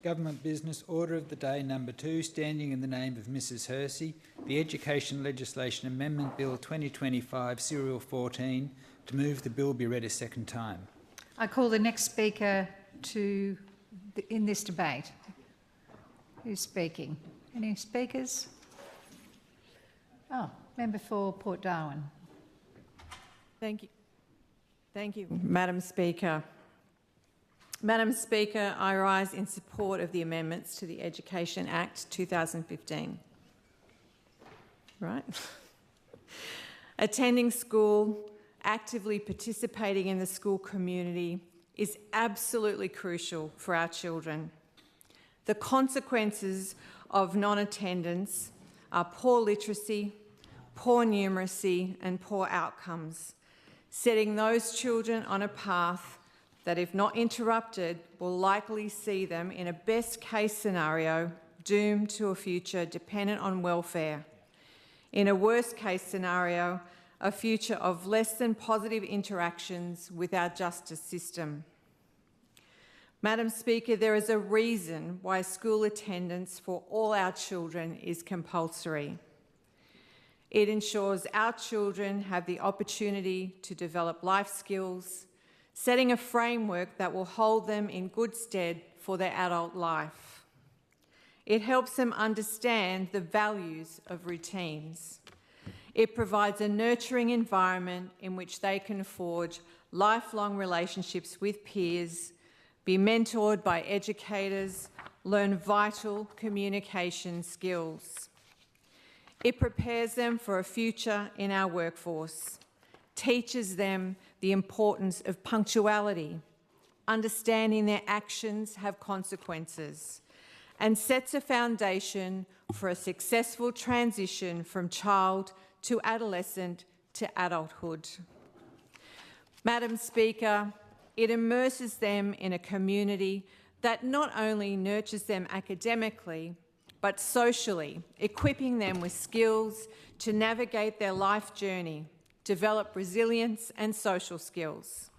Government Business Order of the Day number 2, standing in the name of Mrs Hersey, the Education Legislation Amendment Bill 2025 Serial 14, to move the bill be read a second time. I call the next speaker in this debate. Who's speaking? Any speakers? Oh, member for Port Darwin. Thank you. Thank you, Madam Speaker. Madam Speaker, I rise in support of the amendments to the Education Act 2015. Right? Attending school, actively participating in the school community is absolutely crucial for our children. The consequences of non-attendance are poor literacy, poor numeracy and poor outcomes, setting those children on a path that, if not interrupted, will likely see them in a best-case scenario doomed to a future dependent on welfare. In a worst-case scenario, a future of less than positive interactions with our justice system. Madam Speaker, there is a reason why school attendance for all our children is compulsory. It ensures our children have the opportunity to develop life skills, setting a framework that will hold them in good stead for their adult life. It helps them understand the values of routines. It provides a nurturing environment in which they can forge lifelong relationships with peers, be mentored by educators, learn vital communication skills. It prepares them for a future in our workforce, teaches them the importance of punctuality, understanding their actions have consequences, and sets a foundation for a successful transition from child to adolescent to adulthood. Madam Speaker, it immerses them in a community that not only nurtures them academically, but socially, equipping them with skills to navigate their life journey, develop resilience and social skills.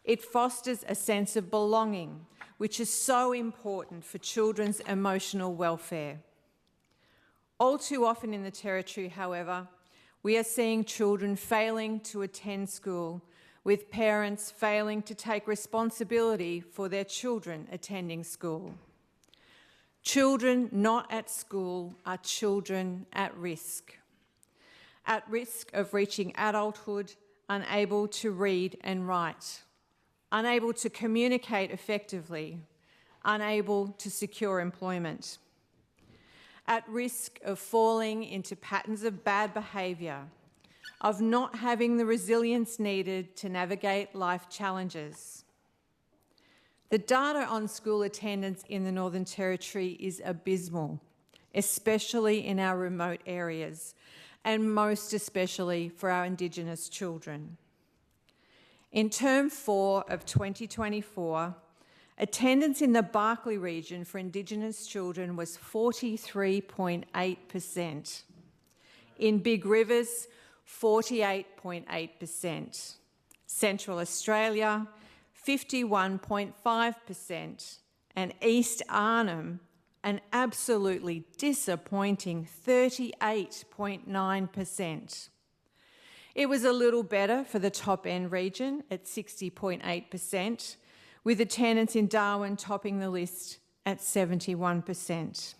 It fosters a sense of belonging, which is so important for children's emotional welfare. All too often in the Territory, however, we are seeing children failing to attend school, with parents failing to take responsibility for their children attending school. Children not at school are children at risk of reaching adulthood, unable to read and write, unable to communicate effectively, unable to secure employment, at risk of falling into patterns of bad behaviour, of not having the resilience needed to navigate life challenges. The data on school attendance in the Northern Territory is abysmal, especially in our remote areas, and most especially for our Indigenous children. In Term 4 of 2024, attendance in the Barkly region for Indigenous children was 43.8%. In Big Rivers, 48.8%. Central Australia, 51.5%. And East Arnhem, an absolutely disappointing 38.9%. It was a little better for the top end region at 60.8%, with attendance in Darwin topping the list at 71%.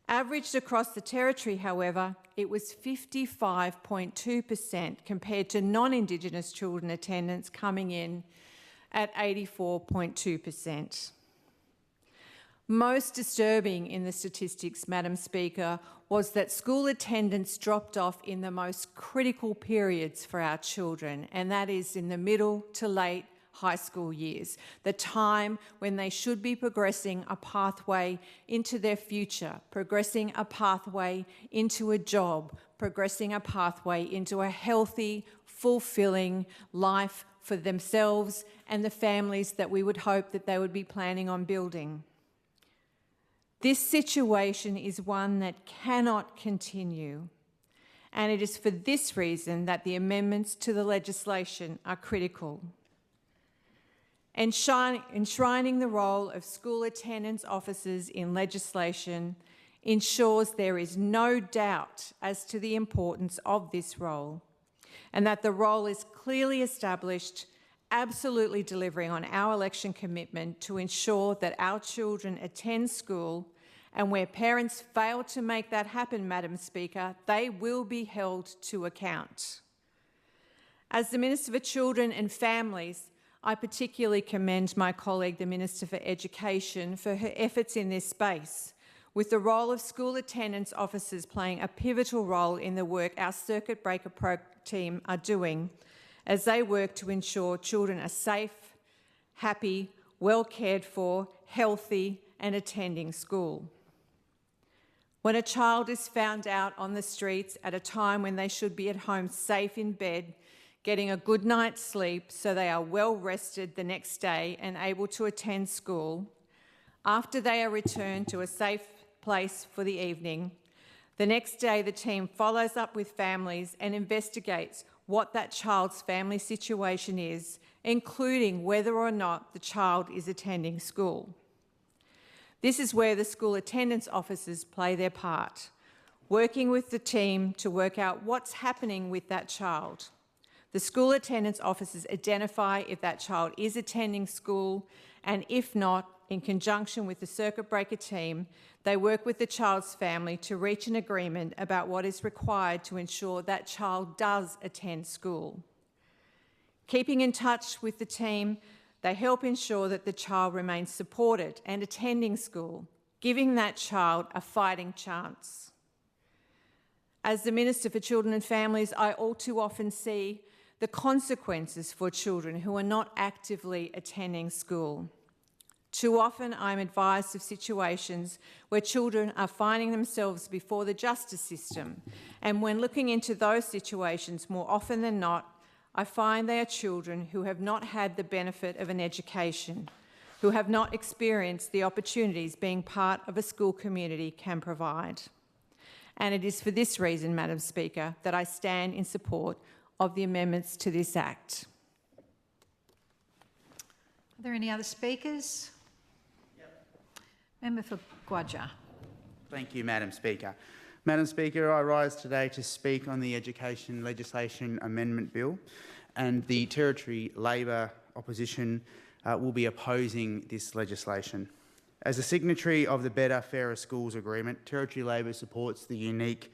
Averaged across the Territory, however, it was 55.2% compared to non-Indigenous children attendance coming in at 84.2%. Most disturbing in the statistics, Madam Speaker, was that school attendance dropped off in the most critical periods for our children, and that is in the middle to late high school years, the time when they should be progressing a pathway into their future, progressing a pathway into a job, progressing a pathway into a healthy, fulfilling life for themselves and the families that we would hope that they would be planning on building. This situation is one that cannot continue, and it is for this reason that the amendments to the legislation are critical. Enshrining the role of school attendance officers in legislation ensures there is no doubt as to the importance of this role, and that the role is clearly established, absolutely delivering on our election commitment to ensure that our children attend school, and where parents fail to make that happen, Madam Speaker, they will be held to account. As the Minister for Children and Families, I particularly commend my colleague, the Minister for Education, for her efforts in this space, with the role of school attendance officers playing a pivotal role in the work our circuit breaker team are doing as they work to ensure children are safe, happy, well cared for, healthy, and attending school. When a child is found out on the streets at a time when they should be at home safe in bed, getting a good night's sleep so they are well rested the next day and able to attend school, after they are returned to a safe place for the evening, the next day the team follows up with families and investigates what that child's family situation is, including whether or not the child is attending school. This is where the school attendance officers play their part, working with the team to work out what's happening with that child. The school attendance officers identify if that child is attending school, and if not, in conjunction with the circuit breaker team, they work with the child's family to reach an agreement about what is required to ensure that child does attend school. Keeping in touch with the team, they help ensure that the child remains supported and attending school, giving that child a fighting chance. As the Minister for Children and Families, I all too often see the consequences for children who are not actively attending school. Too often I'm advised of situations where children are finding themselves before the justice system, and when looking into those situations, more often than not, I find they are children who have not had the benefit of an education, who have not experienced the opportunities being part of a school community can provide. And it is for this reason, Madam Speaker, that I stand in support of the amendments to this Act. Are there any other speakers? Yep. Member for Guyula. Thank you, Madam Speaker. Madam Speaker, I rise today to speak on the Education Legislation Amendment Bill, and the Territory Labor opposition will be opposing this legislation. As a signatory of the Better, Fairer Schools Agreement, Territory Labor supports the unique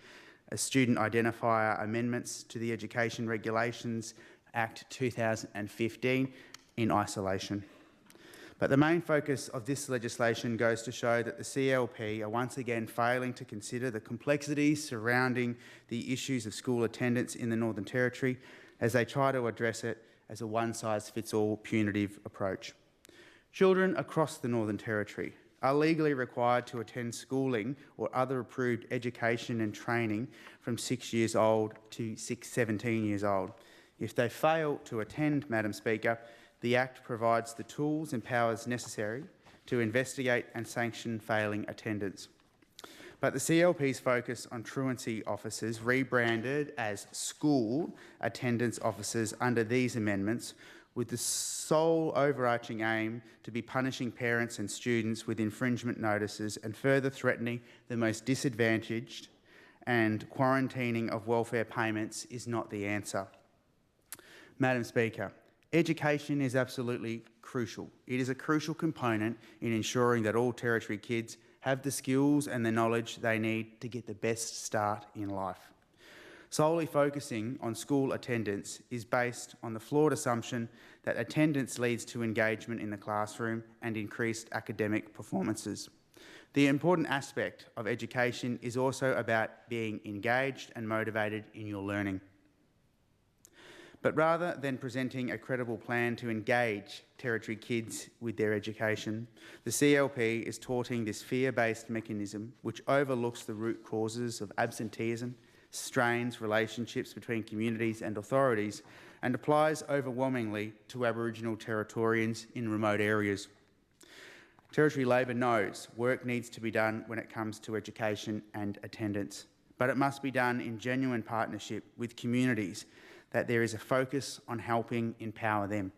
student identifier amendments to the Education Regulations Act 2015 in isolation. But the main focus of this legislation goes to show that the CLP are once again failing to consider the complexities surrounding the issues of school attendance in the Northern Territory as they try to address it as a one-size-fits-all punitive approach. Children across the Northern Territory are legally required to attend schooling or other approved education and training from 6 years old to 17 years old. If they fail to attend, Madam Speaker, the Act provides the tools and powers necessary to investigate and sanction failing attendance. But the CLP's focus on truancy officers, rebranded as school attendance officers under these amendments, with the sole overarching aim to be punishing parents and students with infringement notices and further threatening the most disadvantaged, and quarantining of welfare payments is not the answer. Madam Speaker, education is absolutely crucial. It is a crucial component in ensuring that all Territory kids have the skills and the knowledge they need to get the best start in life. Solely focusing on school attendance is based on the flawed assumption that attendance leads to engagement in the classroom and increased academic performances. The important aspect of education is also about being engaged and motivated in your learning. But rather than presenting a credible plan to engage Territory kids with their education, the CLP is touting this fear-based mechanism which overlooks the root causes of absenteeism, strains relationships between communities and authorities, and applies overwhelmingly to Aboriginal Territorians in remote areas. Territory Labor knows work needs to be done when it comes to education and attendance, but it must be done in genuine partnership with communities, that there is a focus on helping empower them.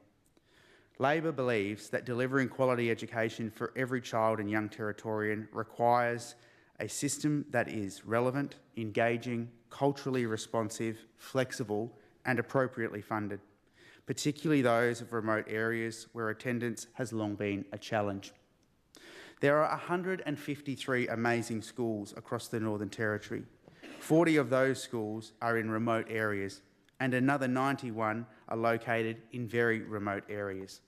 Labor believes that delivering quality education for every child and young Territorian requires a system that is relevant, engaging, culturally responsive, flexible and appropriately funded, particularly those of remote areas where attendance has long been a challenge. There are 153 amazing schools across the Northern Territory. 40 of those schools are in remote areas and another 91 are located in very remote areas.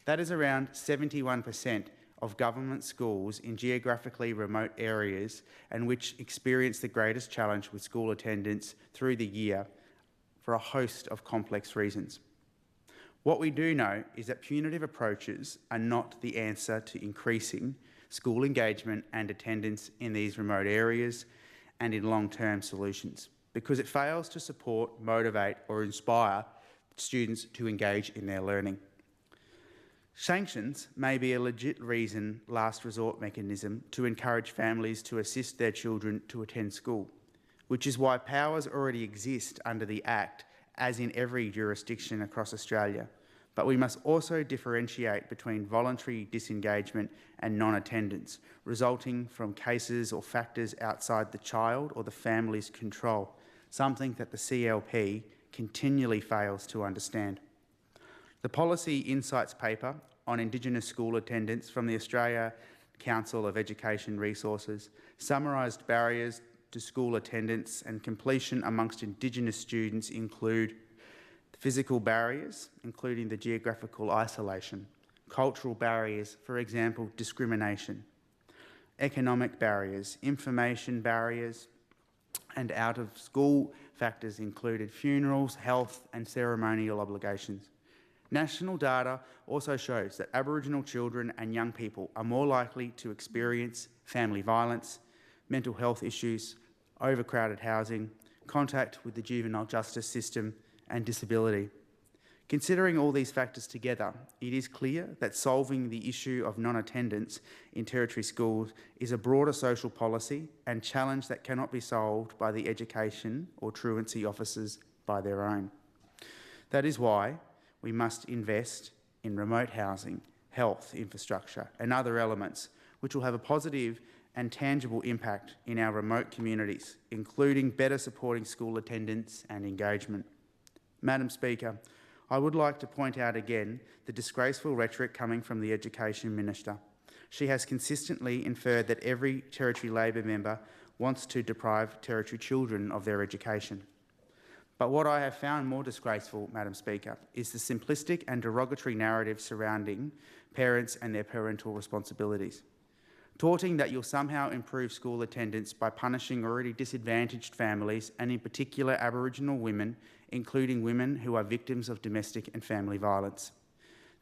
That is around 71% of government schools in geographically remote areas and which experience the greatest challenge with school attendance through the year for a host of complex reasons. What we do know is that punitive approaches are not the answer to increasing school engagement and attendance in these remote areas and in long-term solutions, because it fails to support, motivate or inspire students to engage in their learning. Sanctions may be a legit reason, last resort mechanism to encourage families to assist their children to attend school, which is why powers already exist under the Act, as in every jurisdiction across Australia. But we must also differentiate between voluntary disengagement and non-attendance, resulting from cases or factors outside the child or the family's control, something that the CLP continually fails to understand. The Policy Insights paper on Indigenous school attendance from the Australia Council of Education Resources summarised barriers to school attendance and completion amongst Indigenous students include physical barriers, including the geographical isolation, cultural barriers, for example, discrimination, economic barriers, information barriers, and out-of-school factors included funerals, health and ceremonial obligations. National data also shows that Aboriginal children and young people are more likely to experience family violence, mental health issues, overcrowded housing, contact with the juvenile justice system and disability. Considering all these factors together, it is clear that solving the issue of non-attendance in Territory schools is a broader social policy and challenge that cannot be solved by the education or truancy officers by their own. That is why we must invest in remote housing, health infrastructure and other elements which will have a positive and tangible impact in our remote communities, including better supporting school attendance and engagement. Madam Speaker, I would like to point out again the disgraceful rhetoric coming from the Education Minister. She has consistently inferred that every Territory Labor member wants to deprive Territory children of their education. But what I have found more disgraceful, Madam Speaker, is the simplistic and derogatory narrative surrounding parents and their parental responsibilities. Taunting that you'll somehow improve school attendance by punishing already disadvantaged families and in particular Aboriginal women, including women who are victims of domestic and family violence.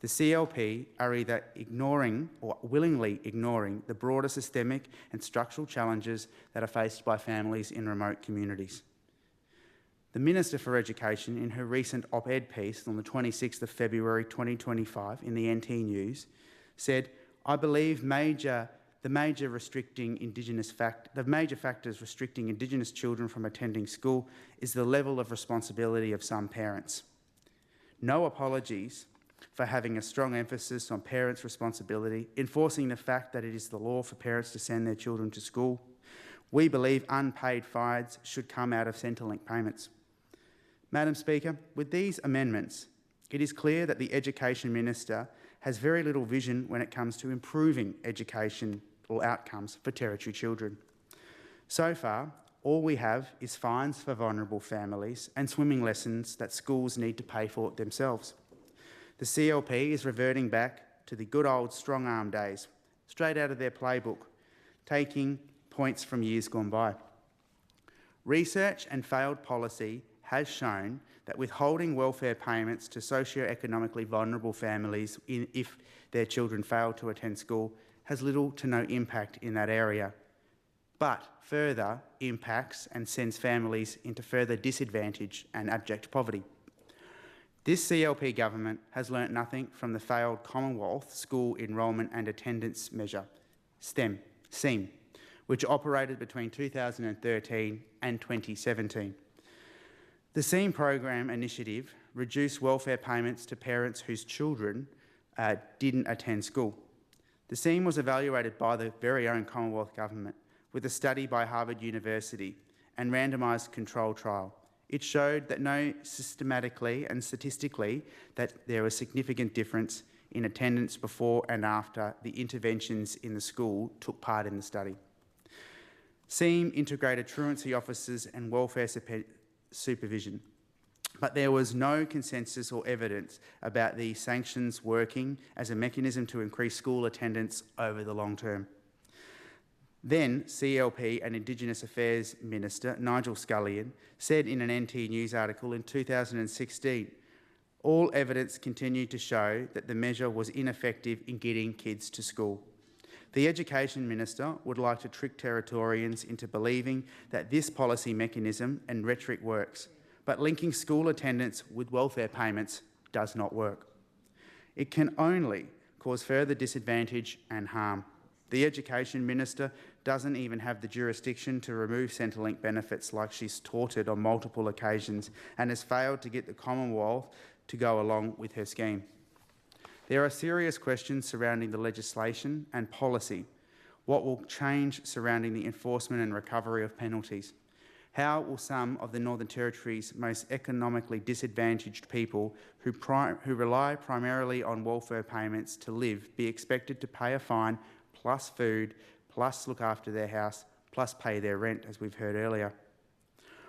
The CLP are either ignoring or willingly ignoring the broader systemic and structural challenges that are faced by families in remote communities. The Minister for Education, in her recent op-ed piece on the 26th of February 2025 in the NT News, said, "I believe the major factors restricting Indigenous children from attending school is the level of responsibility of some parents. No apologies for having a strong emphasis on parents' responsibility, enforcing the fact that it is the law for parents to send their children to school. We believe unpaid fines should come out of Centrelink payments." Madam Speaker, with these amendments, it is clear that the Education Minister has very little vision when it comes to improving educational outcomes for Territory children. So far, all we have is fines for vulnerable families and swimming lessons that schools need to pay for themselves. The CLP is reverting back to the good old strong-arm days, straight out of their playbook, taking points from years gone by. Research and failed policy has shown that withholding welfare payments to socio-economically vulnerable families if their children fail to attend school has little to no impact in that area, but further impacts and sends families into further disadvantage and abject poverty. This CLP government has learnt nothing from the failed Commonwealth School Enrolment and Attendance Measure, STEM, which operated between 2013 and 2017. The SEAM program initiative reduced welfare payments to parents whose children didn't attend school. The scheme was evaluated by the very own Commonwealth Government with a study by Harvard University and randomised control trial. It showed that no systematically and statistically that there was significant difference in attendance before and after the interventions in the school took part in the study. SEAM integrated truancy officers and welfare supervision, but there was no consensus or evidence about these sanctions working as a mechanism to increase school attendance over the long term. Then CLP and Indigenous Affairs Minister Nigel Scullion said in an NT News article in 2016, all evidence continued to show that the measure was ineffective in getting kids to school. The Education Minister would like to trick Territorians into believing that this policy mechanism and rhetoric works, but linking school attendance with welfare payments does not work. It can only cause further disadvantage and harm. The Education Minister doesn't even have the jurisdiction to remove Centrelink benefits like she's touted on multiple occasions and has failed to get the Commonwealth to go along with her scheme. There are serious questions surrounding the legislation and policy. What will change surrounding the enforcement and recovery of penalties? How will some of the Northern Territory's most economically disadvantaged people who rely primarily on welfare payments to live be expected to pay a fine plus food, plus look after their house, plus pay their rent, as we've heard earlier?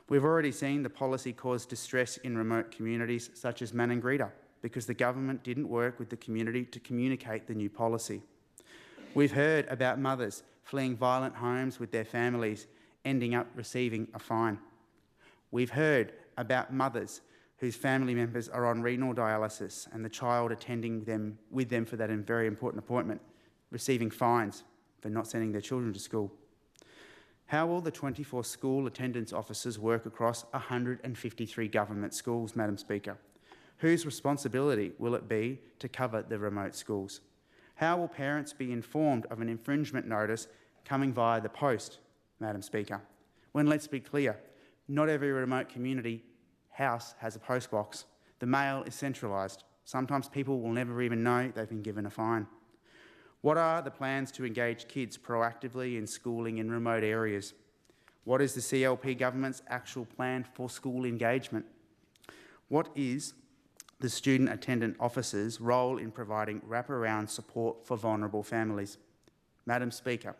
We've already seen the policy cause distress in remote communities such as Manuel, because the government didn't work with the community to communicate the new policy. We've heard about mothers fleeing violent homes with their families, ending up receiving a fine. We've heard about mothers whose family members are on renal dialysis and the child attending with them for that very important appointment, receiving fines for not sending their children to school. How will the 24 school attendance officers work across 153 government schools, Madam Speaker? Whose responsibility will it be to cover the remote schools? How will parents be informed of an infringement notice coming via the post, Madam Speaker? When, let's be clear, not every remote community house has a post box. The mail is centralised. Sometimes people will never even know they've been given a fine. What are the plans to engage kids proactively in schooling in remote areas? What is the CLP government's actual plan for school engagement? What is the student attendant officer's role in providing wraparound support for vulnerable families? Madam Speaker,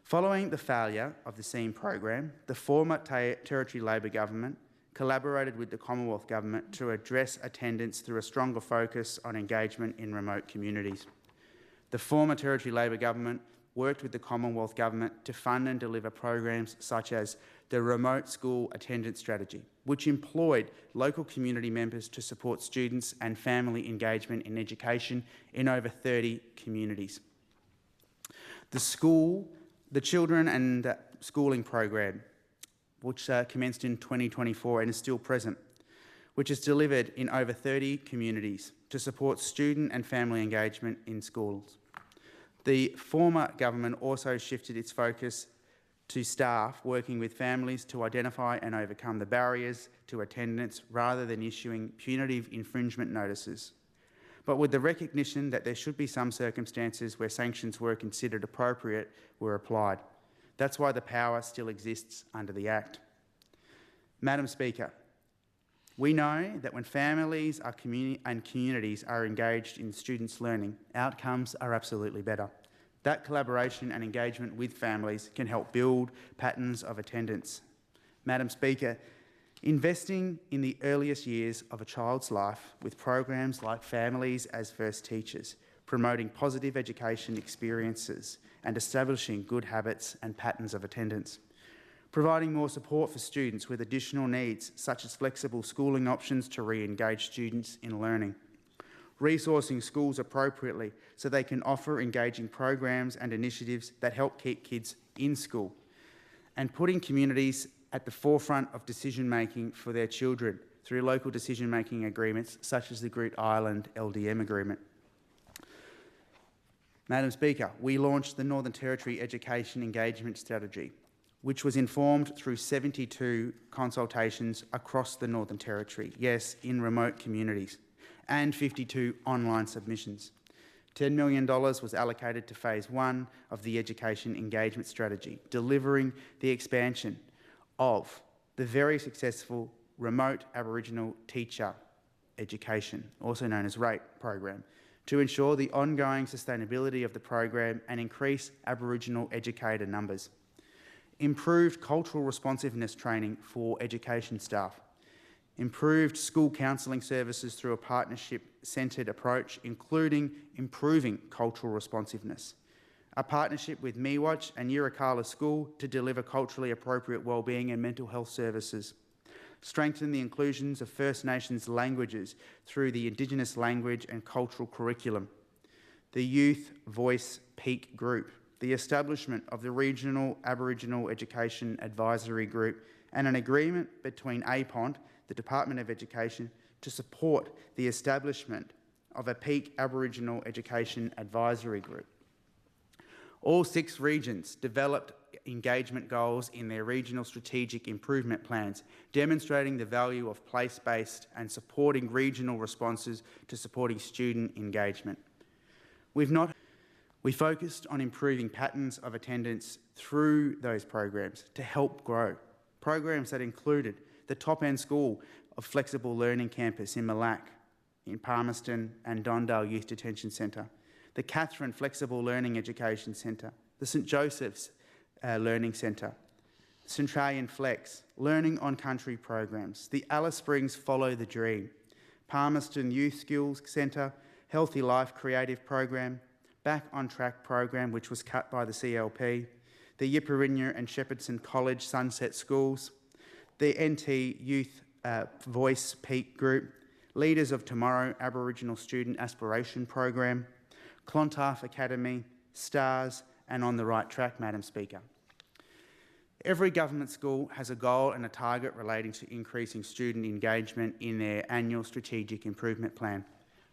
following the failure of the SEAM program, the former Territory Labor government collaborated with the Commonwealth Government to address attendance through a stronger focus on engagement in remote communities. The former Territory Labor government worked with the Commonwealth Government to fund and deliver programs such as the Remote School Attendance Strategy, which employed local community members to support students and family engagement in education in over 30 communities. The Children and Schooling program, which commenced in 2024 and is still present, which is delivered in over 30 communities to support student and family engagement in schools. The former government also shifted its focus to staff working with families to identify and overcome the barriers to attendance rather than issuing punitive infringement notices, but with the recognition that there should be some circumstances where sanctions were considered appropriate were applied. That's why the power still exists under the Act. Madam Speaker, we know that when families and communities are engaged in students' learning, outcomes are absolutely better. That collaboration and engagement with families can help build patterns of attendance. Madam Speaker, investing in the earliest years of a child's life with programs like Families as First Teachers, promoting positive education experiences and establishing good habits and patterns of attendance. Providing more support for students with additional needs, such as flexible schooling options to re-engage students in learning. Resourcing schools appropriately so they can offer engaging programs and initiatives that help keep kids in school. And putting communities at the forefront of decision-making for their children through local decision-making agreements, such as the Groote Eylandt LDM agreement. Madam Speaker, we launched the Northern Territory Education Engagement Strategy, which was informed through 72 consultations across the Northern Territory, yes, in remote communities, and 52 online submissions. $10 million was allocated to Phase 1 of the Education Engagement Strategy, delivering the expansion of the very successful Remote Aboriginal Teacher Education, also known as RATE program, to ensure the ongoing sustainability of the program and increase Aboriginal educator numbers. Improved cultural responsiveness training for education staff. Improved school counselling services through a partnership-centred approach, including improving cultural responsiveness. A partnership with MeWatch and Yirrkala School to deliver culturally appropriate wellbeing and mental health services. Strengthen the inclusions of First Nations languages through the Indigenous language and cultural curriculum. The Youth Voice Peak Group. The establishment of the Regional Aboriginal Education Advisory Group and an agreement between APONT, the Department of Education, to support the establishment of a Peak Aboriginal Education Advisory Group. All 6 regions developed engagement goals in their regional strategic improvement plans, demonstrating the value of place-based and supporting regional responses to supporting student engagement. We focused on improving patterns of attendance through those programs to help grow. Programs that included the top-end school of Flexible Learning Campus in Malac, in Palmerston and Dondale Youth Detention Centre, the Catherine Flexible Learning Education Centre, the St Joseph's Learning Centre, Centralian Flex, Learning on Country programs, the Alice Springs Follow the Dream, Palmerston Youth Skills Centre, Healthy Life Creative Program, Back on Track program, which was cut by the CLP, the Yipirinya and Shepherdson College Sunset Schools, the NT Youth Voice Peak Group, Leaders of Tomorrow Aboriginal Student Aspiration Program, Clontarf Academy, STARS, and On the Right Track, Madam Speaker. Every government school has a goal and a target relating to increasing student engagement in their annual strategic improvement plan.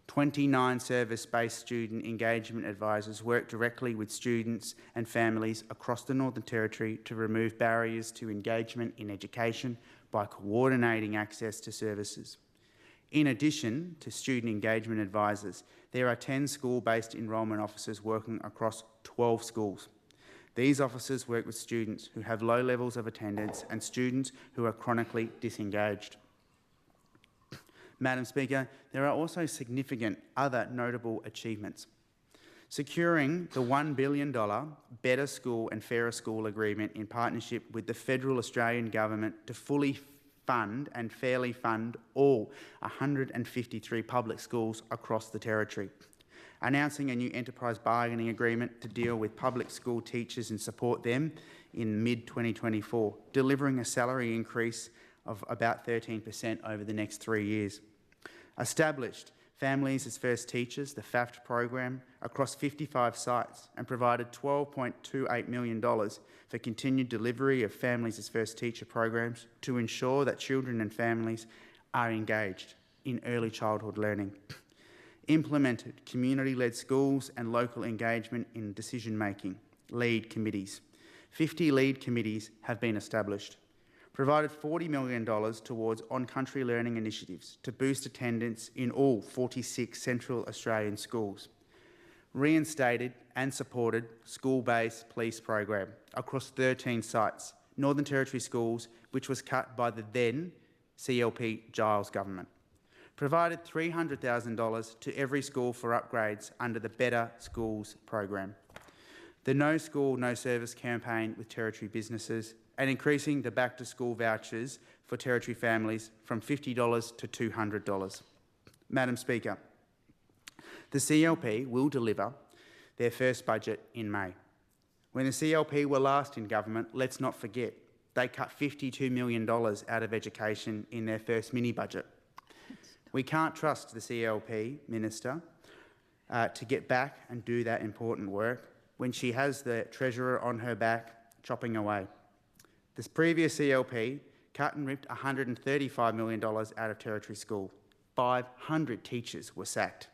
29 service-based student engagement advisors work directly with students and families across the Northern Territory to remove barriers to engagement in education by coordinating access to services. In addition to student engagement advisors, there are 10 school-based enrolment officers working across 12 schools. These officers work with students who have low levels of attendance and students who are chronically disengaged. Madam Speaker, there are also significant other notable achievements. Securing the $1 billion Better School and Fairer School agreement in partnership with the Federal Australian Government to fully fund and fairly fund all 153 public schools across the Territory. Announcing a new enterprise bargaining agreement to deal with public school teachers and support them in mid-2024, delivering a salary increase of about 13% over the next 3 years. Established Families as First Teachers, the FAFT program, across 55 sites and provided $12.28 million for continued delivery of Families as First Teacher programs to ensure that children and families are engaged in early childhood learning. Implemented community-led schools and local engagement in decision-making, lead committees. 50 lead committees have been established. Provided $40 million towards on-country learning initiatives to boost attendance in all 46 Central Australian schools. Reinstated and supported school-based police program across 13 sites, Northern Territory schools, which was cut by the then CLP Giles government. Provided $300,000 to every school for upgrades under the Better Schools program. The No School, No Service campaign with Territory businesses, and increasing the back-to-school vouchers for Territory families from $50 to $200. Madam Speaker, the CLP will deliver their first budget in May. When the CLP were last in government, let's not forget, they cut $52 million out of education in their first mini-budget. We can't trust the CLP minister to get back and do that important work when she has the Treasurer on her back chopping away. This previous CLP cut and ripped $135 million out of Territory School. 500 teachers were sacked.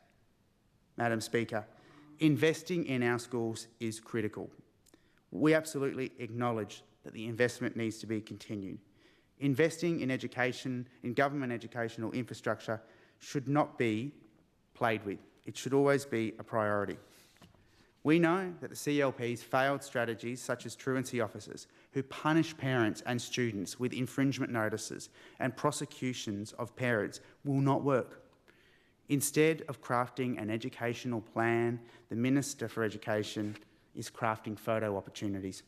Madam Speaker, investing in our schools is critical. We absolutely acknowledge that the investment needs to be continued. Investing in education, in government educational infrastructure, should not be played with. It should always be a priority. We know that the CLP's failed strategies, such as truancy officers, who punish parents and students with infringement notices and prosecutions of parents, will not work. Instead of crafting an educational plan, the Minister for Education is crafting photo opportunities.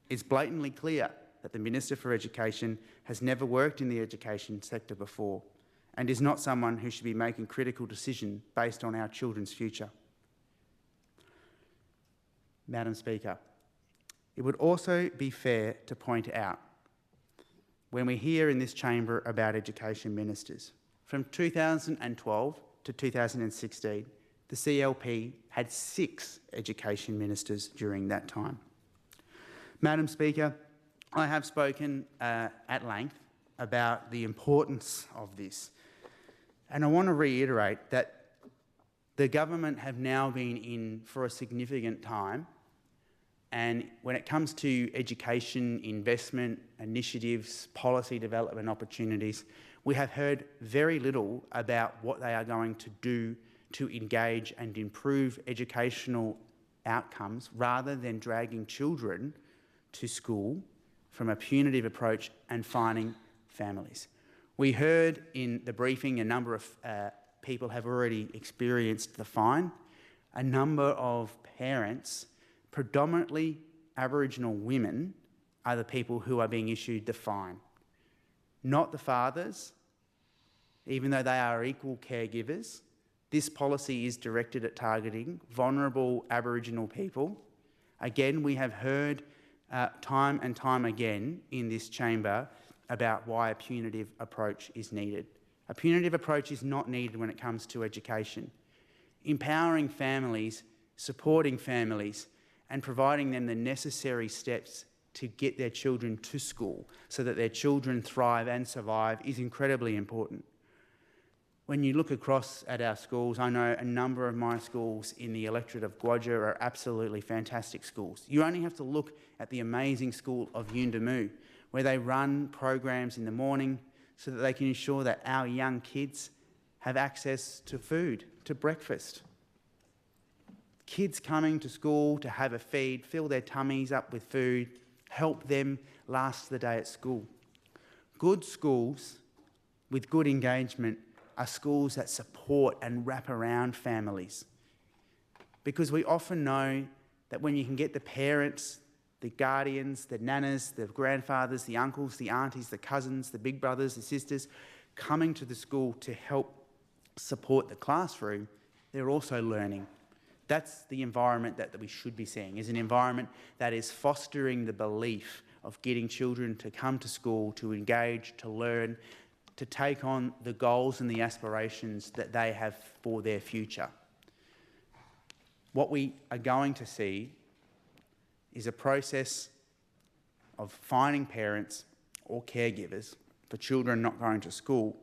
It's blatantly clear that the Minister for Education has never worked in the education sector before and is not someone who should be making critical decisions based on our children's future. Madam Speaker, it would also be fair to point out, when we hear in this chamber about education ministers, from 2012 to 2016, the CLP had 6 education ministers during that time. Madam Speaker, I have spoken at length about the importance of this, and I want to reiterate that the government have now been in for a significant time, and when it comes to education, investment, initiatives, policy development opportunities, we have heard very little about what they are going to do to engage and improve educational outcomes rather than dragging children to school from a punitive approach and fining families. We heard in the briefing a number of people have already experienced the fine. A number of parents, predominantly Aboriginal women, are the people who are being issued the fine, not the fathers, even though they are equal caregivers. This policy is directed at targeting vulnerable Aboriginal people. Again, we have heard time and time again in this chamber about why a punitive approach is needed. A punitive approach is not needed when it comes to education. Empowering families, supporting families, and providing them the necessary steps to get their children to school so that their children thrive and survive is incredibly important. When you look across at our schools, I know a number of my schools in the electorate of Guyula are absolutely fantastic schools. You only have to look at the amazing school of Uibo, where they run programs in the morning so that they can ensure that our young kids have access to food, to breakfast. Kids coming to school to have a feed, fill their tummies up with food, help them last the day at school. Good schools with good engagement are schools that support and wrap around families. Because we often know that when you can get the parents, the guardians, the nanas, the grandfathers, the uncles, the aunties, the cousins, the big brothers, the sisters, coming to the school to help support the classroom, they're also learning. That's the environment that we should be seeing, is an environment that is fostering the belief of getting children to come to school, to engage, to learn, to take on the goals and the aspirations that they have for their future. What we are going to see is a process of fining parents or caregivers for children not going to school,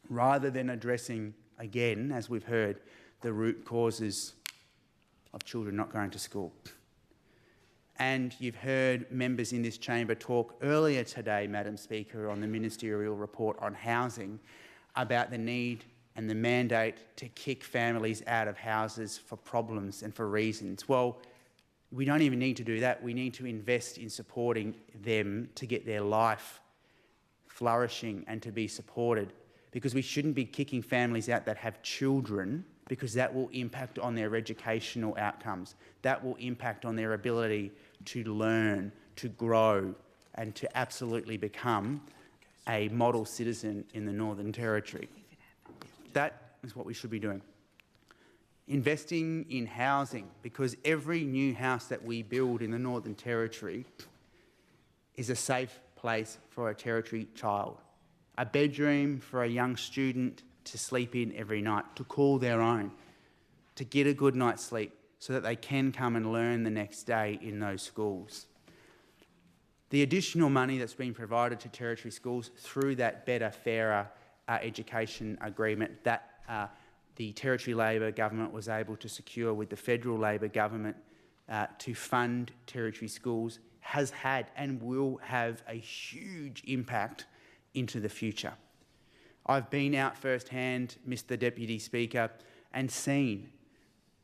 rather than addressing, again, as we've heard, the root causes of children not going to school. And you've heard members in this chamber talk earlier today, Madam Speaker, on the ministerial report on housing about the need and the mandate to kick families out of houses for problems and for reasons. Well, we don't even need to do that. We need to invest in supporting them to get their life flourishing and to be supported, because we shouldn't be kicking families out that have children, because that will impact on their educational outcomes. That will impact on their ability to learn, to grow, and to absolutely become a model citizen in the Northern Territory. That is what we should be doing. Investing in housing, because every new house that we build in the Northern Territory is a safe place for a Territory child. A bedroom for a young student to sleep in every night, to call their own, to get a good night's sleep so that they can come and learn the next day in those schools. The additional money that's been provided to Territory schools through that better, fairer education agreement that the Territory Labor government was able to secure with the Federal Labor government to fund Territory schools has had and will have a huge impact into the future. I've been out firsthand, Mr Deputy Speaker, and seen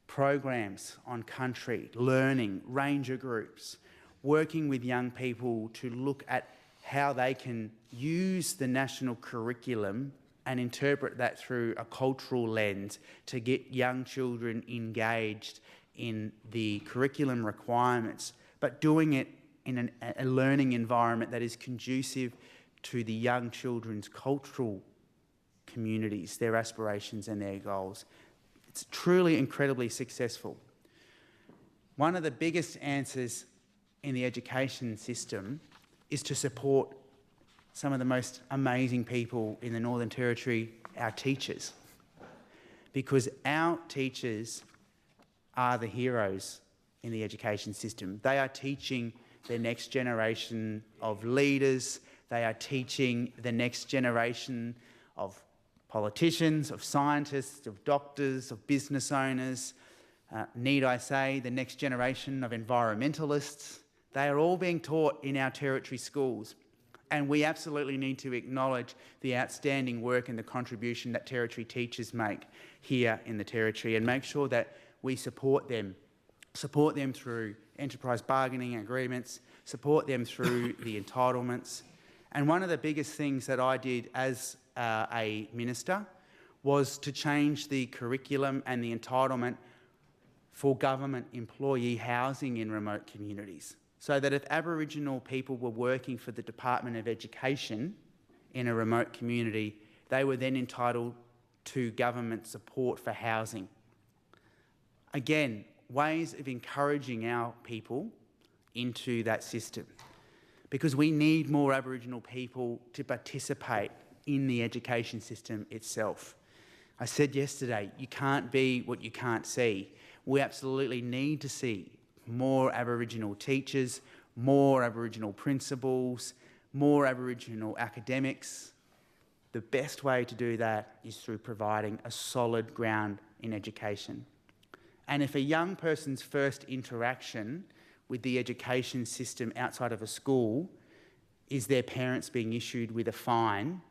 programs on country, learning, ranger groups, working with young people to look at how they can use the national curriculum and interpret that through a cultural lens to get young children engaged in the curriculum requirements, but doing it in a learning environment that is conducive to the young children's cultural communities, their aspirations and their goals. It's truly incredibly successful. One of the biggest answers in the education system is to support some of the most amazing people in the Northern Territory, our teachers. Because our teachers are the heroes in the education system. They are teaching the next generation of leaders. They are teaching the next generation of politicians, of scientists, of doctors, of business owners. Need I say, the next generation of environmentalists. They are all being taught in our Territory schools. And we absolutely need to acknowledge the outstanding work and the contribution that Territory teachers make here in the Territory, and make sure that we support them through enterprise bargaining agreements, support them through the entitlements. And one of the biggest things that I did as a minister was to change the curriculum and the entitlement for government employee housing in remote communities, so that if Aboriginal people were working for the Department of Education in a remote community, they were then entitled to government support for housing. Again, ways of encouraging our people into that system, because we need more Aboriginal people to participate in the education system itself. I said yesterday, you can't be what you can't see. We absolutely need to see more Aboriginal teachers, more Aboriginal principals, more Aboriginal academics. The best way to do that is through providing a solid ground in education. And if a young person's first interaction with the education system outside of a school is their parents being issued with a fine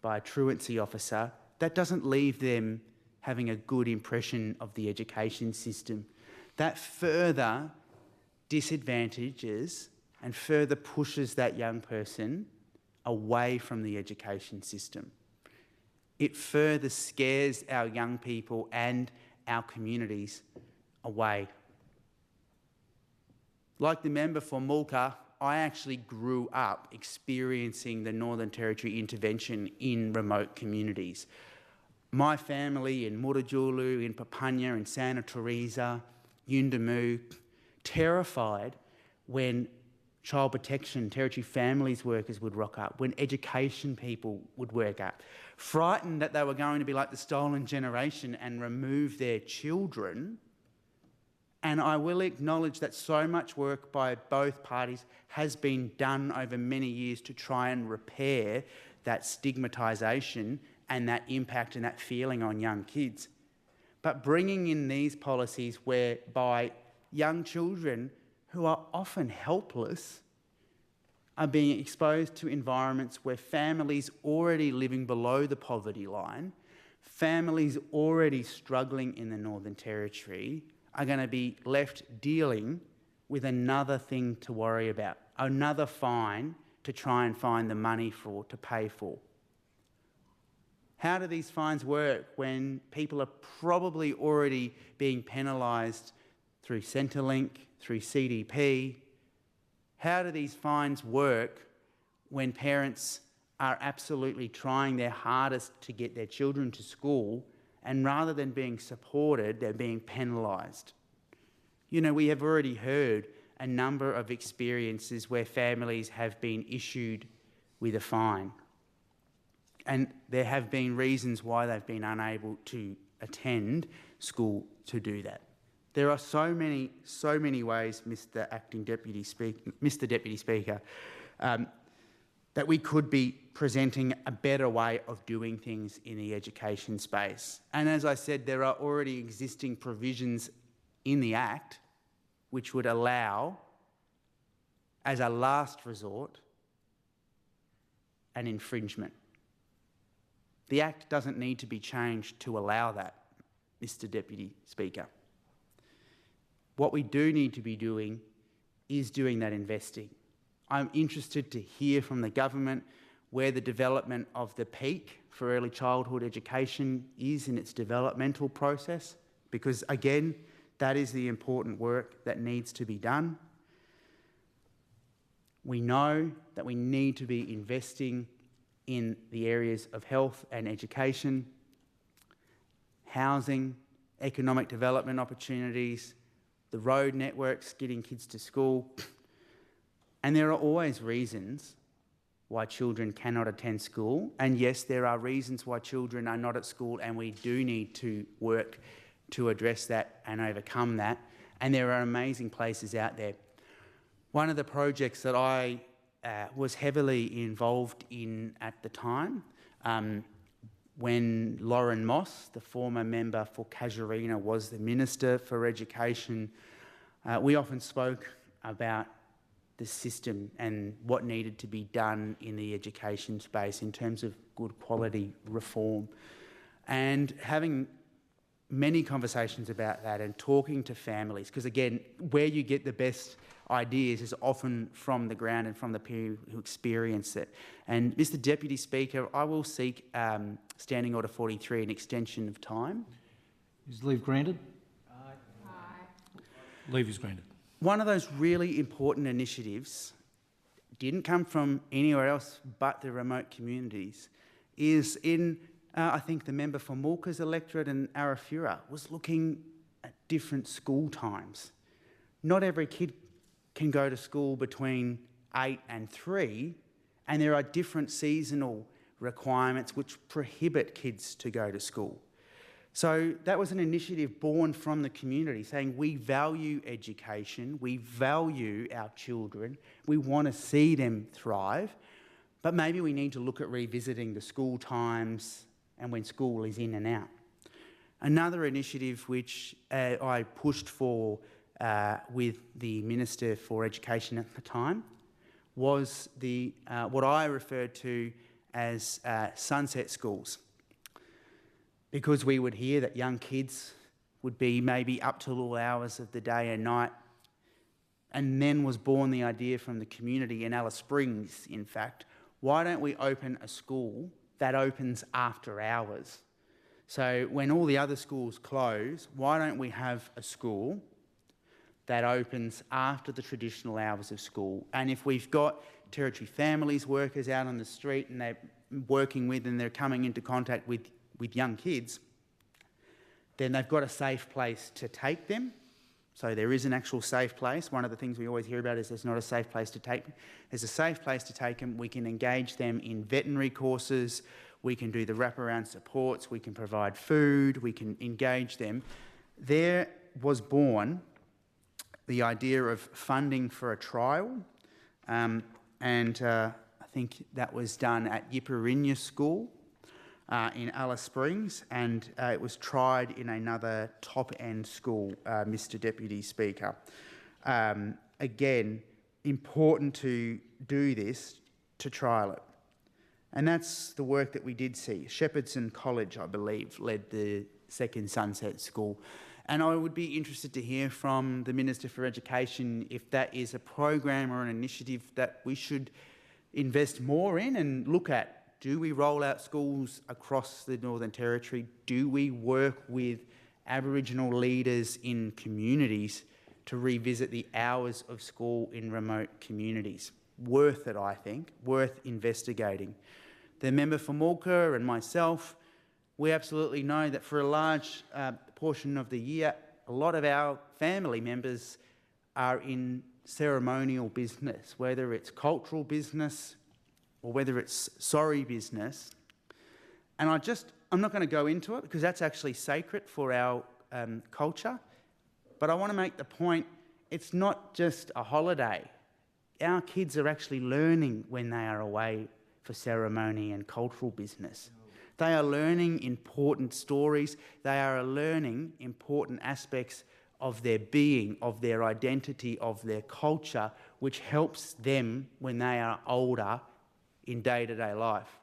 by a truancy officer, that doesn't leave them having a good impression of the education system. That further disadvantages and further pushes that young person away from the education system. It further scares our young people and our communities away. Like the member for Mulka, I actually grew up experiencing the Northern Territory intervention in remote communities. My family in Mutijulu, in Papunya, in Santa Teresa, Yuendamu, terrified when child protection, Territory families workers would rock up, when education people would work up, frightened that they were going to be like the stolen generation and remove their children. And I will acknowledge that so much work by both parties has been done over many years to try and repair that stigmatisation and that impact and that feeling on young kids. But bringing in these policies whereby young children who are often helpless are being exposed to environments where families already living below the poverty line, families already struggling in the Northern Territory, are going to be left dealing with another thing to worry about, another fine to try and find the money to pay for. How do these fines work when people are probably already being penalised through Centrelink, through CDP? How do these fines work when parents are absolutely trying their hardest to get their children to school, and rather than being supported, they're being penalised? You know, we have already heard a number of experiences where families have been issued with a fine, and there have been reasons why they've been unable to attend school to do that. There are so many ways, Mr. Deputy Speaker, that we could be presenting a better way of doing things in the education space. And as I said, there are already existing provisions in the Act which would allow, as a last resort, an infringement. The Act doesn't need to be changed to allow that. Mr. Deputy Speaker. What we do need to be doing is doing that investing. I'm interested to hear from the government where the development of the peak for early childhood education is in its developmental process, because again, that is the important work that needs to be done. We know that we need to be investing in the areas of health and education, housing, economic development opportunities, the road networks, getting kids to school. And there are always reasons why children cannot attend school. And yes, there are reasons why children are not at school, and we do need to work to address that and overcome that. And there are amazing places out there. One of the projects that I was heavily involved in at the time, when Lauren Moss, the former member for Casuarina, was the Minister for Education, we often spoke about the system and what needed to be done in the education space in terms of good quality reform. And having many conversations about that and talking to families, because again, where you get the best ideas is often from the ground and from the people who experience it. And Mr. Deputy Speaker, I will seek Standing Order 43, an extension of time. Is leave granted? Aye. Leave is granted. One of those really important initiatives didn't come from anywhere else but the remote communities, is in, I think the member for Mulca's electorate in Arafura was looking at different school times. Not every kid can go to school between 8 and 3, and there are different seasonal requirements which prohibit kids to go to school. So that was an initiative born from the community saying we value education, we value our children, we want to see them thrive, but maybe we need to look at revisiting the school times and when school is in and out. Another initiative which I pushed for with the Minister for Education at the time was the what I referred to as sunset schools, because we would hear that young kids would be maybe up till all hours of the day and night. And then was born the idea from the community in Alice Springs, in fact, why don't we open a school that opens after hours? So when all the other schools close, why don't we have a school that opens after the traditional hours of school? And if we've got Territory Families workers out on the street and they're working with and they're coming into contact with young kids, then they've got a safe place to take them. So there is an actual safe place. One of the things we always hear about is there's not a safe place to take them. There's a safe place to take them. We can engage them in veterinary courses. We can do the wraparound supports. We can provide food. We can engage them. There was born the idea of funding for a trial. I think that was done at Yipirinya School in Alice Springs, and it was tried in another top-end school, Mr. Deputy Speaker. Again, important to do this, to trial it. And that's the work that we did see. Shepherdson College, I believe, led the second Sunset School. And I would be interested to hear from the Minister for Education if that is a program or an initiative that we should invest more in and look at. Do we roll out schools across the Northern Territory? Do we work with Aboriginal leaders in communities to revisit the hours of school in remote communities? Worth it, I think, worth investigating. The member for Mulca and myself, we absolutely know that for a large portion of the year, a lot of our family members are in ceremonial business, whether it's cultural business or whether it's sorry business. And I'm not going to go into it because that's actually sacred for our culture. But I want to make the point, it's not just a holiday. Our kids are actually learning when they are away for ceremony and cultural business. They are learning important stories. They are learning important aspects of their being, of their identity, of their culture, which helps them when they are older in day-to-day life.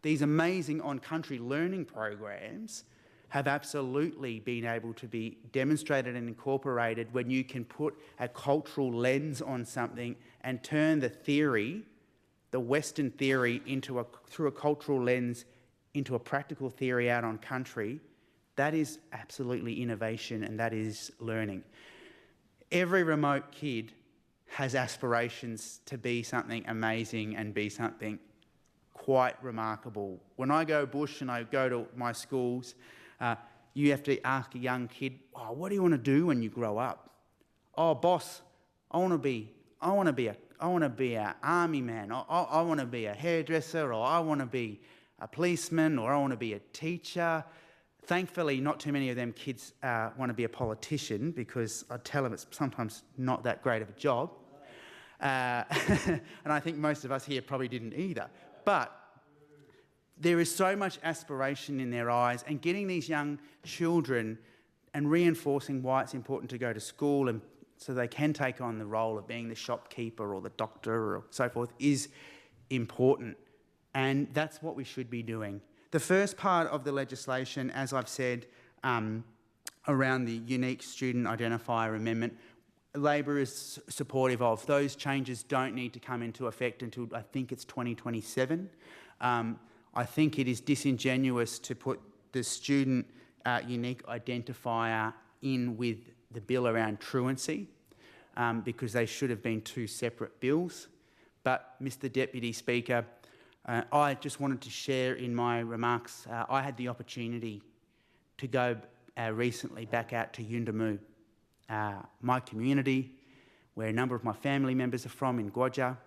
These amazing on-country learning programs have absolutely been able to be demonstrated and incorporated when you can put a cultural lens on something and turn the theory, the Western theory, through a cultural lens into a practical theory out on country. That is absolutely innovation, and that is learning. Every remote kid has aspirations to be something amazing and be something quite remarkable. When I go bush and I go to my schools, you have to ask a young kid, "Oh, what do you want to do when you grow up?" "Oh, boss, I want to be an army man. I want to be a hairdresser, or I want to be a policeman, or I want to be a teacher." Thankfully, not too many of them kids want to be a politician, because I tell them it's sometimes not that great of a job. And I think most of us here probably didn't either. But there is so much aspiration in their eyes, and getting these young children and reinforcing why it's important to go to school and so they can take on the role of being the shopkeeper or the doctor or so forth is important. And that's what we should be doing. The first part of the legislation, as I've said, around the unique student identifier amendment, Labor is supportive of. Those changes don't need to come into effect until, I think it's 2027. I think it is disingenuous to put the student unique identifier in with the bill around truancy, because they should have been two separate bills. But, Mr Deputy Speaker, I just wanted to share in my remarks, I had the opportunity to go recently back out to Yingiya, my community, where a number of my family members are from in Guyula,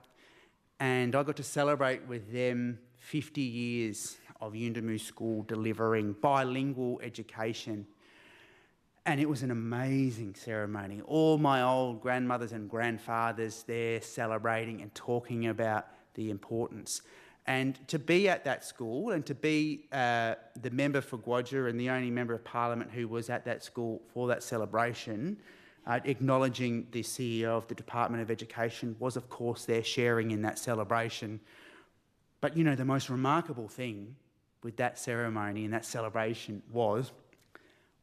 and I got to celebrate with them 50 years of Yingiya School delivering bilingual education. And it was an amazing ceremony. All my old grandmothers and grandfathers there celebrating and talking about the importance. And to be at that school and to be the member for Guyula and the only member of Parliament who was at that school for that celebration, acknowledging the CEO of the Department of Education, was of course there sharing in that celebration. But you know, the most remarkable thing with that ceremony and that celebration was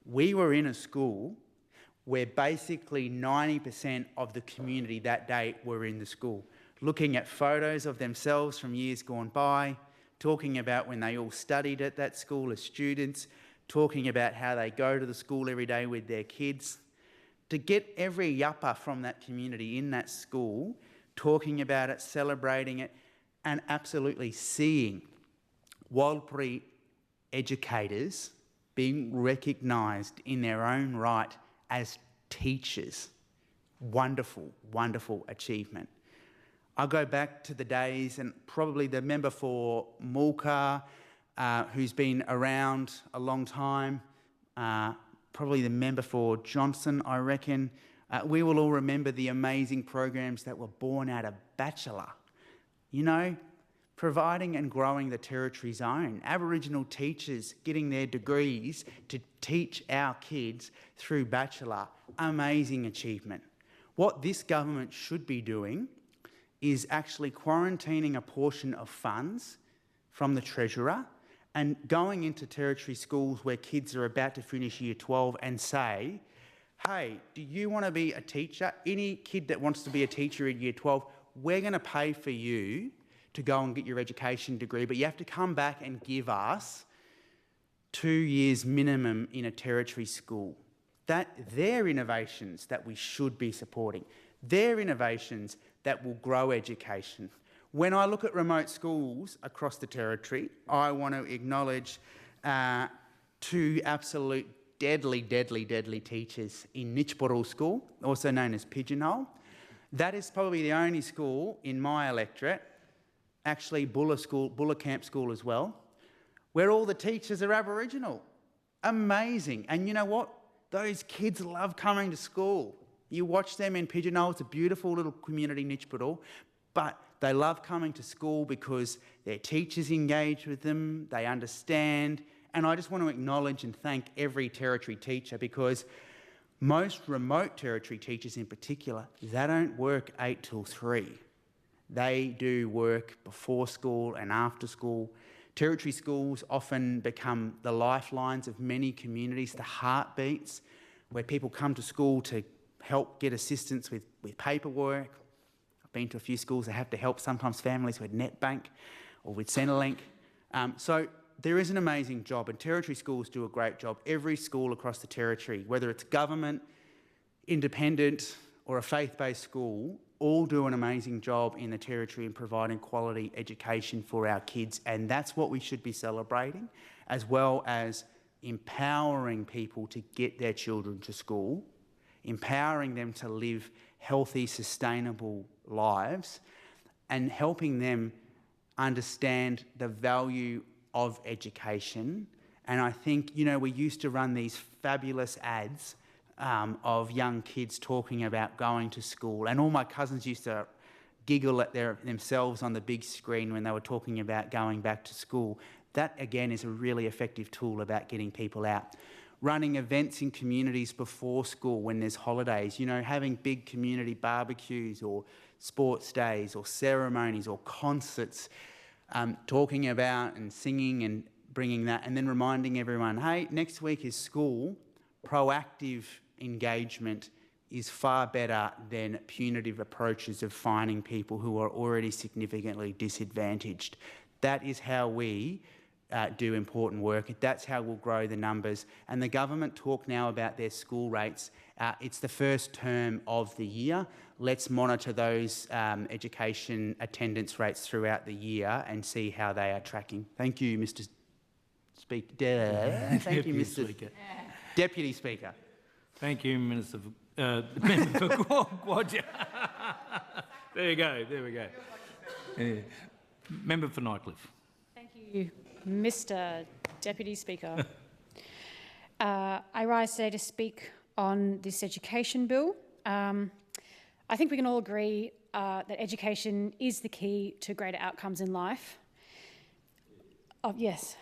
we were in a school where basically 90% of the community that day were in the school, looking at photos of themselves from years gone by, talking about when they all studied at that school as students, talking about how they go to the school every day with their kids. To get every yupper from that community in that school talking about it, celebrating it, and absolutely seeing Warlpiri educators being recognised in their own right as teachers. Wonderful, wonderful achievement. I'll go back to the days, and probably the member for Mulka, who's been around a long time, probably the member for Jinson, I reckon. We will all remember the amazing programs that were born out of Bachelor. You know, providing and growing the Territory's own. Aboriginal teachers getting their degrees to teach our kids through Bachelor. Amazing achievement. What this government should be doing is actually quarantining a portion of funds from the Treasurer and going into Territory schools where kids are about to finish Year 12 and say, hey, do you want to be a teacher? Any kid that wants to be a teacher in Year 12, we're going to pay for you to go and get your education degree, but you have to come back and give us 2 years minimum in a Territory school. They're innovations that we should be supporting. They're innovations that will grow education. When I look at remote schools across the Territory, I want to acknowledge two absolute deadly teachers in Nitchbottle School, also known as Pigeonhole. That is probably the only school in my electorate, actually Buller Camp School as well, where all the teachers are Aboriginal. Amazing. And you know what? Those kids love coming to school. You watch them in Pigeonhole, it's a beautiful little community, Nitchbottle, but they love coming to school because their teachers engage with them, they understand, and I just want to acknowledge and thank every Territory teacher, because most remote Territory teachers in particular, they don't work 8 till 3. They do work before school and after school Territory schools often become the lifelines of many communities, the heartbeats, where people come to school to help get assistance with paperwork. I've been to a few schools that have to help sometimes families with NetBank or with Centrelink. So there is an amazing job, and Territory schools do a great job. Every school across the Territory, whether it's government, independent or a faith-based school, all do an amazing job in the Territory in providing quality education for our kids, and that's what we should be celebrating, as well as empowering people to get their children to school, empowering them to live healthy, sustainable lives, and helping them understand the value of education. And I think, you know, we used to run these fabulous ads of young kids talking about going to school, and all my cousins used to giggle at themselves on the big screen when they were talking about going back to school. That, again, is a really effective tool about getting people out. Running events in communities before school when there's holidays, you know, having big community barbecues or sports days or ceremonies or concerts, talking about and singing and bringing that, and then reminding everyone, hey, next week is school. Proactive engagement is far better than punitive approaches of fining people who are already significantly disadvantaged. That is how we do important work. That's how we'll grow the numbers. And the government talk now about their school rates. It's the first term of the year. Let's monitor those education attendance rates throughout the year and see how they are tracking. Thank you, Mr. Speaker. Thank you, Mr. Speaker. Deputy Speaker. Thank you, Minister for, Member for Quadja. There you go, there we go. Member for Nightcliff. Thank you, Mr. Deputy Speaker. I rise today to speak on this education bill. I think we can all agree that education is the key to greater outcomes in life. Yes.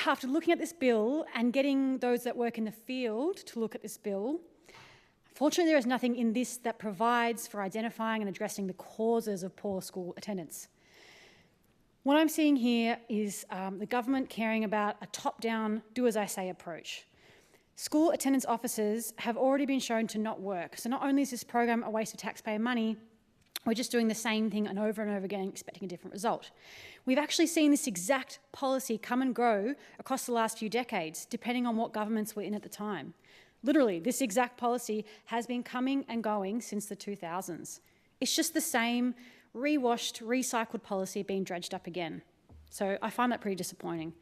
After looking at this bill and getting those that work in the field to look at this bill, fortunately there is nothing in this that provides for identifying and addressing the causes of poor school attendance. What I'm seeing here is the government caring about a top-down, do-as-I-say approach. School attendance officers have already been shown to not work. So not only is this program a waste of taxpayer money, we're just doing the same thing and over again, expecting a different result. We've actually seen this exact policy come and grow across the last few decades, depending on what governments were in at the time. Literally, this exact policy has been coming and going since the 2000s. It's just the same rewashed, recycled policy being dredged up again. So I find that pretty disappointing.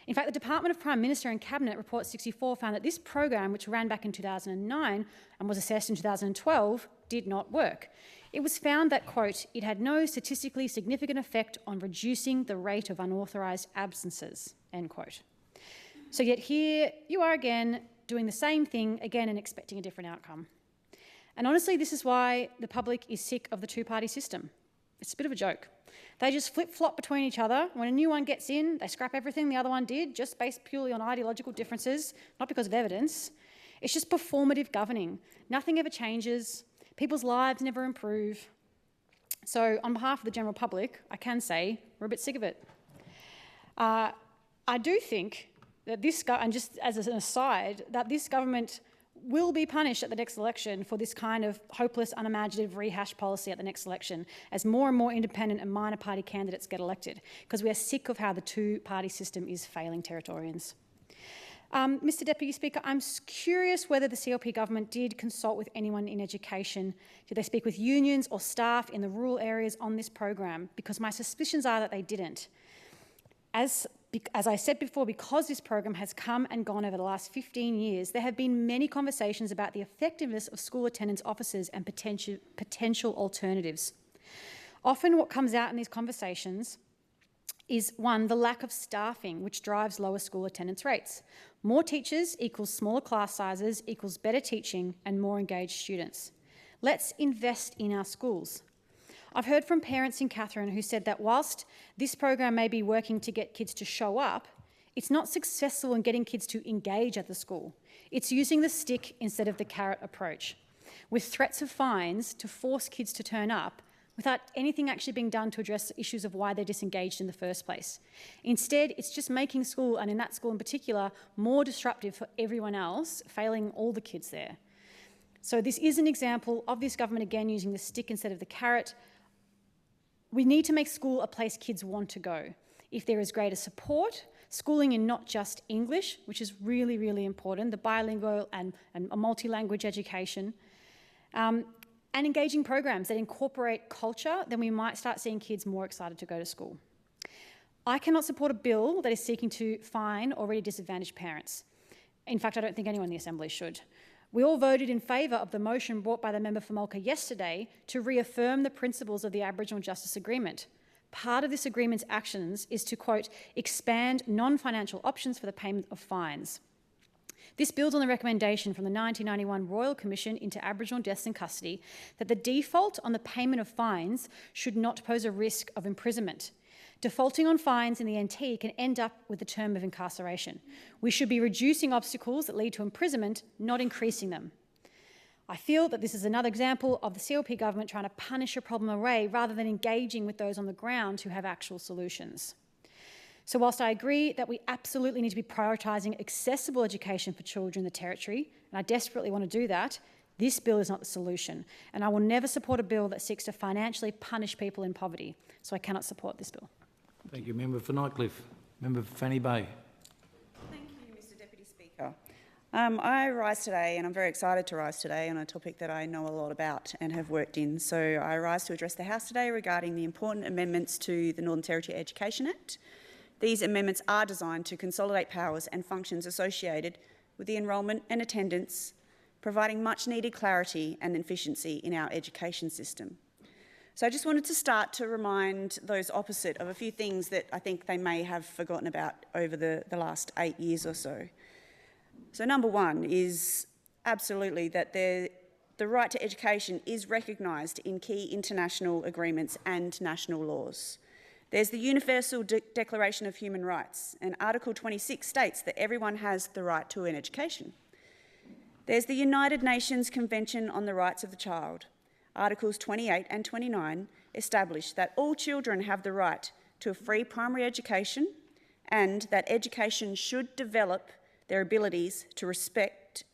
In fact, the Department of Prime Minister and Cabinet Report 64 found that this program, which ran back in 2009 and was assessed in 2012, did not work. It was found that, quote, it had no statistically significant effect on reducing the rate of unauthorised absences, end quote. So yet here you are again doing the same thing again and expecting a different outcome. And honestly, this is why the public is sick of the two-party system. It's a bit of a joke. They just flip-flop between each other. When a new one gets in, they scrap everything the other one did, just based purely on ideological differences, not because of evidence. It's just performative governing. Nothing ever changes. People's lives never improve. So on behalf of the general public, I can say we're a bit sick of it. I do think that this, and just as an aside, that this government will be punished at the next election for this kind of hopeless, unimaginative rehash policy at the next election as more and more independent and minor party candidates get elected, because we are sick of how the two-party system is failing Territorians. Mr Deputy Speaker, I'm curious whether the CLP government did consult with anyone in education. Did they speak with unions or staff in the rural areas on this program? Because my suspicions are that they didn't. As I said before, because this program has come and gone over the last 15 years, there have been many conversations about the effectiveness of school attendance officers and potential alternatives. Often what comes out in these conversations is, one, the lack of staffing, which drives lower school attendance rates. More teachers equals smaller class sizes equals better teaching and more engaged students. Let's invest in our schools. I've heard from parents in Katherine who said that whilst this program may be working to get kids to show up, it's not successful in getting kids to engage at the school. It's using the stick instead of the carrot approach, with threats of fines to force kids to turn up without anything actually being done to address the issues of why they're disengaged in the first place. Instead, it's just making school, and in that school in particular, more disruptive for everyone else, failing all the kids there. So this is an example of this government again using the stick instead of the carrot. We need to make school a place kids want to go. If there is greater support, schooling in not just English, which is really, really important, the bilingual and a multi-language education, and engaging programs that incorporate culture, then we might start seeing kids more excited to go to school. I cannot support a bill that is seeking to fine already disadvantaged parents. In fact, I don't think anyone in the Assembly should. We all voted in favour of the motion brought by the member for Mulca yesterday to reaffirm the principles of the Aboriginal Justice Agreement. Part of this agreement's actions is to, quote, expand non-financial options for the payment of fines. This builds on the recommendation from the 1991 Royal Commission into Aboriginal Deaths in Custody that the default on the payment of fines should not pose a risk of imprisonment. Defaulting on fines in the NT can end up with a term of incarceration. We should be reducing obstacles that lead to imprisonment, not increasing them. I feel that this is another example of the CLP government trying to punish a problem away rather than engaging with those on the ground who have actual solutions. So whilst I agree that we absolutely need to be prioritising accessible education for children in the Territory, and I desperately want to do that, this bill is not the solution. And I will never support a bill that seeks to financially punish people in poverty. So I cannot support this bill. Thank you. Member for Nightcliff. Member for Fanny Bay. Thank you, Mr Deputy Speaker. I rise today, and I'm very excited to rise today on a topic that I know a lot about and have worked in. So I rise to address the House today regarding the important amendments to the Northern Territory Education Act. These amendments are designed to consolidate powers and functions associated with the enrolment and attendance, providing much needed clarity and efficiency in our education system. So I just wanted to start to remind those opposite of a few things that I think they may have forgotten about over the last 8 years or so. So number one is absolutely that the right to education is recognised in key international agreements and national laws. There's the Universal Declaration of Human Rights, and Article 26 states that everyone has the right to an education. There's the United Nations Convention on the Rights of the Child. Articles 28 and 29 establish that all children have the right to a free primary education and that education should develop their abilities, respect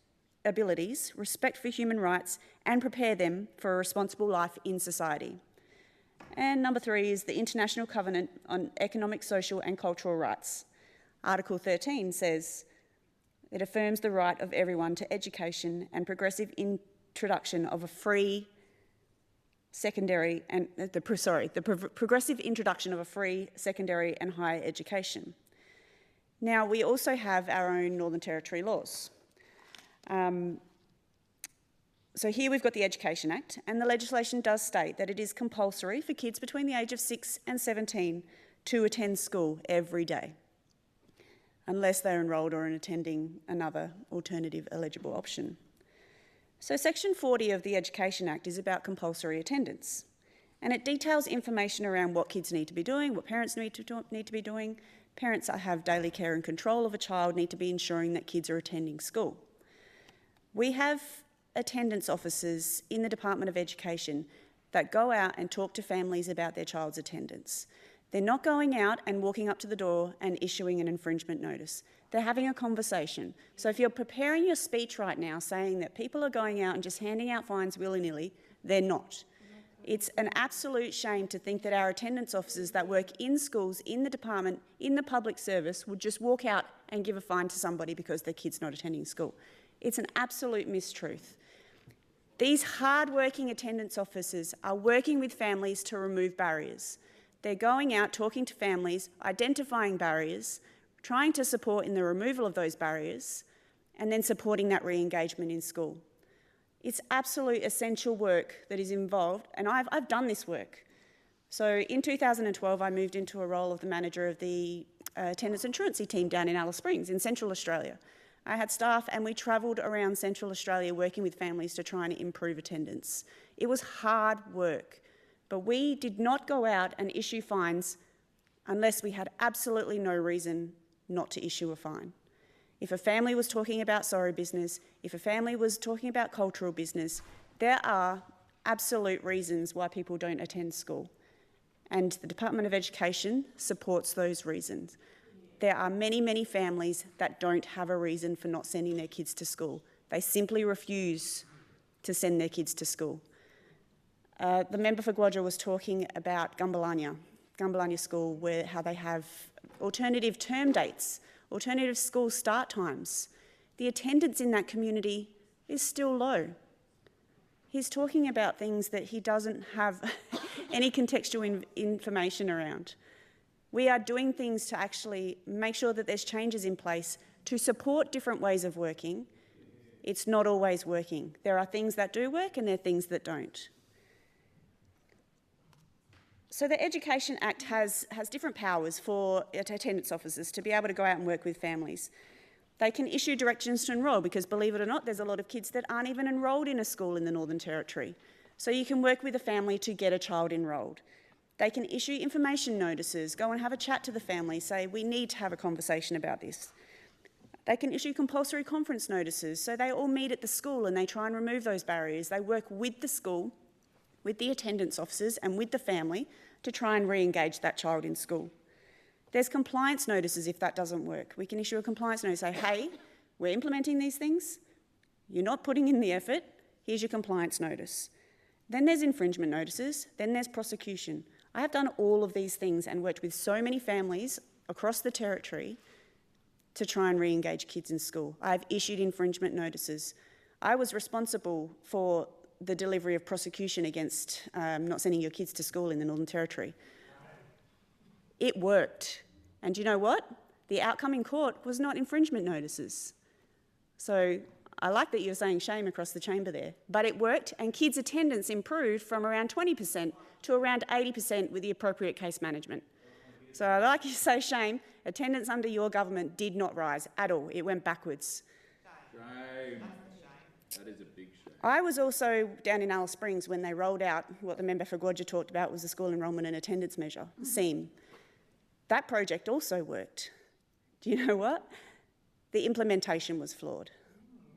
for human rights, and prepare them for a responsible life in society. And number three is the International Covenant on Economic, Social and Cultural Rights. Article 13 says it affirms the right of everyone to education and progressive introduction of a free secondary and progressive introduction of a free secondary and higher education. Now, we also have our own Northern Territory laws. So here we've got the Education Act, and the legislation does state that it is compulsory for kids between the age of 6 and 17 to attend school every day, unless they're enrolled or in attending another alternative eligible option. So Section 40 of the Education Act is about compulsory attendance, and it details information around what kids need to be doing, what parents need to be doing. Parents that have daily care and control of a child need to be ensuring that kids are attending school. We have attendance officers in the Department of Education that go out and talk to families about their child's attendance. They're not going out and walking up to the door and issuing an infringement notice. They're having a conversation. So if you're preparing your speech right now saying that people are going out and just handing out fines willy-nilly, they're not. It's an absolute shame to think that our attendance officers that work in schools, in the department, in the public service would just walk out and give a fine to somebody because their kid's not attending school. It's an absolute mistruth. These hard-working attendance officers are working with families to remove barriers. They're going out, talking to families, identifying barriers, trying to support in the removal of those barriers, and then supporting that re-engagement in school. It's absolute essential work that is involved, and I've done this work. So in 2012, I moved into a role of the manager of the attendance and truancy team down in Alice Springs in Central Australia. I had staff and we travelled around Central Australia working with families to try and improve attendance. It was hard work, but we did not go out and issue fines unless we had absolutely no reason not to issue a fine. If a family was talking about sorry business, if a family was talking about cultural business, there are absolute reasons why people don't attend school. And the Department of Education supports those reasons. There are many, many families that don't have a reason for not sending their kids to school. They simply refuse to send their kids to school. The member for Gwadja was talking about Gumbalanya School, how they have alternative term dates, alternative school start times. The attendance in that community is still low. He's talking about things that he doesn't have any contextual information around. We are doing things to actually make sure that there's changes in place to support different ways of working. It's not always working. There are things that do work and there are things that don't. So the Education Act has different powers for attendance officers to be able to go out and work with families. They can issue directions to enrol because, believe it or not, there's a lot of kids that aren't even enrolled in a school in the Northern Territory. So you can work with a family to get a child enrolled. They can issue information notices, go and have a chat to the family, say, we need to have a conversation about this. They can issue compulsory conference notices, so they all meet at the school and they try and remove those barriers. They work with the school, with the attendance officers and with the family to try and re-engage that child in school. There's compliance notices if that doesn't work. We can issue a compliance notice, say, hey, we're implementing these things, you're not putting in the effort, here's your compliance notice. Then there's infringement notices, then there's prosecution. I have done all of these things and worked with so many families across the Territory to try and re-engage kids in school. I've issued infringement notices. I was responsible for the delivery of prosecution against not sending your kids to school in the Northern Territory. It worked. And you know what? The outcome in court was not infringement notices. So I like that you're saying shame across the chamber there, but it worked and kids' attendance improved from around 20% to around 80% with the appropriate case management. So I'd like you to say shame. Attendance under your government did not rise at all. It went backwards. Shame. That is a big shame. I was also down in Alice Springs when they rolled out what the member for Gwadja talked about was the School Enrolment and Attendance Measure, SEAM. That project also worked. Do you know what? The implementation was flawed.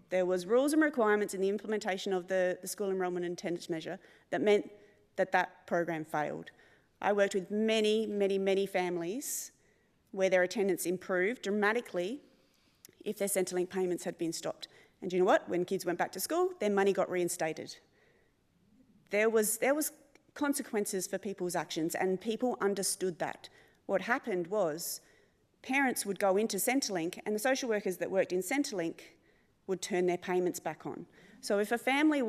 There was rules and requirements in the implementation of the School Enrolment and Attendance Measure that meant that that program failed. I worked with many, many, many families where their attendance improved dramatically if their Centrelink payments had been stopped. And you know what? When kids went back to school, their money got reinstated. There was consequences for people's actions and people understood that. What happened was parents would go into Centrelink and the social workers that worked in Centrelink would turn their payments back on. So if a family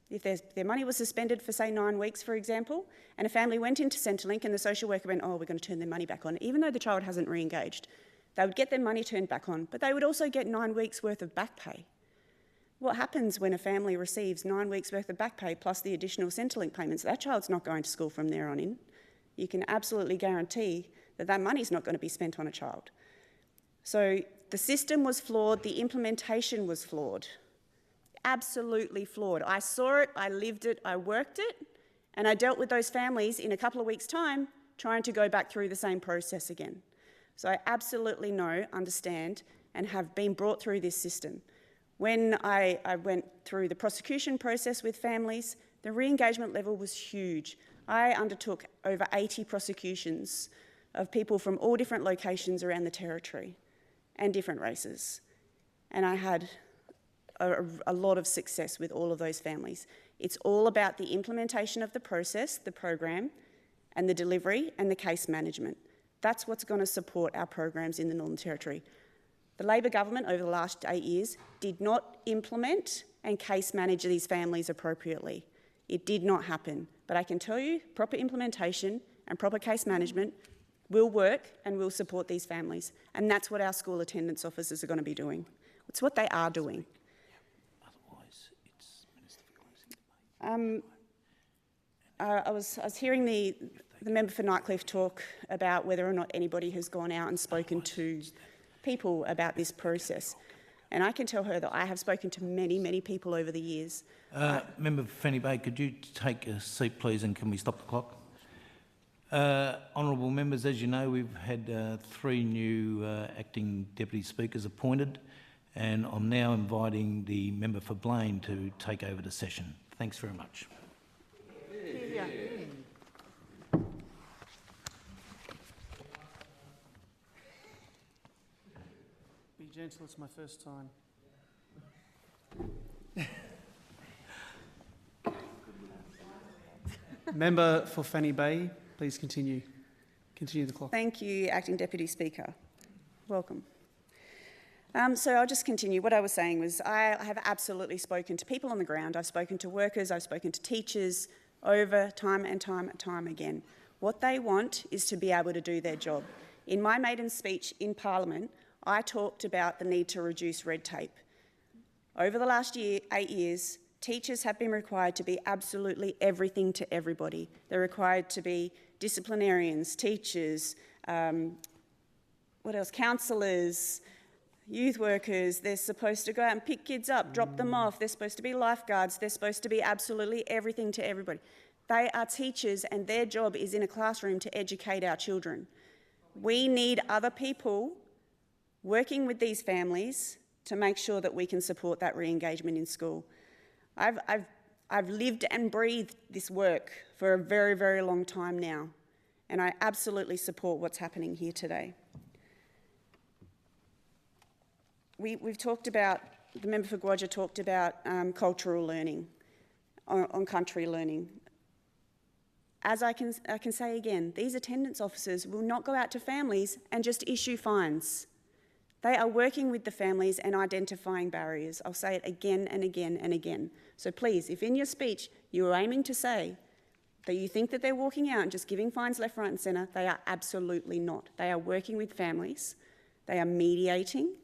if their money was suspended for, say, 9 weeks, for example, and a family went into Centrelink and the social worker went, oh, we're going to turn their money back on, even though the child hasn't re-engaged, they would get their money turned back on, but they would also get 9 weeks' worth of back pay. What happens when a family receives 9 weeks' worth of back pay plus the additional Centrelink payments? That child's not going to school from there on in. You can absolutely guarantee that that money's not going to be spent on a child. So the system was flawed, the implementation was flawed. Absolutely flawed. I saw it, I lived it, I worked it, and I dealt with those families in a couple of weeks' time trying to go back through the same process again. So I absolutely understand, and have been brought through this system. When I went through the prosecution process with families, the re-engagement level was huge. I undertook over 80 prosecutions of people from all different locations around the Territory and different races. And I had a lot of success with all of those families. It's all about the implementation of the process, the program, and the delivery and the case management. That's what's going to support our programs in the Northern Territory. The Labor government over the last 8 years did not implement and case manage these families appropriately. It did not happen. But I can tell you, proper implementation and proper case management will work and will support these families. And that's what our school attendance officers are going to be doing. It's what they are doing. I was hearing the member for Nightcliff talk about whether or not anybody has gone out and spoken to people about this process. And I can tell her that I have spoken to many, many people over the years. Member for Fanny Bay, could you take a seat, please, and can we stop the clock? Honourable members, as you know, we've had 3 new acting deputy speakers appointed, and I'm now inviting the member for Blaine to take over the session. Thanks very much. Here. Be gentle, it's my first time. Member for Fanny Bay, please continue. Continue the clock. Thank you, Acting Deputy Speaker. Welcome. So I'll just continue. What I was saying was I have absolutely spoken to people on the ground. I've spoken to workers, I've spoken to teachers over time and time again. What they want is to be able to do their job. In my maiden speech in Parliament, I talked about the need to reduce red tape. Over the last 8 years, teachers have been required to be absolutely everything to everybody. They're required to be disciplinarians, teachers, counsellors, youth workers. They're supposed to go out and pick kids up, drop them off. They're supposed to be lifeguards. They're supposed to be absolutely everything to everybody. They are teachers and their job is in a classroom to educate our children. We need other people working with these families to make sure that we can support that re-engagement in school. I've lived and breathed this work for a very, very long time now, and I absolutely support what's happening here today. We've talked about, the member for Guyula talked about cultural learning, on country learning. As I can say again, these attendance officers will not go out to families and just issue fines. They are working with the families and identifying barriers. I'll say it again and again and again. So please, if in your speech you are aiming to say that you think that they're walking out and just giving fines left, right and centre, they are absolutely not. They are working with families, they are mediating,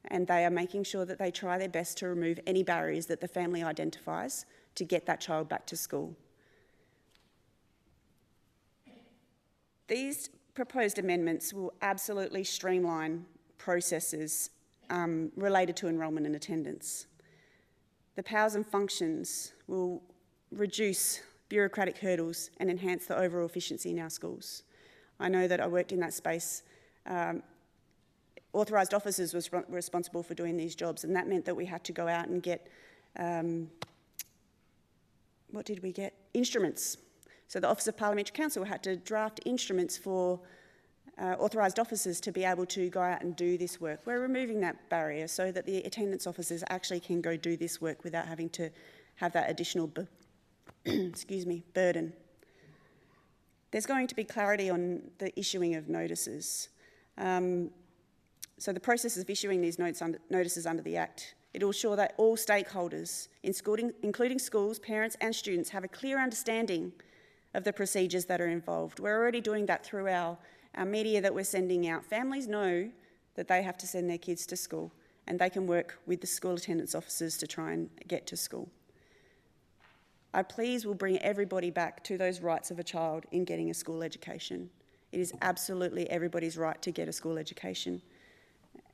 and they are making sure that they try their best to remove any barriers that the family identifies to get that child back to school. These proposed amendments will absolutely streamline processes related to enrolment and attendance. The powers and functions will reduce bureaucratic hurdles and enhance the overall efficiency in our schools. I know that I worked in that space. Authorised officers were responsible for doing these jobs, and that meant that we had to go out and get, what did we get? Instruments. So the Office of Parliamentary Counsel had to draft instruments for authorised officers to be able to go out and do this work. We're removing that barrier so that the attendance officers actually can go do this work without having to have that additional burden. There's going to be clarity on the issuing of notices. So the process of issuing these notices under the Act, it will ensure that all stakeholders, including schools, parents and students, have a clear understanding of the procedures that are involved. We're already doing that through our media that we're sending out. Families know that they have to send their kids to school and they can work with the school attendance officers to try and get to school. I please will bring everybody back to those rights of a child in getting a school education. It is absolutely everybody's right to get a school education,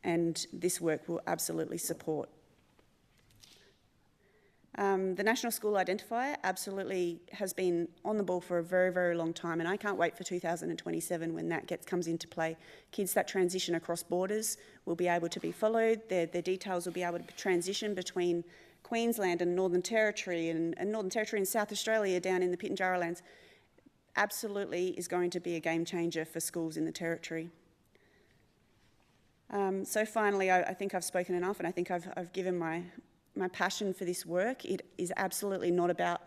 and this work will absolutely support. The National School Identifier absolutely has been on the ball for a very, very long time, and I can't wait for 2027 when that comes into play. Kids that transition across borders will be able to be followed. Their details will be able to transition between Queensland and Northern Territory and Northern Territory and South Australia down in the Pitjantjatjara lands. Absolutely is going to be a game changer for schools in the Territory. So finally, I think I've spoken enough, and I think I've given my passion for this work. It is absolutely not about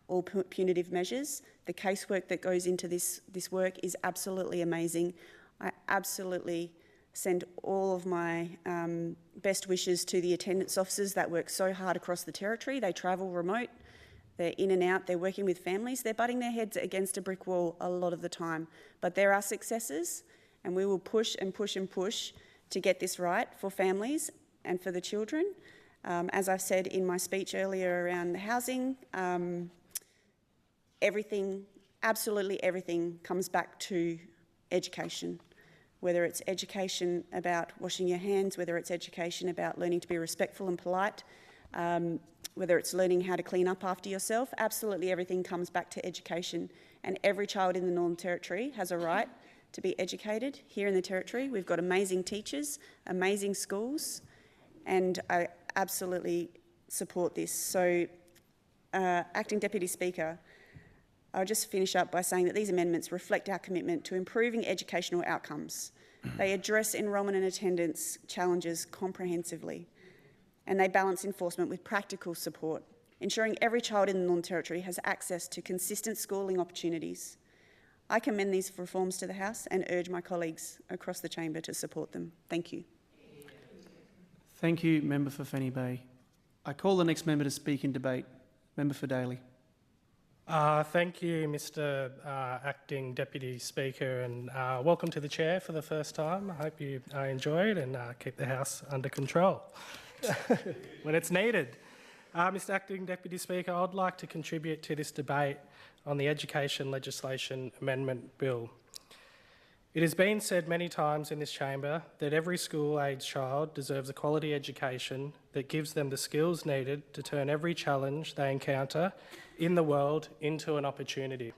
all punitive measures. The casework that goes into this work is absolutely amazing. I absolutely send all of my best wishes to the attendance officers that work so hard across the Territory. They travel remote, they're in and out, they're working with families, they're butting their heads against a brick wall a lot of the time. But there are successes, and we will push and push and push to get this right for families and for the children. As I've said in my speech earlier around the housing, everything, absolutely everything comes back to education. Whether it's education about washing your hands, whether it's education about learning to be respectful and polite, whether it's learning how to clean up after yourself, absolutely everything comes back to education. And every child in the Northern Territory has a right to be educated. Here in the Territory, we've got amazing teachers, amazing schools, and I absolutely support this. So, Acting Deputy Speaker, I'll just finish up by saying that these amendments reflect our commitment to improving educational outcomes. They address enrolment and attendance challenges comprehensively, and they balance enforcement with practical support, ensuring every child in the Northern Territory has access to consistent schooling opportunities. I commend these reforms to the House and urge my colleagues across the chamber to support them. Thank you. Thank you, Member for Fanny Bay. I call the next member to speak in debate. Member for Daly. Thank you, Mr Acting Deputy Speaker, and welcome to the Chair for the first time. I hope you enjoy it and keep the House under control when it's needed. Mr Acting Deputy Speaker, I'd like to contribute to this debate on the Education Legislation Amendment Bill. It has been said many times in this chamber that every school-aged child deserves a quality education that gives them the skills needed to turn every challenge they encounter in the world into an opportunity.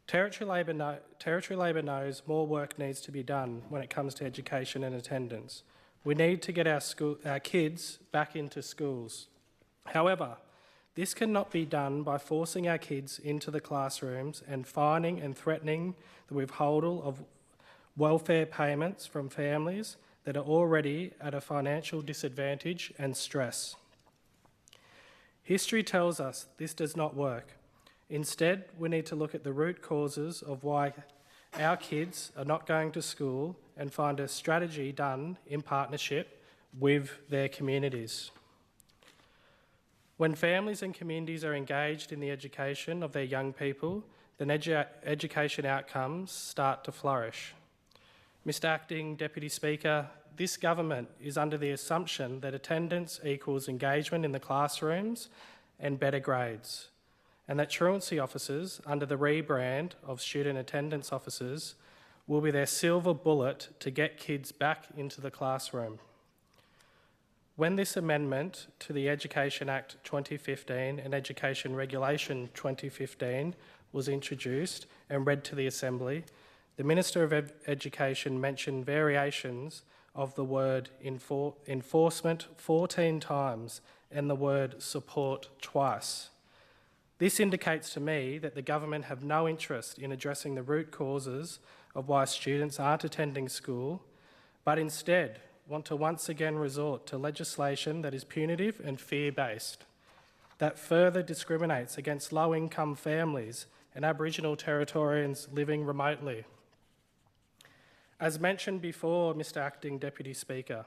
Territory Labor knows more work needs to be done when it comes to education and attendance. We need to get our kids back into schools. However, this cannot be done by forcing our kids into the classrooms and fining and threatening the withholdal of welfare payments from families that are already at a financial disadvantage and stress. History tells us this does not work. Instead, we need to look at the root causes of why our kids are not going to school and find a strategy done in partnership with their communities. When families and communities are engaged in the education of their young people, then education outcomes start to flourish. Mr Acting Deputy Speaker, this government is under the assumption that attendance equals engagement in the classrooms and better grades, and that truancy officers, under the rebrand of student attendance officers, will be their silver bullet to get kids back into the classroom. When this amendment to the Education Act 2015 and Education Regulation 2015 was introduced and read to the Assembly, the Minister of Education mentioned variations of the word enforcement 14 times and the word support twice. This indicates to me that the government have no interest in addressing the root causes of why students aren't attending school, but instead want to once again resort to legislation that is punitive and fear-based, that further discriminates against low-income families and Aboriginal Territorians living remotely. As mentioned before, Mr Acting Deputy Speaker,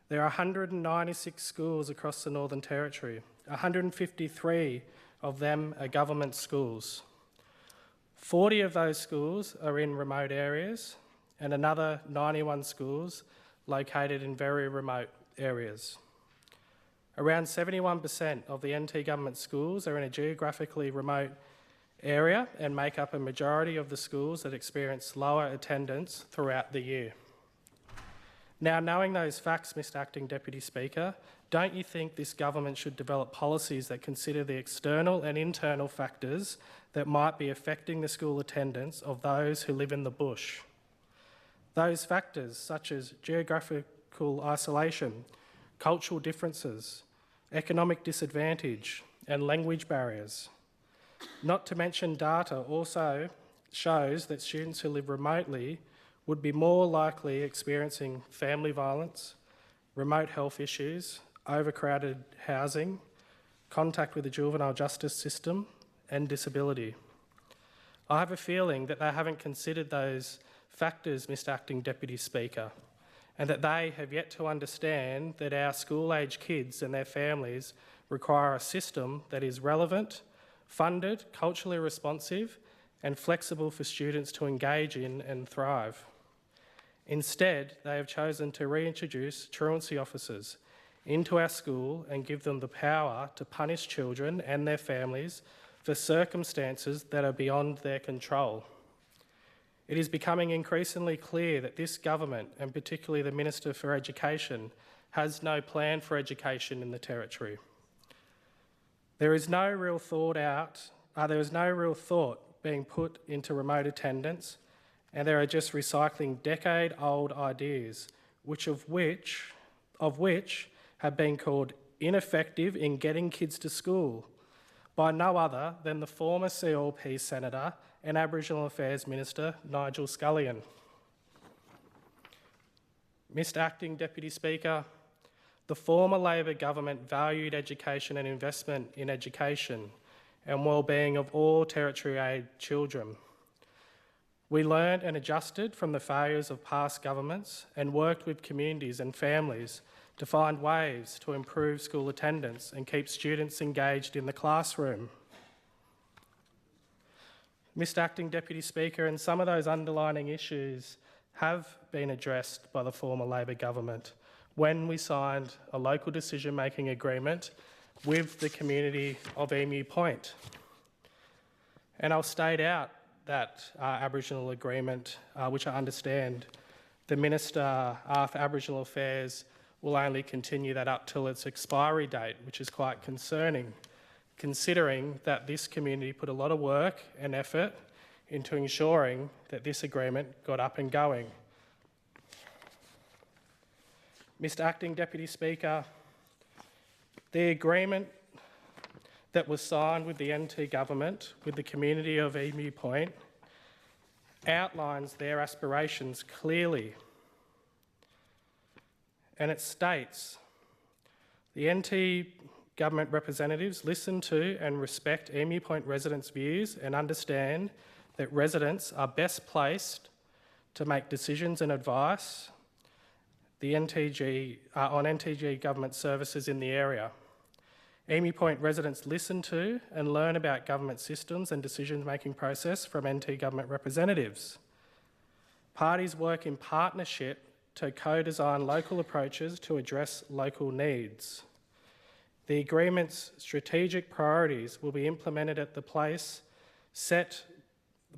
there are 196 schools across the Northern Territory. 153 of them are government schools. 40 of those schools are in remote areas and another 91 schools located in very remote areas. Around 71% of the NT government schools are in a geographically remote area and make up a majority of the schools that experience lower attendance throughout the year. Now, knowing those facts, Mr Acting Deputy Speaker, don't you think this government should develop policies that consider the external and internal factors that might be affecting the school attendance of those who live in the bush? Those factors such as geographical isolation, cultural differences, economic disadvantage, and language barriers. Not to mention data also shows that students who live remotely would be more likely experiencing family violence, remote health issues, overcrowded housing, contact with the juvenile justice system, and disability. I have a feeling that they haven't considered those factors, Mr Acting Deputy Speaker, and that they have yet to understand that our school-age kids and their families require a system that is relevant, funded, culturally responsive, and flexible for students to engage in and thrive. Instead, they have chosen to reintroduce truancy officers into our school and give them the power to punish children and their families for circumstances that are beyond their control. It is becoming increasingly clear that this government, and particularly the Minister for Education, has no plan for education in the Territory. There is no real thought being put into remote attendance, and they are just recycling decade-old ideas, of which have been called ineffective in getting kids to school, by no other than the former CLP Senator and Aboriginal Affairs Minister Nigel Scullion. Mr Acting Deputy Speaker, the former Labor government valued education and investment in education and well-being of all Territory-age children. We learned and adjusted from the failures of past governments and worked with communities and families to find ways to improve school attendance and keep students engaged in the classroom. Mr Acting Deputy Speaker, and some of those underlying issues have been addressed by the former Labor government when we signed a local decision-making agreement with the community of Emu Point. And I'll state out that Aboriginal agreement, which I understand the Minister for Aboriginal Affairs will only continue that up till its expiry date, which is quite concerning, considering that this community put a lot of work and effort into ensuring that this agreement got up and going. Mr Acting Deputy Speaker, the agreement that was signed with the NT Government with the community of Emu Point outlines their aspirations clearly. And it states, the NT Government representatives listen to and respect Emu Point residents' views and understand that residents are best placed to make decisions and advice on NTG government services in the area. Emu Point residents listen to and learn about government systems and decision-making process from NT Government representatives. Parties work in partnership to co-design local approaches to address local needs. The agreement's strategic priorities will be implemented at the place set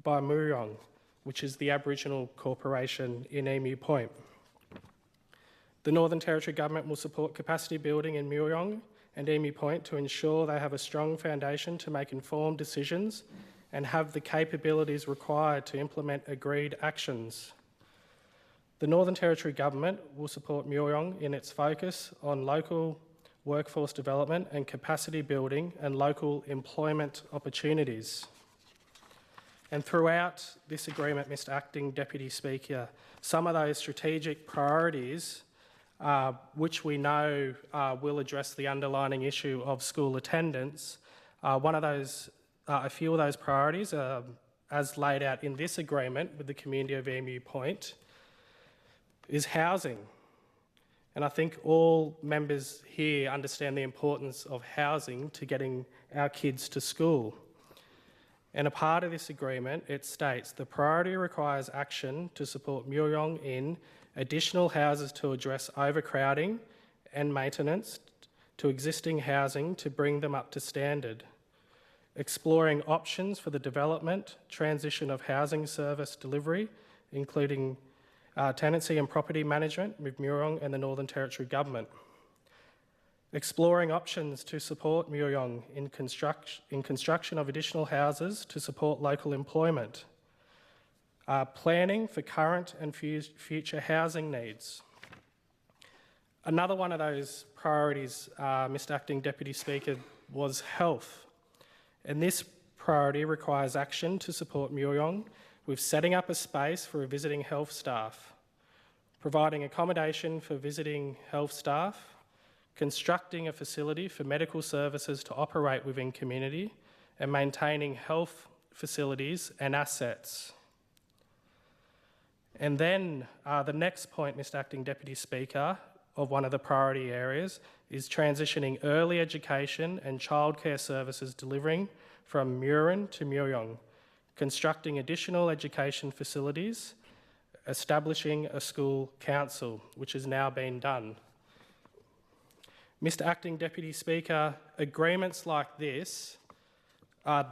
by Muruyong, which is the Aboriginal corporation in Emu Point. The Northern Territory Government will support capacity building in Muruyong and Emu Point to ensure they have a strong foundation to make informed decisions and have the capabilities required to implement agreed actions. The Northern Territory Government will support Muruyong in its focus on local workforce development and capacity building and local employment opportunities. And throughout this agreement, Mr Acting Deputy Speaker, some of those strategic priorities which we know will address the underlying issue of school attendance. A few of those priorities, as laid out in this agreement with the community of Emu Point, is housing. And I think all members here understand the importance of housing to getting our kids to school. And a part of this agreement, it states, the priority requires action to support Muruyong in additional houses to address overcrowding and maintenance to existing housing to bring them up to standard. Exploring options for the development, transition of housing service delivery, including tenancy and property management with Muruyong and the Northern Territory Government. Exploring options to support Muruyong in construction of additional houses to support local employment. Planning for current and future housing needs. Another one of those priorities, Mr Acting Deputy Speaker, was health. And this priority requires action to support Muruyong with setting up a space for visiting health staff, providing accommodation for visiting health staff, constructing a facility for medical services to operate within community, and maintaining health facilities and assets. And then the next point, Mr Acting Deputy Speaker, of one of the priority areas is transitioning early education and childcare services delivering from Murrin to Muruyong, constructing additional education facilities, establishing a school council, which has now been done. Mr Acting Deputy Speaker, agreements like this are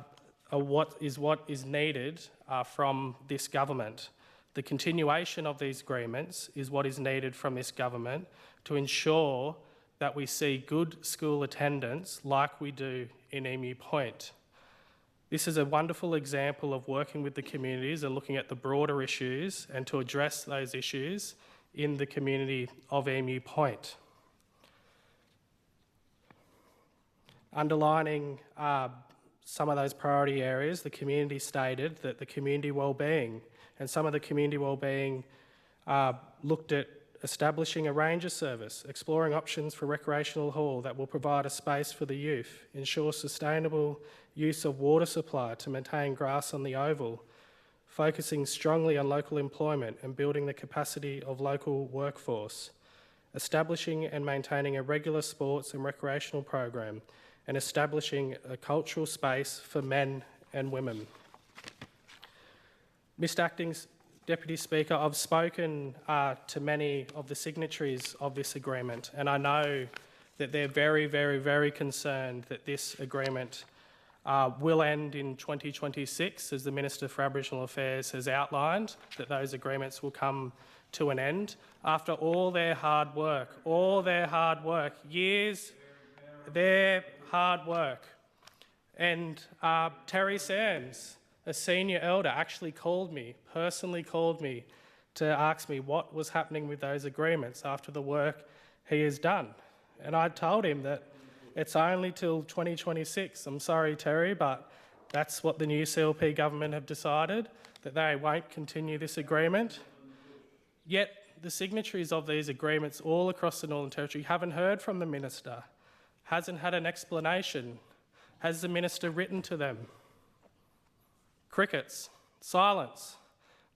what is needed from this government. The continuation of these agreements is what is needed from this government to ensure that we see good school attendance like we do in Emu Point. This is a wonderful example of working with the communities and looking at the broader issues and to address those issues in the community of Emu Point. Underlining some of those priority areas, the community stated that the community wellbeing, and some of the community wellbeing looked at establishing a ranger service, exploring options for recreational hall that will provide a space for the youth, ensure sustainable use of water supply to maintain grass on the oval, focusing strongly on local employment and building the capacity of local workforce, establishing and maintaining a regular sports and recreational program, and establishing a cultural space for men and women. Mr. Acting Deputy Speaker, I've spoken to many of the signatories of this agreement, and I know that they're very, very, very concerned that this agreement will end in 2026, as the Minister for Aboriginal Affairs has outlined, that those agreements will come to an end. After all their hard work, years, their hard work. And Terry Sands, a senior elder, actually personally called me to ask me what was happening with those agreements after the work he has done. And I told him that it's only till 2026. I'm sorry, Terry, but that's what the new CLP government have decided, that they won't continue this agreement. Yet the signatories of these agreements all across the Northern Territory haven't heard from the Minister, hasn't had an explanation. Has the Minister written to them? Crickets. Silence.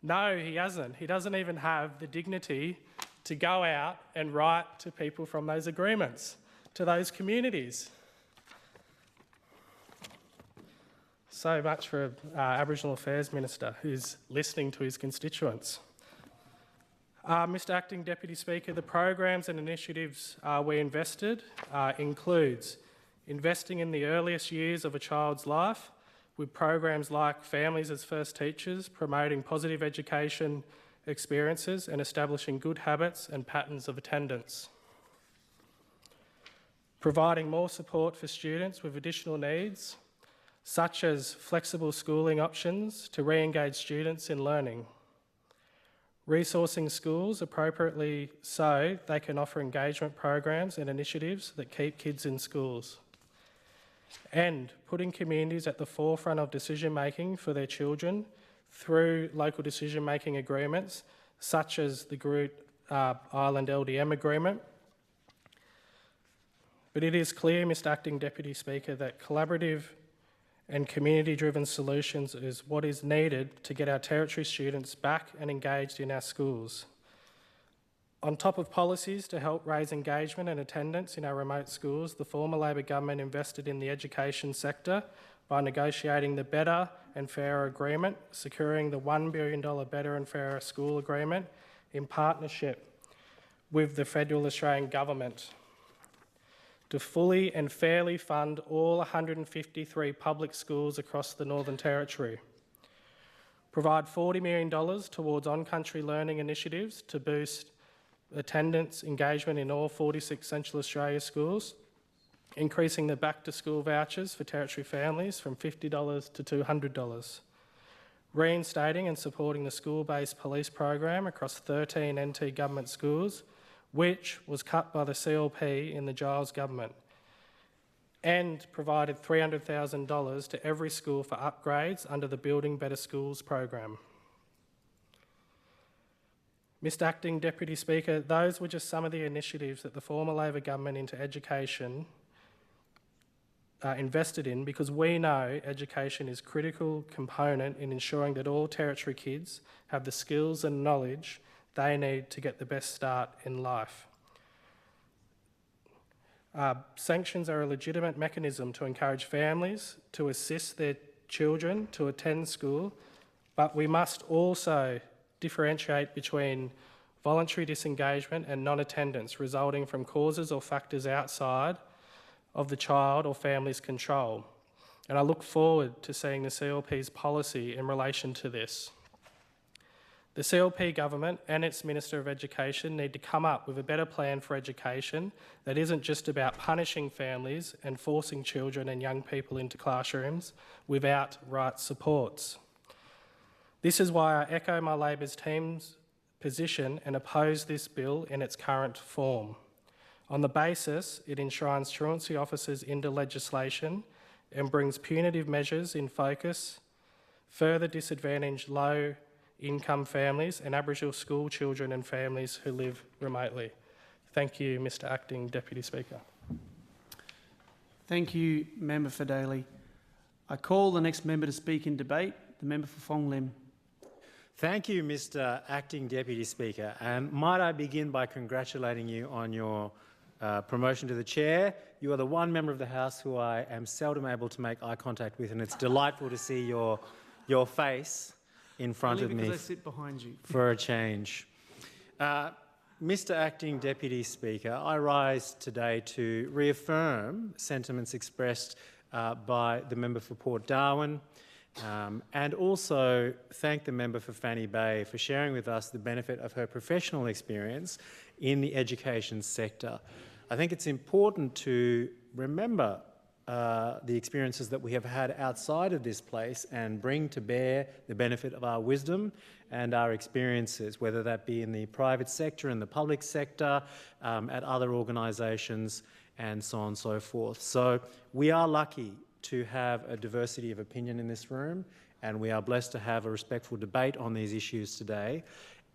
No, he hasn't. He doesn't even have the dignity to go out and write to people from those agreements, to those communities. So much for Aboriginal Affairs Minister who's listening to his constituents. Mr. Acting Deputy Speaker, the programs and initiatives we invested includes investing in the earliest years of a child's life with programs like Families as First Teachers, promoting positive education experiences and establishing good habits and patterns of attendance. Providing more support for students with additional needs, such as flexible schooling options to re-engage students in learning. Resourcing schools appropriately so they can offer engagement programs and initiatives that keep kids in schools. And putting communities at the forefront of decision-making for their children through local decision-making agreements, such as the Groote Island LDM agreement. But it is clear, Mr. Acting Deputy Speaker, that collaborative and community-driven solutions is what is needed to get our Territory students back and engaged in our schools. On top of policies to help raise engagement and attendance in our remote schools, the former Labor government invested in the education sector by negotiating the Better and Fairer Agreement, securing the $1 billion Better and Fairer School Agreement in partnership with the Federal Australian Government to fully and fairly fund all 153 public schools across the Northern Territory. Provide $40 million towards on-country learning initiatives to boost attendance engagement in all 46 Central Australia schools, increasing the back-to-school vouchers for Territory families from $50 to $200, reinstating and supporting the school-based police program across 13 NT government schools, which was cut by the CLP in the Giles government, and provided $300,000 to every school for upgrades under the Building Better Schools program. Mr. Acting Deputy Speaker, those were just some of the initiatives that the former Labor government into education invested in, because we know education is a critical component in ensuring that all Territory kids have the skills and knowledge they need to get the best start in life. Sanctions are a legitimate mechanism to encourage families to assist their children to attend school, but we must also differentiate between voluntary disengagement and non-attendance resulting from causes or factors outside of the child or family's control. And I look forward to seeing the CLP's policy in relation to this. The CLP government and its Minister of Education need to come up with a better plan for education that isn't just about punishing families and forcing children and young people into classrooms without right supports. This is why I echo my Labor's team's position and oppose this bill in its current form. On the basis it enshrines truancy officers into legislation and brings punitive measures in focus, further disadvantage low-income families and Aboriginal school children and families who live remotely. Thank you, Mr Acting Deputy Speaker. Thank you, Member for Daly. I call the next member to speak in debate, the member for Fong Lim. Thank you, Mr Acting Deputy Speaker. And might I begin by congratulating you on your promotion to the chair. You are the one member of the House who I am seldom able to make eye contact with, and it's delightful to see your face in front of me. Because I sit behind you. For a change. Mr Acting Deputy Speaker, I rise today to reaffirm sentiments expressed by the member for Port Darwin and also thank the member for Fanny Bay for sharing with us the benefit of her professional experience in the education sector. I think it's important to remember the experiences that we have had outside of this place and bring to bear the benefit of our wisdom and our experiences, whether that be in the private sector, in the public sector, at other organisations, and so on and so forth. So we are lucky to have a diversity of opinion in this room, and we are blessed to have a respectful debate on these issues today.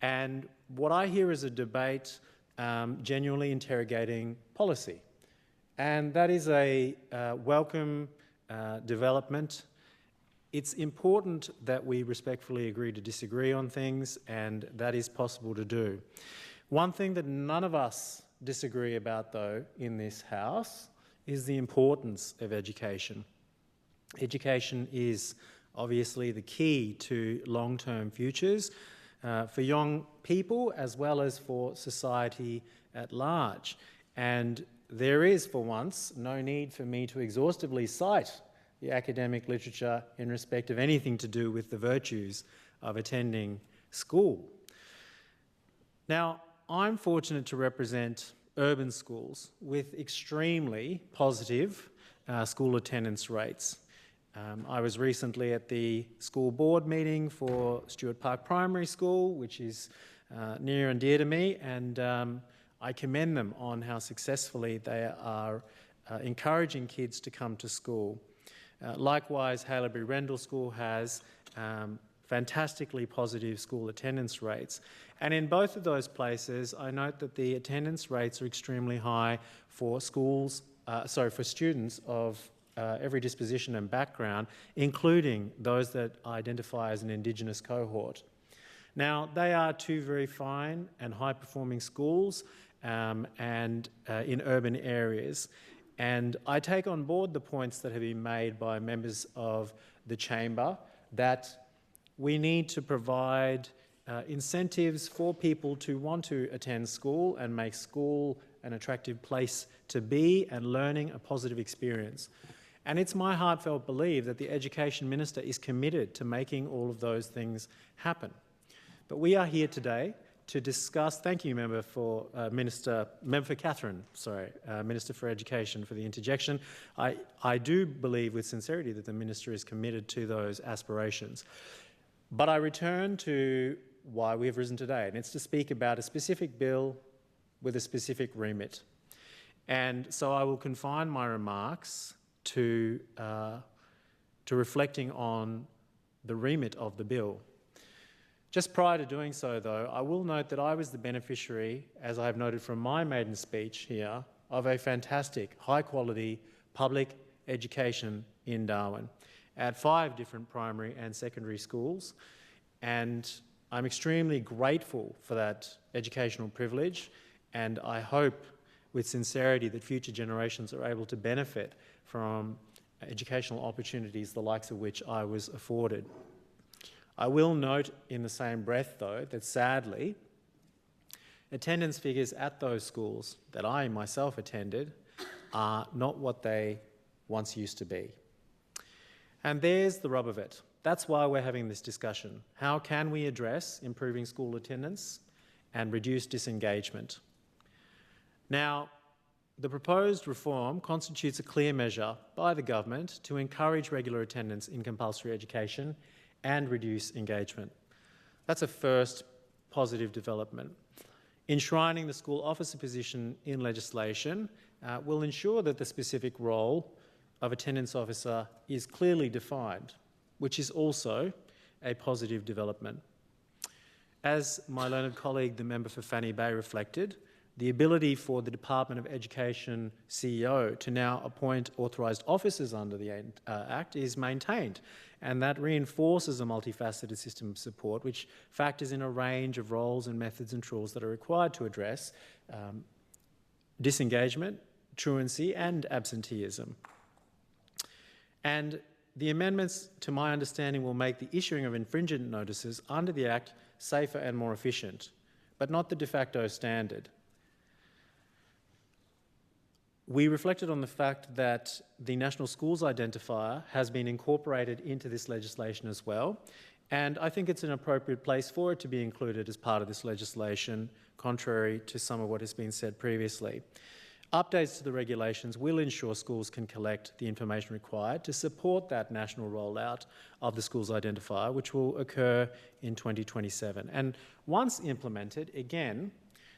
And what I hear is a debate genuinely interrogating policy. And that is a welcome development. It's important that we respectfully agree to disagree on things, and that is possible to do. One thing that none of us disagree about, though, in this House is the importance of education. Education is obviously the key to long-term futures for young people as well as for society at large. And there is, for once, no need for me to exhaustively cite the academic literature in respect of anything to do with the virtues of attending school. Now, I'm fortunate to represent urban schools with extremely positive school attendance rates. I was recently at the school board meeting for Stuart Park Primary School, which is near and dear to me, and I commend them on how successfully they are encouraging kids to come to school. Likewise, Haileybury Rendell School has fantastically positive school attendance rates. And in both of those places, I note that the attendance rates are extremely high for schools, for students of every disposition and background, including those that identify as an Indigenous cohort. Now, they are two very fine and high-performing schools and in urban areas. And I take on board the points that have been made by members of the chamber that we need to provide incentives for people to want to attend school and make school an attractive place to be and learning a positive experience. And it's my heartfelt belief that the Education Minister is committed to making all of those things happen. But we are here today to discuss, thank you, Member for Minister for Education for the interjection. I do believe with sincerity that the Minister is committed to those aspirations. But I return to why we have risen today, and it's to speak about a specific bill with a specific remit. And so I will confine my remarks to reflecting on the remit of the bill. Just prior to doing so, though, I will note that I was the beneficiary, as I have noted from my maiden speech here, of a fantastic, high-quality public education in Darwin at 5 different primary and secondary schools, and I'm extremely grateful for that educational privilege, and I hope with sincerity that future generations are able to benefit from educational opportunities the likes of which I was afforded. I will note in the same breath, though, that sadly, attendance figures at those schools that I myself attended are not what they once used to be. And there's the rub of it. That's why we're having this discussion. How can we address improving school attendance and reduce disengagement? Now, the proposed reform constitutes a clear measure by the government to encourage regular attendance in compulsory education and reduce engagement. That's a first positive development. Enshrining the school officer position in legislation will ensure that the specific role of attendance officer is clearly defined, which is also a positive development. As my learned colleague, the member for Fanny Bay, reflected, the ability for the Department of Education CEO to now appoint authorised officers under the Act is maintained, and that reinforces a multifaceted system of support which factors in a range of roles and methods and tools that are required to address disengagement, truancy and absenteeism. And the amendments, to my understanding, will make the issuing of infringement notices under the Act safer and more efficient, but not the de facto standard. We reflected on the fact that the National Schools Identifier has been incorporated into this legislation as well, and I think it's an appropriate place for it to be included as part of this legislation, contrary to some of what has been said previously. Updates to the regulations will ensure schools can collect the information required to support that national rollout of the Schools Identifier, which will occur in 2027. And once implemented, again,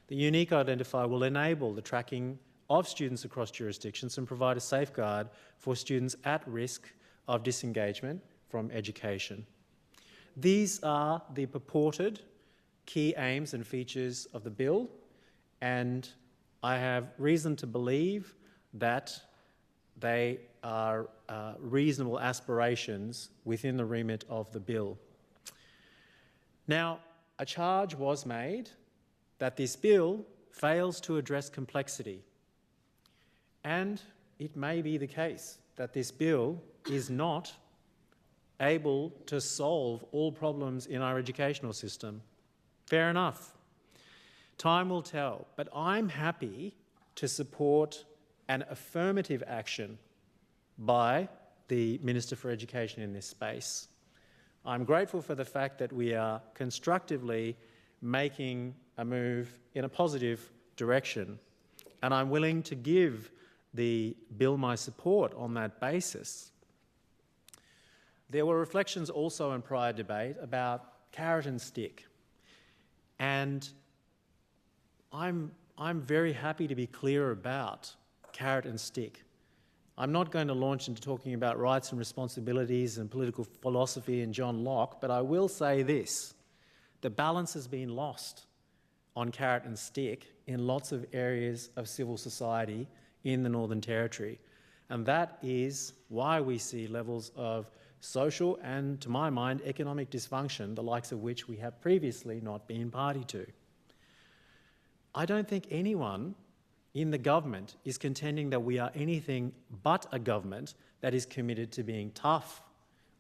the unique identifier will enable the tracking of students across jurisdictions and provide a safeguard for students at risk of disengagement from education. These are the purported key aims and features of the bill, and I have reason to believe that they are reasonable aspirations within the remit of the bill. Now, a charge was made that this bill fails to address complexity. And it may be the case that this bill is not able to solve all problems in our educational system. Fair enough. Time will tell, but I'm happy to support an affirmative action by the Minister for Education in this space. I'm grateful for the fact that we are constructively making a move in a positive direction, and I'm willing to give the bill my support on that basis. There were reflections also in prior debate about carrot and stick, and I'm very happy to be clear about carrot and stick. I'm not going to launch into talking about rights and responsibilities and political philosophy and John Locke, but I will say this: the balance has been lost on carrot and stick in lots of areas of civil society in the Northern Territory. And that is why we see levels of social and, to my mind, economic dysfunction, the likes of which we have previously not been party to. I don't think anyone in the government is contending that we are anything but a government that is committed to being tough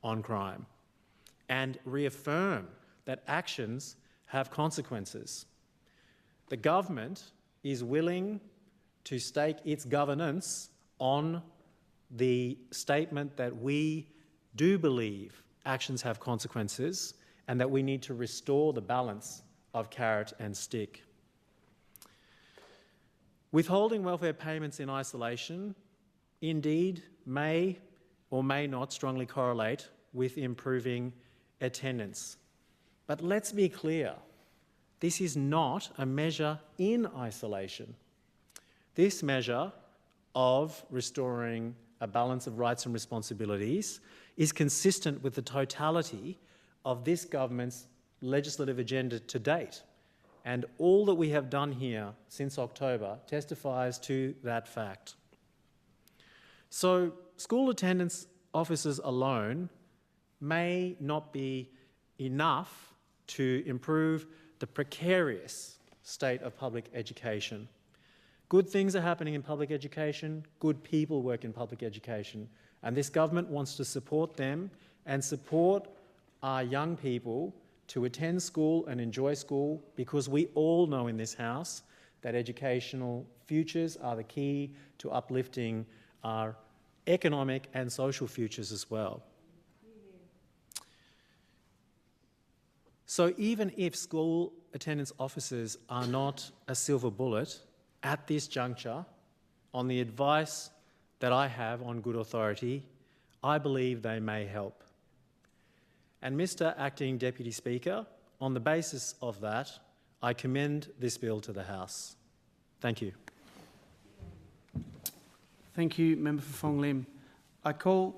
on crime and reaffirm that actions have consequences. The government is willing to stake its governance on the statement that we do believe actions have consequences and that we need to restore the balance of carrot and stick. Withholding welfare payments in isolation indeed may or may not strongly correlate with improving attendance. But let's be clear, this is not a measure in isolation. This measure of restoring a balance of rights and responsibilities is consistent with the totality of this government's legislative agenda to date. And all that we have done here since October testifies to that fact. So school attendance officers alone may not be enough to improve the precarious state of public education. Good things are happening in public education, good people work in public education, and this government wants to support them and support our young people to attend school and enjoy school, because we all know in this House that educational futures are the key to uplifting our economic and social futures as well. So even if school attendance officers are not a silver bullet, at this juncture, on the advice that I have on good authority, I believe they may help. And Mr. Acting Deputy Speaker, on the basis of that, I commend this bill to the House. Thank you. Thank you, Member for Fong Lim. I call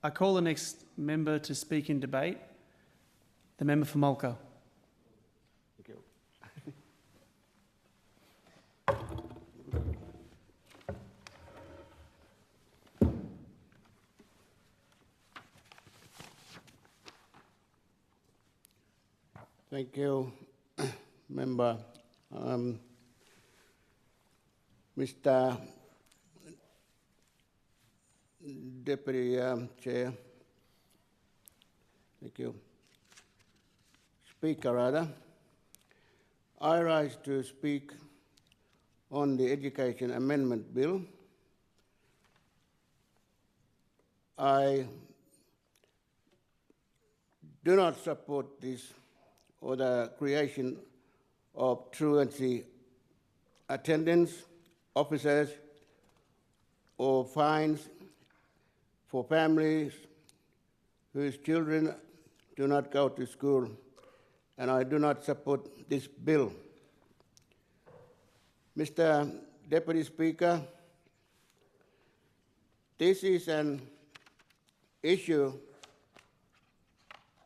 the next member to speak in debate, the member for Mulco. Thank you. Thank you, Member. Mr. Deputy Chair. Thank you. Speaker, rather. I rise to speak on the Education Amendment Bill. I do not support this or the creation of truancy attendance officers or fines for families whose children do not go to school, and I do not support this bill. Mr. Deputy Speaker, this is an issue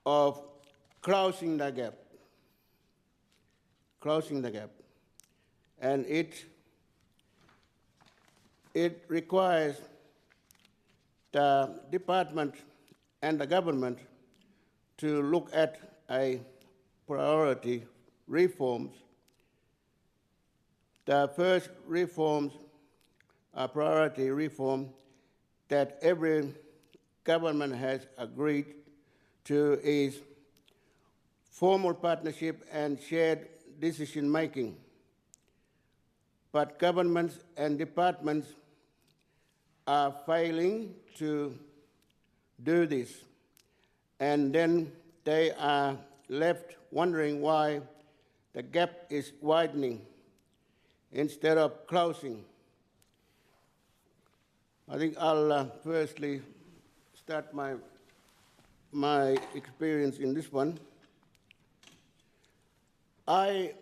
of closing the gap, and it requires the department and the government to look at a priority reforms. The first reforms, a priority reform that every government has agreed to is formal partnership and shared decision making. But governments and departments are failing to do this, and then they are left wondering why the gap is widening instead of closing. I think I'll firstly start my experience in this one. I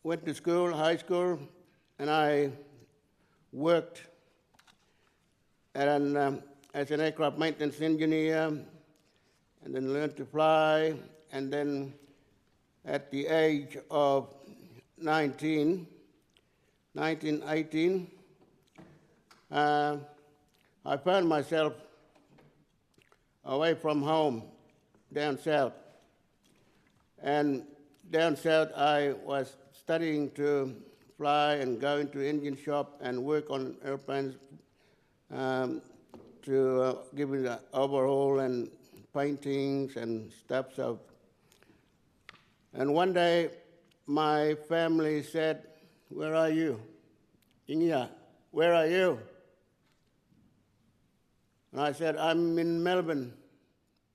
went to school, high school, and I worked as an aircraft maintenance engineer, and then learned to fly, and then at the age of 18, I found myself away from home down south. And down south I was studying to fly and go into engine shop and work on airplanes to give it an overhaul and paintings and stuff. And one day my family said, "Where are you? Yingiya, where are you?" And I said, "I'm in Melbourne,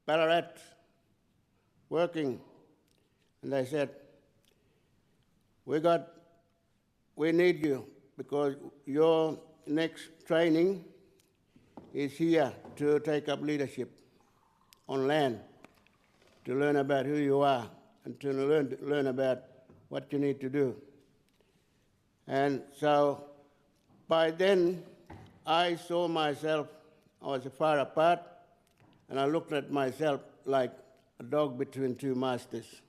Ballarat, working." And they said, we need you because your next training is here to take up leadership on land, to learn about who you are and to learn about what you need to do. And so by then I saw myself, I was far apart, and I looked at myself like a dog between two masters.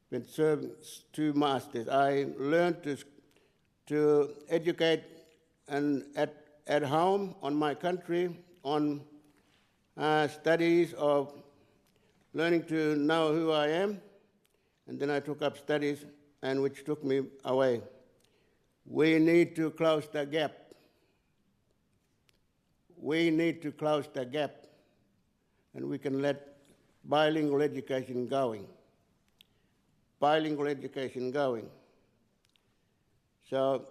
Been serving two masters. I learned to educate and at home, on my country, on studies of learning to know who I am, and then I took up studies, and which took me away. We need to close the gap. We need to close the gap, and we can let bilingual education going. Bilingual education going. So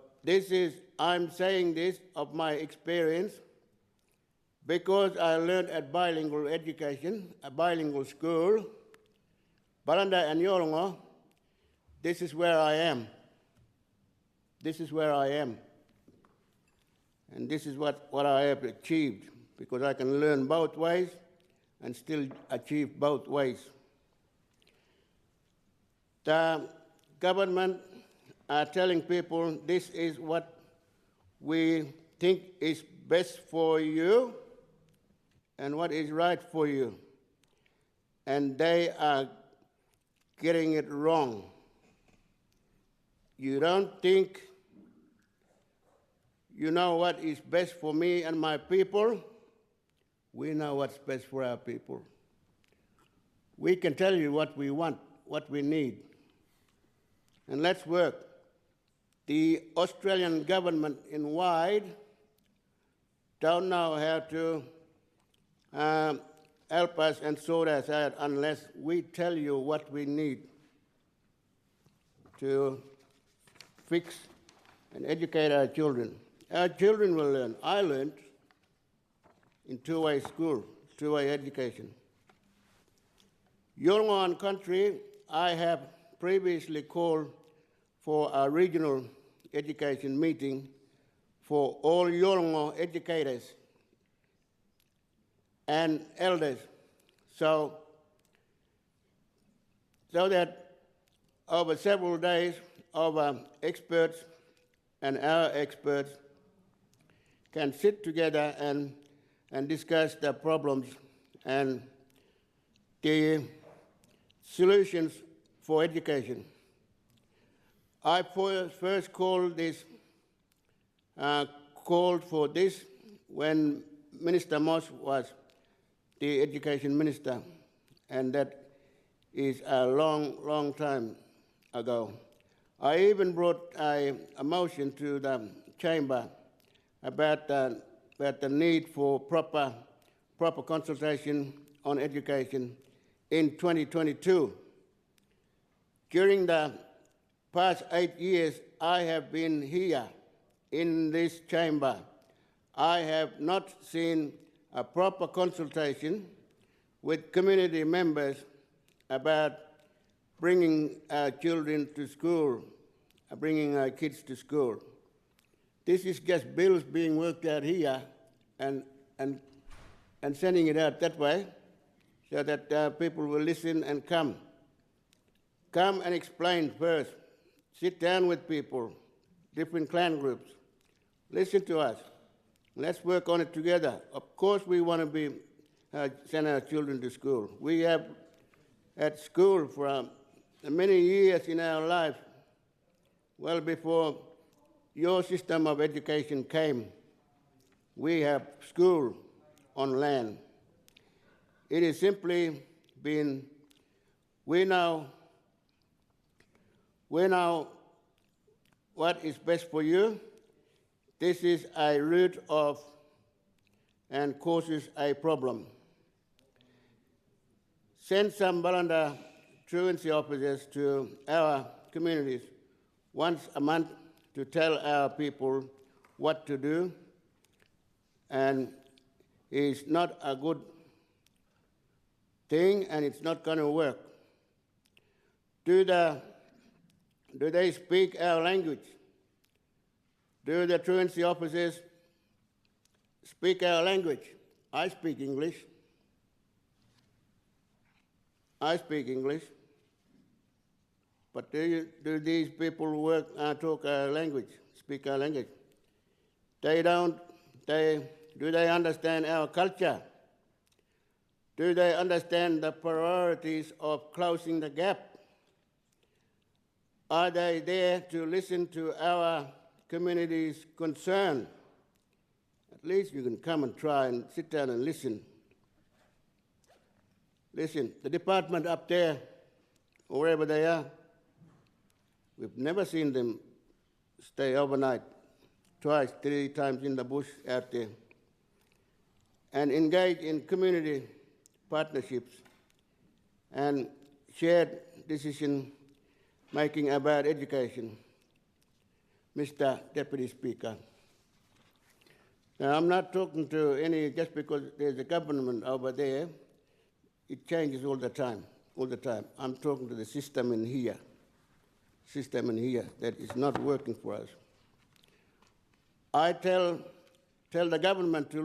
I'm saying this of my experience because I learned at bilingual education, a bilingual school, Baranda and Yorongo. This is where I am. This is where I am. And this is what I have achieved, because I can learn both ways and still achieve both ways. The government are telling people this is what we think is best for you and what is right for you. And they are getting it wrong. You don't think you know what is best for me and my people? We know what's best for our people. We can tell you what we want, what we need. And let's work. The Australian government in wide don't know how to help us and sort us out unless we tell you what we need to fix and educate our children. Our children will learn. I learned in two-way school, two-way education. Yolngon country, I have previously called for a regional education meeting for all Yolngon educators and elders, so that over several days, our experts and our experts can sit together and discuss the problems and the solutions for education. I first called for this when Minister Moss was the education minister, and that is a long, long time ago. I even brought a motion to the chamber about the need for proper consultation on education in 2022. During the past 8 years, I have been here in this chamber. I have not seen a proper consultation with community members about bringing our children to school, bringing our kids to school. This is just bills being worked out here and sending it out that way so that people will listen and come. Come and explain first. Sit down with people, different clan groups. Listen to us. Let's work on it together. Of course we want to send our children to school. We have at school for many years in our life, well before your system of education came. We have school on land. It has simply been, we know what is best for you. This is a root of and causes a problem. Send some volunteer truancy officers to our communities once a month to tell our people what to do, and it's not a good thing and it's not going to work. Do they speak our language? Do the truancy officers speak our language? I speak English. I speak English. But do these people talk our language, speak our language? They don't. Do they understand our culture? Do they understand the priorities of closing the gap? Are they there to listen to our community's concern? At least you can come and try and sit down and listen. Listen, the department up there, or wherever they are, we've never seen them stay overnight, twice, 3 times in the bush out there, and engage in community partnerships and shared decision making about education. Mr. Deputy Speaker. Now, I'm not talking to any, just because there's a government over there, it changes all the time. I'm talking to the system in here that is not working for us. I tell the government to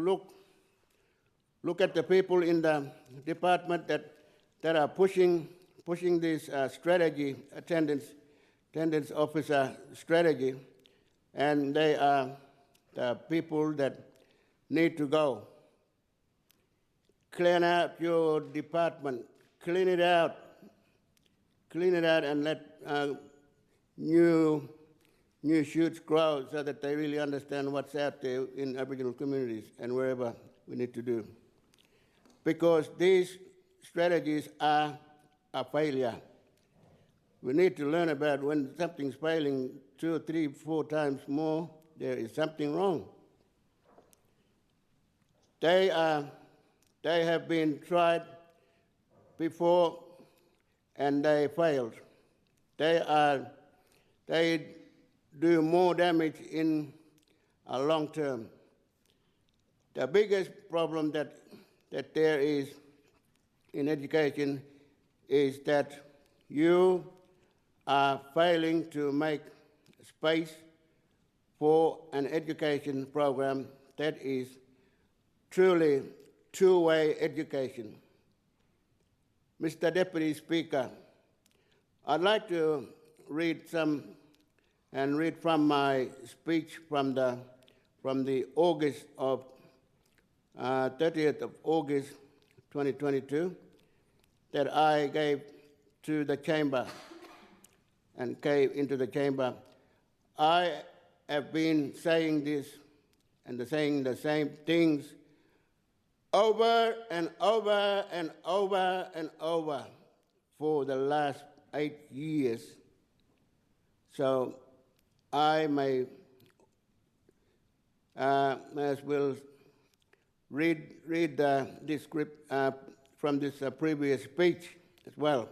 look at the people in the department that are pushing this strategy attendance attendance officer strategy, and they are the people that need to go. Clean out your department, clean it out, and let new shoots grow so that they really understand what's out there in Aboriginal communities and wherever we need to do. Because these strategies are a failure. We need to learn about when something's failing 2, 3, 4 times more, there is something wrong. They have been tried before and they failed. They do more damage in a long term. The biggest problem that there is in education is that you are failing to make space for an education program that is truly two-way education. Mr. Deputy Speaker, I'd like to read from my speech from the 30th of August 2022 that I gave to the chamber and came into the chamber. I have been saying this and saying the same things over and over and over and over for the last 8 years. So I may as well read this script from this previous speech as well.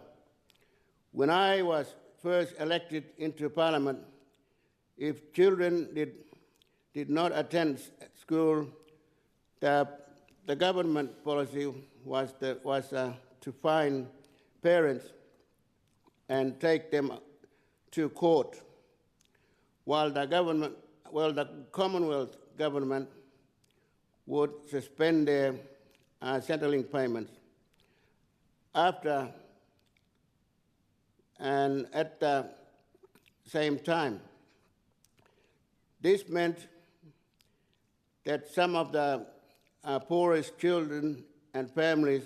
When I was first elected into Parliament, if children did not attend school, the government policy was to fine parents and take them to court, while the Commonwealth government would suspend their settling payments. After and at the same time, this meant that some of the poorest children and families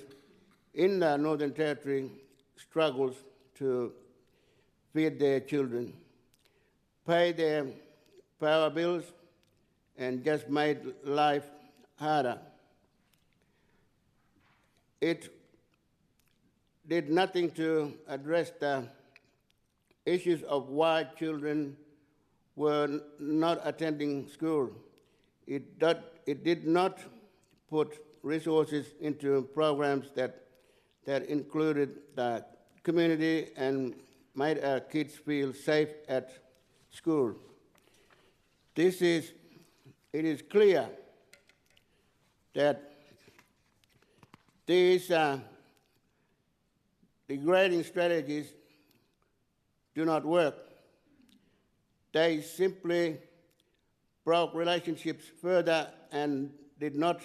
in the Northern Territory struggled to feed their children, pay their power bills, and just made life harder. It did nothing to address the issues of why children were not attending school. It did not put resources into programs that included the community and made our kids feel safe at school. It is clear that these degrading strategies do not work. They simply broke relationships further and did not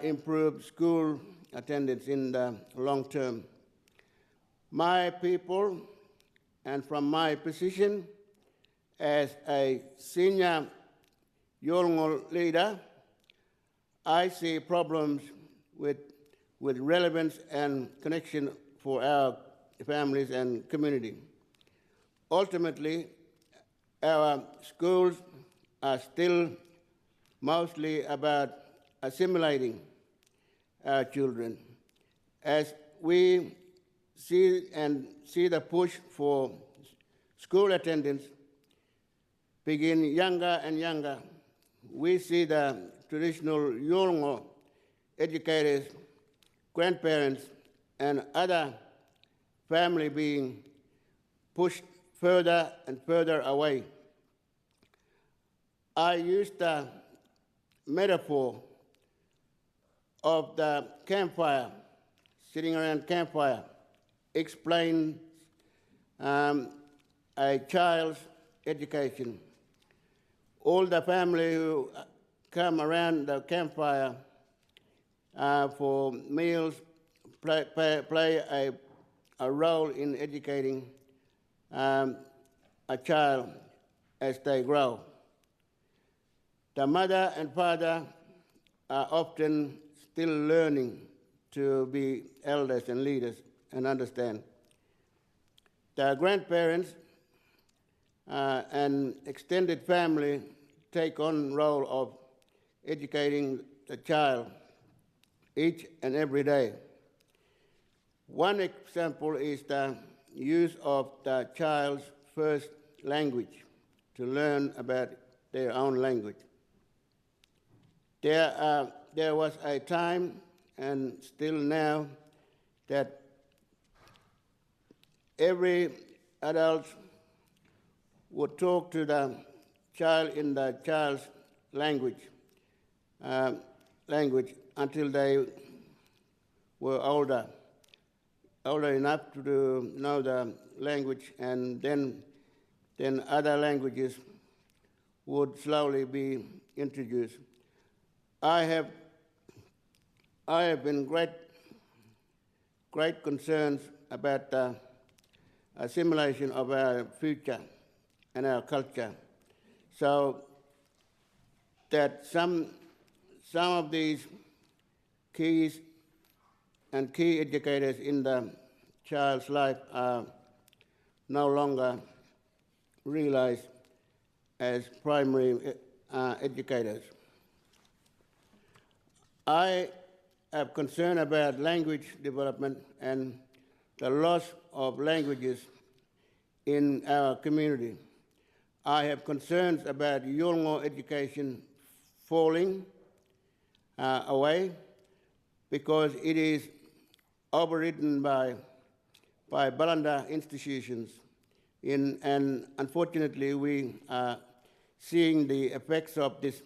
improve school attendance in the long term. My people, and from my position as a senior Yolngu leader, I see problems with relevance and connection for our families and community. Ultimately, our schools are still mostly about assimilating our children. As we see the push for school attendance begin younger and younger, we see the traditional Yolngu educators, grandparents, and other family being pushed further and further away. I used the metaphor of the campfire, sitting around campfire, explain a child's education. All the family who come around the campfire for meals play a role in educating a child as they grow. The mother and father are often still learning to be elders and leaders and understand. The grandparents and extended family take on role of educating the child each and every day. One example is the use of the child's first language to learn about their own language. There was a time, and still now, that every adult would talk to the child in the child's language until they were older enough to know the language, and then other languages would slowly be introduced. I have been great concerns about the assimilation of our future and our culture, so that some of these key educators in the child's life are no longer realized as primary educators. I have concern about language development and the loss of languages in our community. I have concerns about Yolngu education falling away because it is overridden by Balanda institutions. And unfortunately, we are seeing the effects of this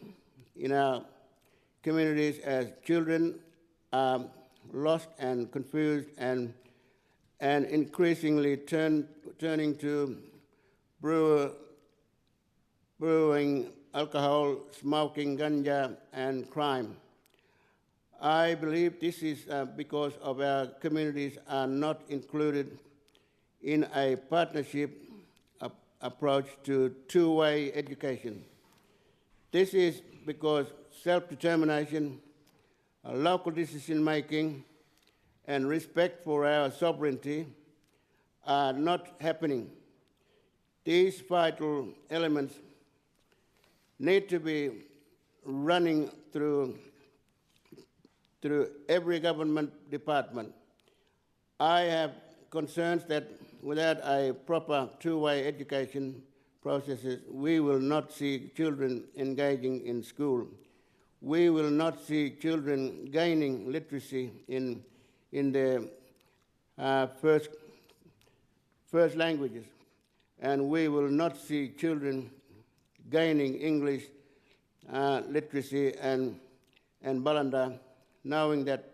in our communities as children are lost and confused and increasingly turning to brewing alcohol, smoking ganja, and crime. I believe this is because of our communities are not included in a partnership approach to two-way education. This is because self-determination, local decision-making, and respect for our sovereignty are not happening. These vital elements need to be running through every government department. I have concerns that without a proper two-way education processes, we will not see children engaging in school. We will not see children gaining literacy in their first languages, and we will not see children gaining English literacy and Balanda, knowing that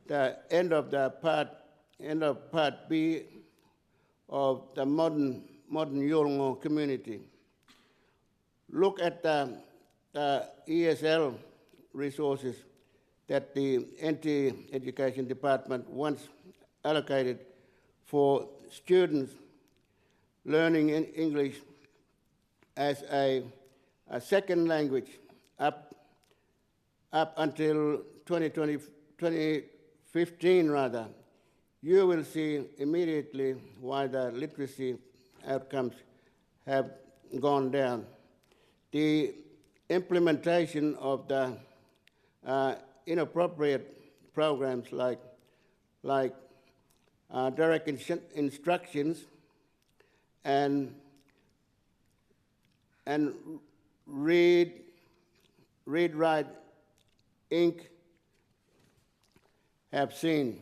the end of part B of the modern Yolngu community. Look at the ESL resources that the NT Education Department once allocated for students learning in English as a second language up until 2015 rather. You will see immediately why the literacy outcomes have gone down. The implementation of the inappropriate programs like direct instructions and read, write, ink have seen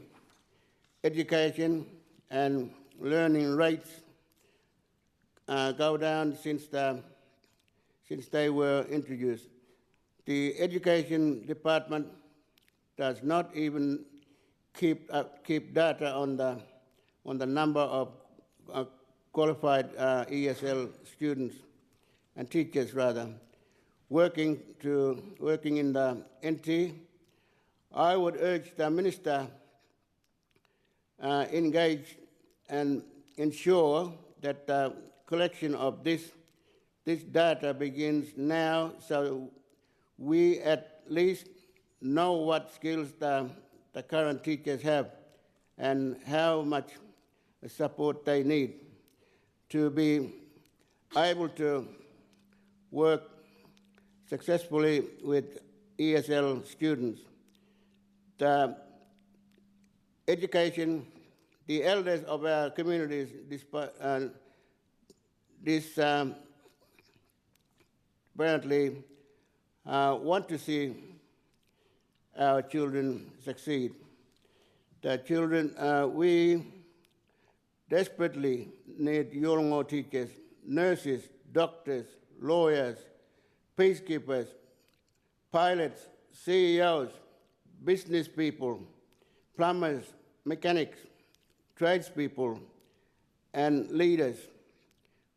education and learning rates go down since they were introduced. The Education Department does not even keep data on the number of qualified ESL students and teachers rather working in the NT. I would urge the Minister engage and ensure that the collection of this data begins now, so we at least know what skills the current teachers have and how much support they need to be able to work successfully with ESL students. The education, the elders of our communities, apparently want to see our children succeed. The children, we desperately need Yolngu teachers, nurses, doctors, lawyers, peacekeepers, pilots, CEOs, business people, plumbers, mechanics, tradespeople, and leaders.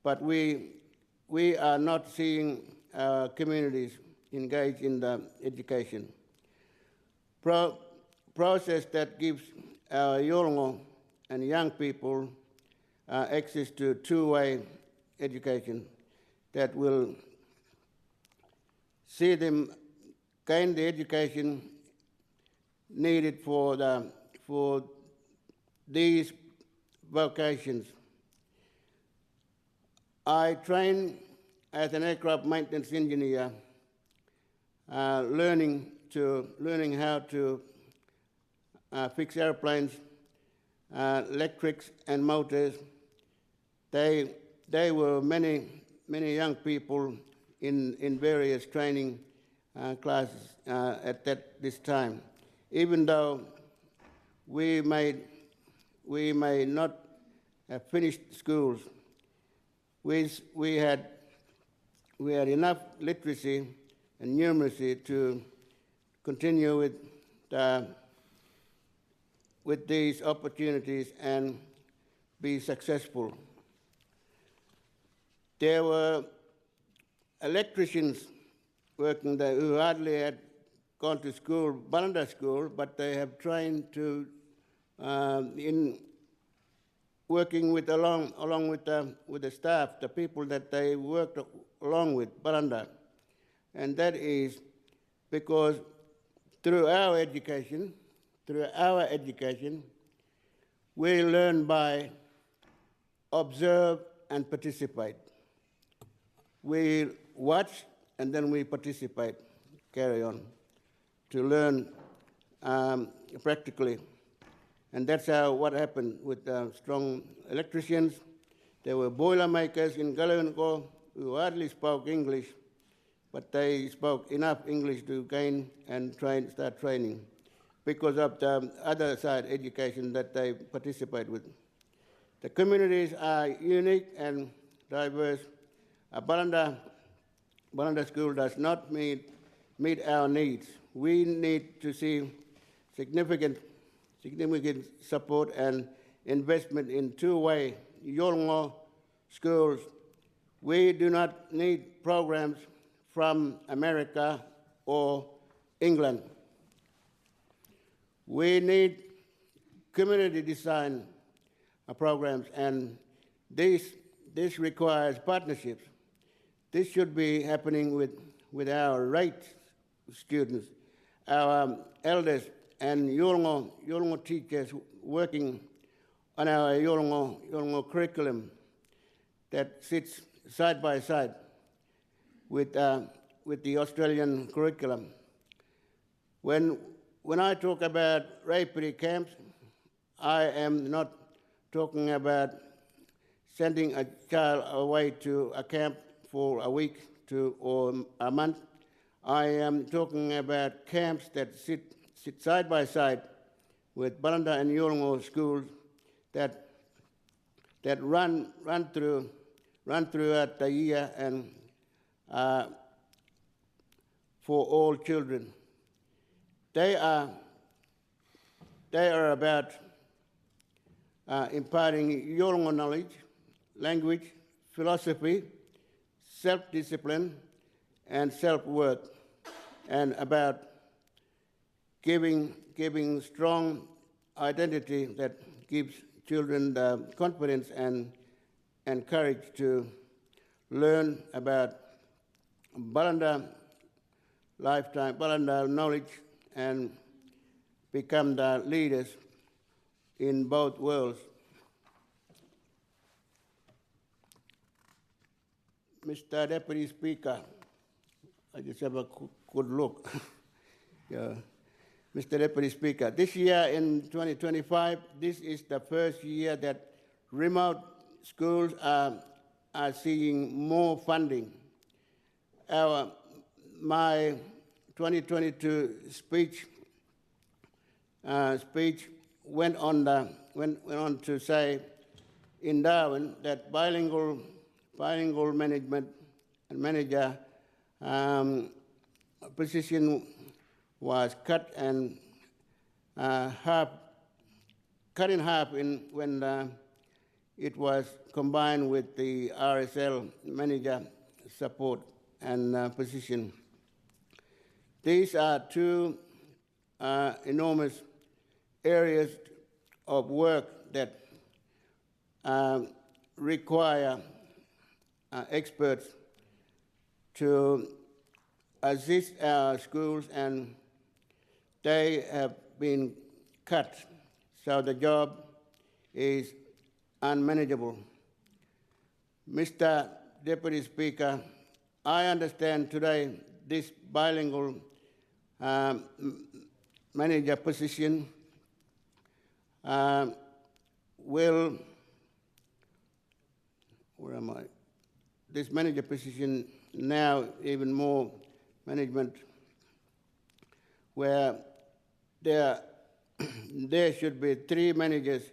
But we are not seeing our communities engage in the education process that gives our Yolngu and young people access to two-way education that will see them gain the education needed for these vocations. I trained as an aircraft maintenance engineer, learning how to fix airplanes, electrics and motors. There were many young people in various training classes at this time. Even though we may not have finished schools, we had enough literacy and numeracy to continue with these opportunities and be successful. There were electricians working there who hardly had gone to school, Balanda school, but they have trained to in working along with the staff, the people that they worked along with, Balanda. And that is because through our education, we learn by observe and participate. We watch and then we participate, carry on, to learn practically. And that's what happened with strong electricians. There were boiler makers in Guyula who hardly spoke English, but they spoke enough English to gain and start training because of the other side education that they participate with. The communities are unique and diverse. Balanda School does not meet our needs. We need to see significant support and investment in two-way Yolngu schools. We do not need programs from America or England. We need community design programs, and this requires partnerships. This should be happening with our right students, our elders, and Yolngu teachers working on our Yolngu curriculum that sits side by side with the Australian curriculum. When I talk about refugee camps, I am not talking about sending a child away to a camp for a week or a month. I am talking about camps that sit side by side with Balanda and Yolngu schools that run throughout the year and for all children. They are about imparting Yolngu knowledge, language, philosophy, self-discipline, and self-worth, and about giving strong identity that gives children the confidence and encouraged to learn about Balanda lifetime, Balanda knowledge, and become the leaders in both worlds. Mr. Deputy Speaker, I just have a good look. Yeah. Mr. Deputy Speaker, this year in 2025, this is the first year that remote schools are seeing more funding. My 2022 speech went on to say in Darwin that bilingual management and manager position was cut in half when it was combined with the RSL manager support and position. These are two enormous areas of work that require experts to assist our schools, and they have been cut, so the job is unmanageable. Mr. Deputy Speaker, I understand today this bilingual manager position will, where am I? This manager position now even more management, where there should be three managers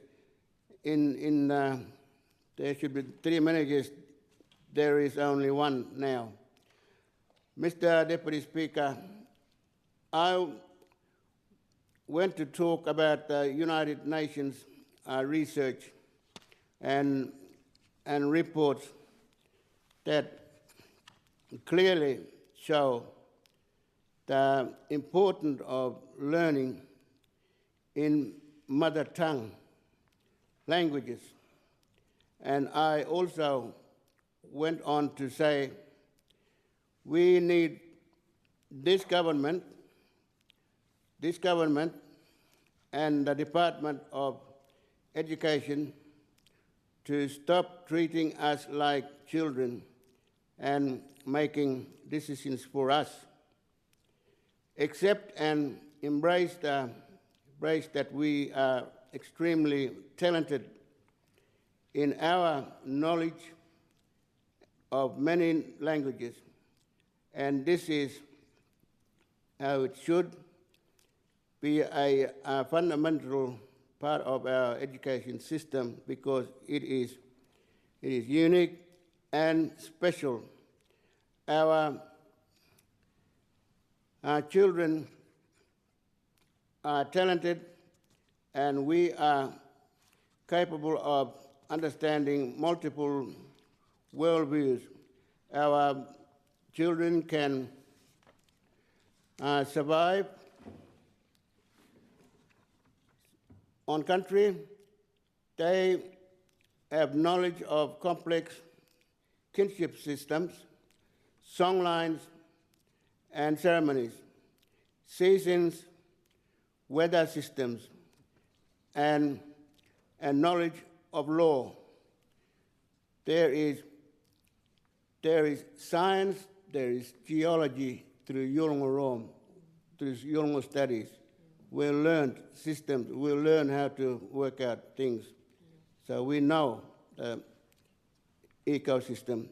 there should be three managers. There is only one now. Mr. Deputy Speaker, I went to talk about the United Nations research and reports that clearly show the importance of learning in mother tongue languages. And I also went on to say we need this government and the Department of Education to stop treating us like children and making decisions for us. Accept and embrace that we are extremely talented in our knowledge of many languages, and this is how it should be a fundamental part of our education system, because it is unique and special. Our children are talented, and we are capable of understanding multiple worldviews. Our children can survive on country. They have knowledge of complex kinship systems, songlines, and ceremonies, seasons, weather systems, and knowledge of law. There is science, there is geology through Yolngu studies. We'll learn systems, we'll learn how to work out things. So we know the ecosystem.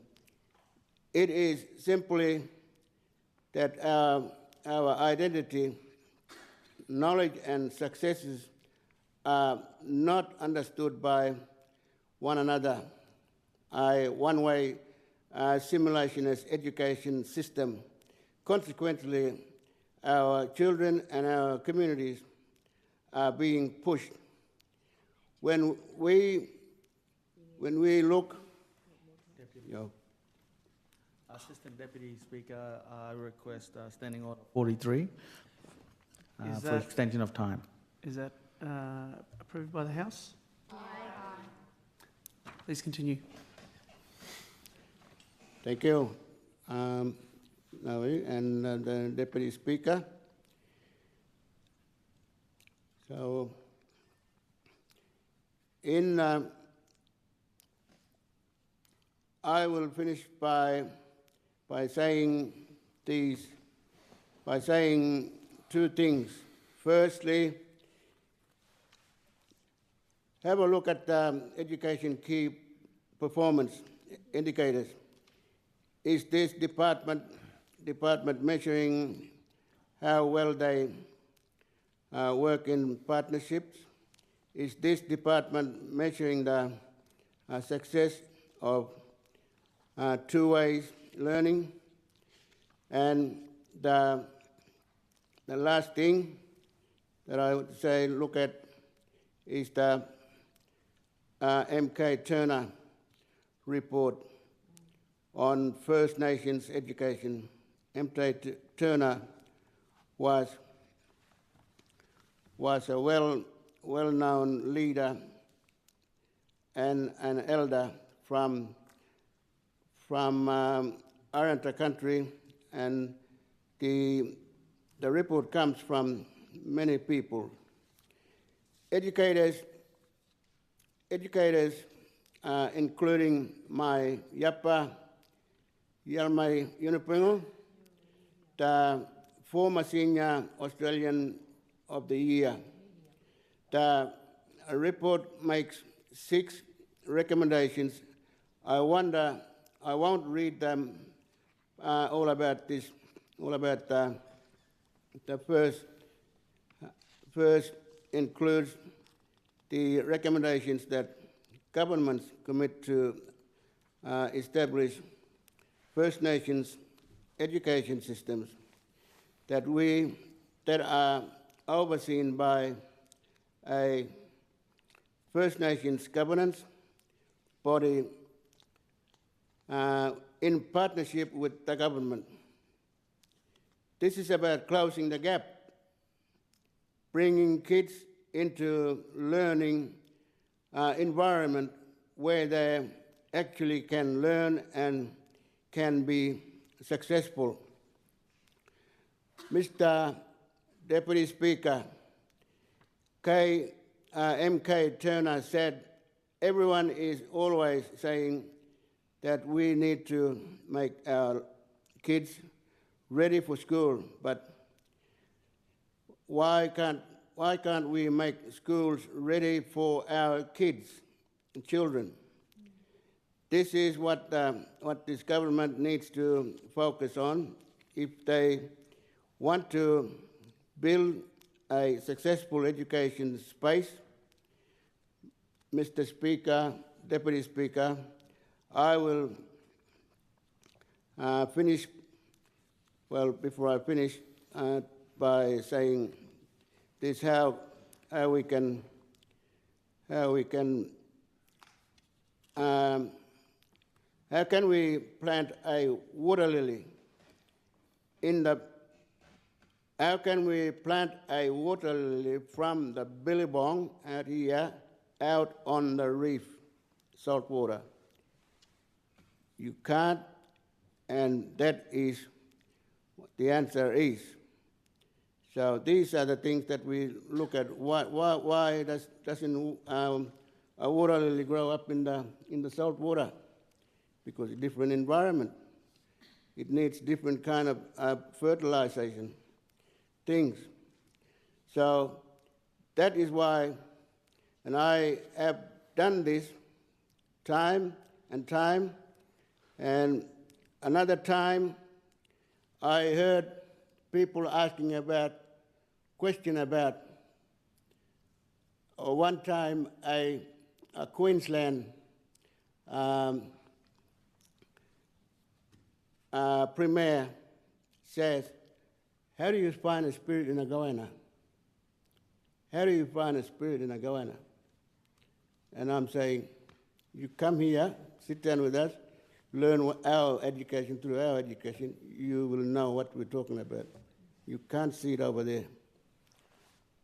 It is simply that our identity, knowledge, and successes are not understood by one another. One-way simulationist education system. Consequently, our children and our communities are being pushed. When we look, Assistant Deputy Speaker, I request standing order 43 for extension of time. Is that approved by the House? Aye. Please continue. Thank you, Laurie, and the Deputy Speaker. So, I will finish by saying two things. Firstly, have a look at the education key performance indicators. Is this department measuring how well they work in partnerships? Is this department measuring the success of two-way learning? And the last thing that I would say look at is the MK Turner report on First Nations education. MK Turner was a well-known leader and an elder from Arrernte country, and the report comes from many people. Educators, including my Yapa Yalmai Yunupingu, the former Senior Australian of the Year. The report makes 6 recommendations. I won't read them all about this, all about the first includes the recommendations that governments commit to establish First Nations education systems that are overseen by a First Nations governance body in partnership with the government. This is about closing the gap, bringing kids into learning environment where they actually can learn and can be successful. Mr. Deputy Speaker, MK Turner said, everyone is always saying that we need to make our kids ready for school, but why can't we make schools ready for our kids and children? This is what this government needs to focus on if they want to build a successful education space. Mr. Speaker, Deputy Speaker, I will finish, well, before I finish, by saying this: how we can plant a water lily in the? How can we plant a water lily from the billabong out here out on the reef, salt water? You can't, and that is what the answer is. So these are the things that we look at. Why doesn't a water lily grow up in the salt water? Because it's a different environment. It needs different kind of fertilization things. So that is why, and I have done this time and time, and another time I heard people asking about, question about, one time a Queensland Premier says, how do you find a spirit in a goanna? How do you find a spirit in a goanna? And I'm saying, you come here, sit down with us, learn our education, through our education, you will know what we're talking about. You can't see it over there.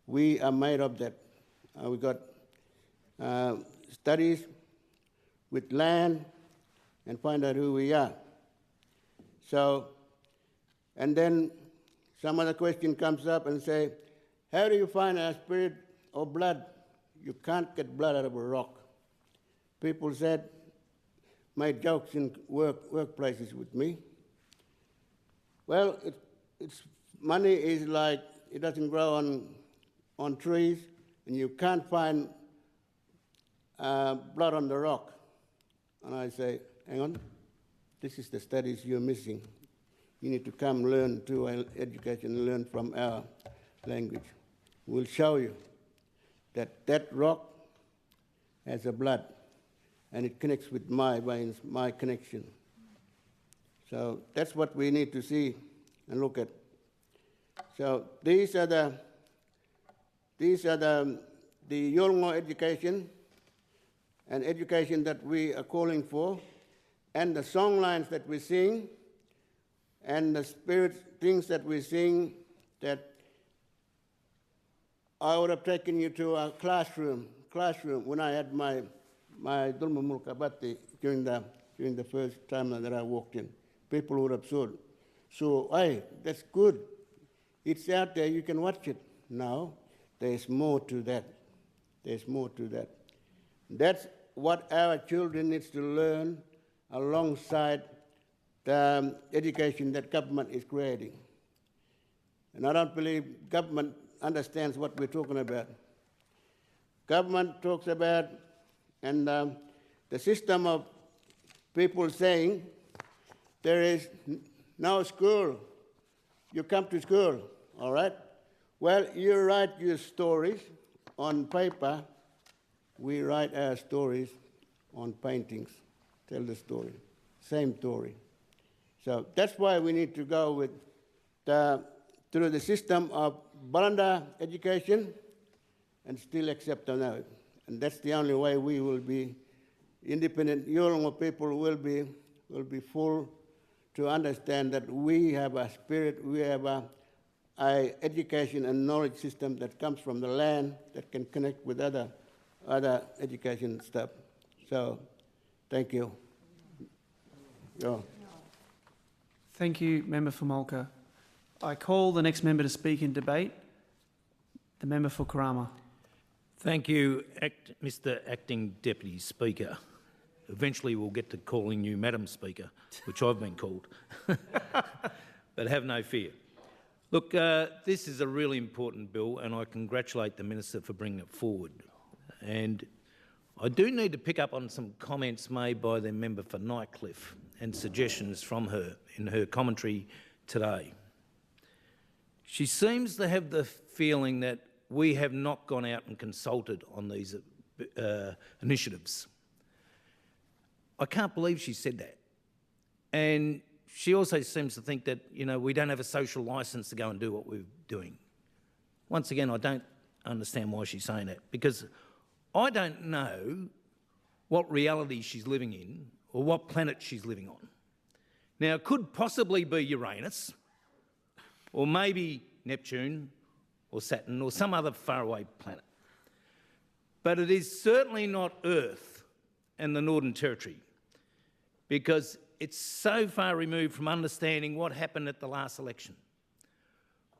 We are made of that. We got studies with land and find out who we are. So, and then some other question comes up and say, how do you find a spirit or blood? You can't get blood out of a rock. People said, made jokes in workplaces with me. Well, it's money is like, it doesn't grow on trees, and you can't find blood on the rock. And I say, hang on, this is the studies you're missing. You need to come learn to our education, learn from our language. We'll show you that that rock has a blood, and it connects with my veins, my connection. So that's what we need to see and look at. So these are the Yolngo education and education that we are calling for, and the song lines that we sing, and the spirit things that we sing, that I would have taken you to a classroom when I had my Dulma Mulkabati during the first time that I walked in. People would have said, so, hey, that's good. It's out there, you can watch it. No, there's more to that. There's more to that. That's what our children need to learn alongside the education that government is creating. And I don't believe government understands what we're talking about. Government talks about, and the system of people saying, there is no school, you come to school, all right? Well, you write your stories on paper, we write our stories on paintings, tell the story, same story. So that's why we need to go with through the system of Balanda education and still accept on it. And that's the only way we will be independent. Yolngo people will be full to understand that we have a spirit, we have a education and knowledge system that comes from the land that can connect with other education stuff. So, thank you. Go. Thank you, Member for Mulka. I call the next member to speak in debate, the member for Karama. Thank you, Mr Acting Deputy Speaker. Eventually we'll get to calling you Madam Speaker, which I've been called. But have no fear. Look, this is a really important bill, and I congratulate the Minister for bringing it forward. And I do need to pick up on some comments made by the member for Nightcliff and suggestions from her in her commentary today. She seems to have the feeling that we have not gone out and consulted on these initiatives. I can't believe she said that. And she also seems to think that, you know, we don't have a social licence to go and do what we're doing. Once again, I don't understand why she's saying that, because I don't know what reality she's living in or what planet she's living on. Now, it could possibly be Uranus, or maybe Neptune, or Saturn, or some other faraway planet. But it is certainly not Earth and the Northern Territory, because it's so far removed from understanding what happened at the last election.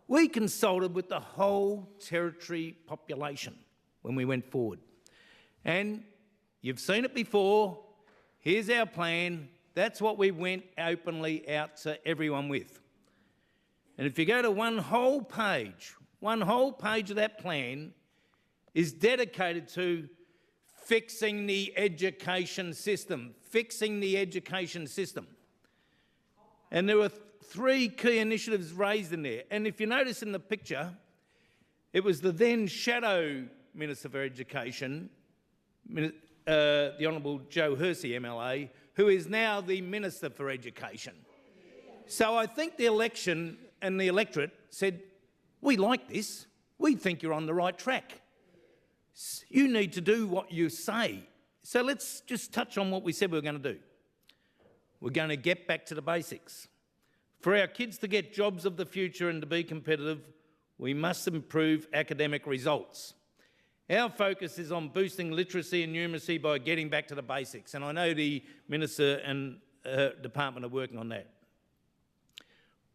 We consulted with the whole Territory population when we went forward. And you've seen it before. Here's our plan. That's what we went openly out to everyone with. And if you go to one whole page of that plan is dedicated to fixing the education system, And there were three key initiatives raised in there. And if you notice in the picture, it was the then Shadow Minister for Education, the Honourable Jo Hersey MLA, who is now the Minister for Education. So I think the election and the electorate said, we like this. We think you're on the right track. You need to do what you say. So let's just touch on what we said we were going to do. We're going to get back to the basics. For our kids to get jobs of the future and to be competitive, we must improve academic results. Our focus is on boosting literacy and numeracy by getting back to the basics, and I know the Minister and her department are working on that.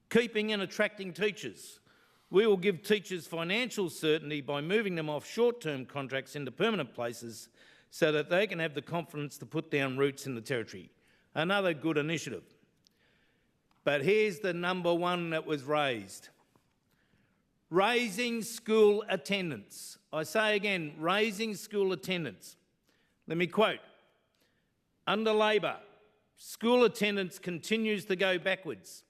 Keeping and attracting teachers. We will give teachers financial certainty by moving them off short-term contracts into permanent places so that they can have the confidence to put down roots in the Territory. Another good initiative. But here's the number one that was raised. Raising school attendance. I say again, raising school attendance. Let me quote. Under Labor, school attendance continues to go backwards.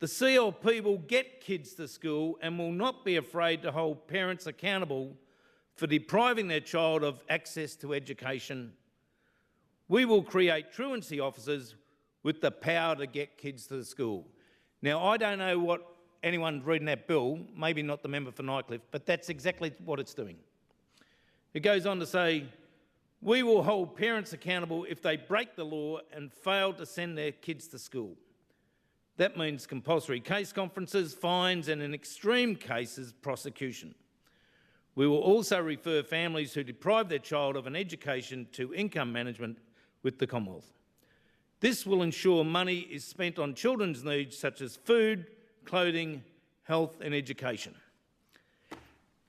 The CLP will get kids to school and will not be afraid to hold parents accountable for depriving their child of access to education. We will create truancy officers with the power to get kids to the school. Now, I don't know what anyone reading that bill, maybe not the member for Nightcliff, but that's exactly what it's doing. It goes on to say, we will hold parents accountable if they break the law and fail to send their kids to school. That means compulsory case conferences, fines, and in extreme cases, prosecution. We will also refer families who deprive their child of an education to income management with the Commonwealth. This will ensure money is spent on children's needs such as food, clothing, health and education.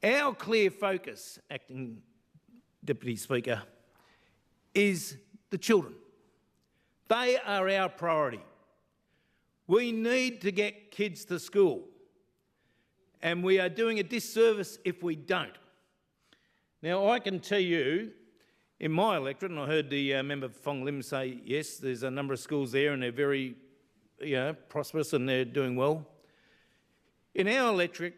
Our clear focus, Acting Deputy Speaker, is the children. They are our priority. We need to get kids to school, and we are doing a disservice if we don't. Now, I can tell you, in my electorate, and I heard the member Fong Lim say, yes, there's a number of schools there and they're very prosperous and they're doing well. In our electorate,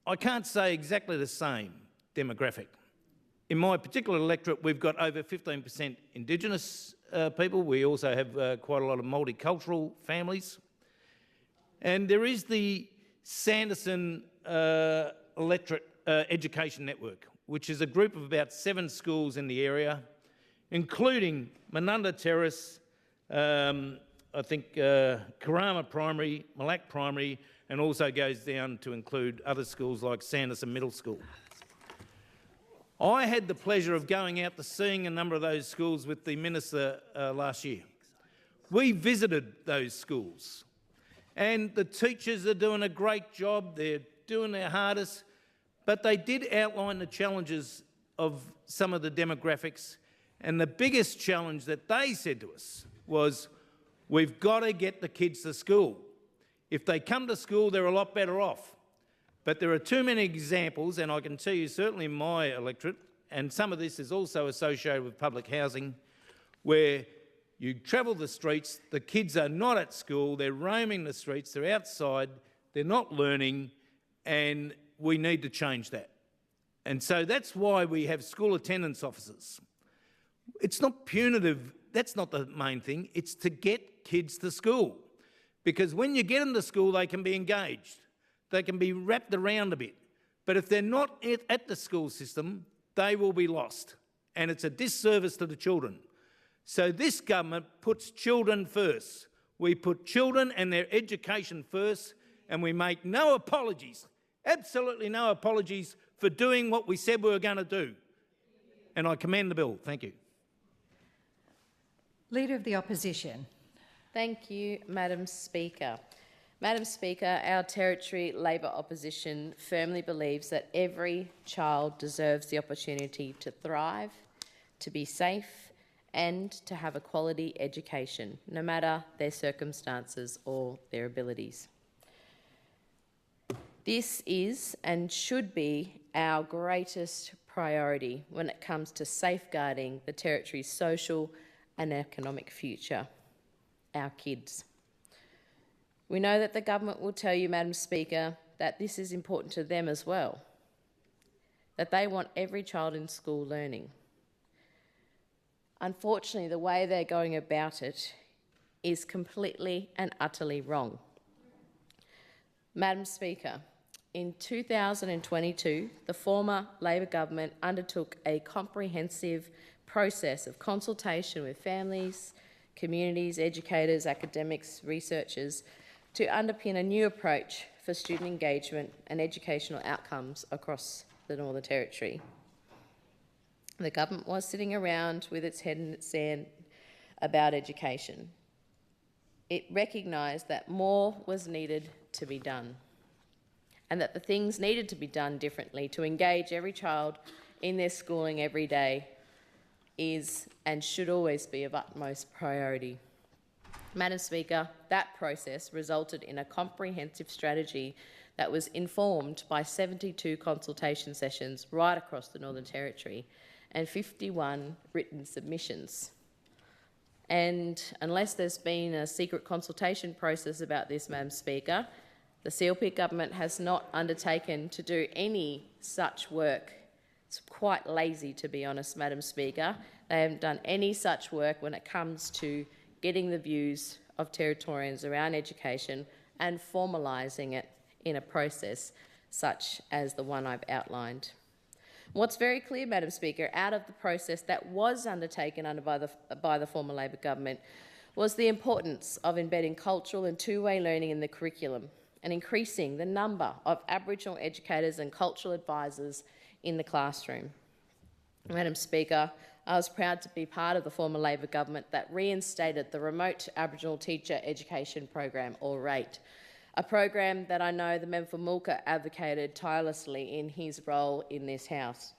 I can't say exactly the same demographic. In my particular electorate, we've got over 15% Indigenous people. We also have quite a lot of multicultural families. And there is the Sanderson electorate education network, which is a group of about 7 schools in the area, including Manunda Terrace, I think Karama Primary, Malak Primary, and also goes down to include other schools like Sanderson Middle School. I had the pleasure of going out to seeing a number of those schools with the Minister last year. We visited those schools and the teachers are doing a great job, they're doing their hardest, but they did outline the challenges of some of the demographics, and the biggest challenge that they said to us was, we've got to get the kids to school. If they come to school, they're a lot better off. But there are too many examples, and I can tell you certainly in my electorate, and some of this is also associated with public housing, where you travel the streets, the kids are not at school, they're roaming the streets, they're outside, they're not learning, and we need to change that. And so that's why we have school attendance officers. It's not punitive, that's not the main thing, it's to get kids to school. Because when you get them to school, they can be engaged. They can be wrapped around a bit. But if they're not at the school system, they will be lost. And it's a disservice to the children. So this government puts children first. We put children and their education first, and we make no apologies, absolutely no apologies for doing what we said we were going to do. And I commend the bill. Thank you. Leader of the Opposition. Thank you, Madam Speaker. Madam Speaker, our Territory Labor opposition firmly believes that every child deserves the opportunity to thrive, to be safe and to have a quality education, no matter their circumstances or their abilities. This is and should be our greatest priority when it comes to safeguarding the Territory's social and economic future, our kids. We know that the government will tell you, Madam Speaker, that this is important to them as well, that they want every child in school learning. Unfortunately, the way they're going about it is completely and utterly wrong. Madam Speaker, in 2022, the former Labor government undertook a comprehensive process of consultation with families, communities, educators, academics, researchers, to underpin a new approach for student engagement and educational outcomes across the Northern Territory. The government was sitting around with its head in its sand about education. it recognised that more was needed to be done, and that the things needed to be done differently to engage every child in their schooling every day is and should always be of utmost priority. Madam Speaker, that process resulted in a comprehensive strategy that was informed by 72 consultation sessions right across the Northern Territory and 51 written submissions. And unless there's been a secret consultation process about this, Madam Speaker, the CLP government has not undertaken to do any such work. It's quite lazy, to be honest, Madam Speaker. They haven't done any such work when it comes to getting the views of Territorians around education and formalising it in a process such as the one I've outlined. What's very clear, Madam Speaker, out of the process that was undertaken by the former Labor government was the importance of embedding cultural and two-way learning in the curriculum and increasing the number of Aboriginal educators and cultural advisors in the classroom. Madam Speaker, I was proud to be part of the former Labor government that reinstated the Remote Aboriginal Teacher Education Program, or RATE, a program that I know the member for Mulka advocated tirelessly in his role in this House.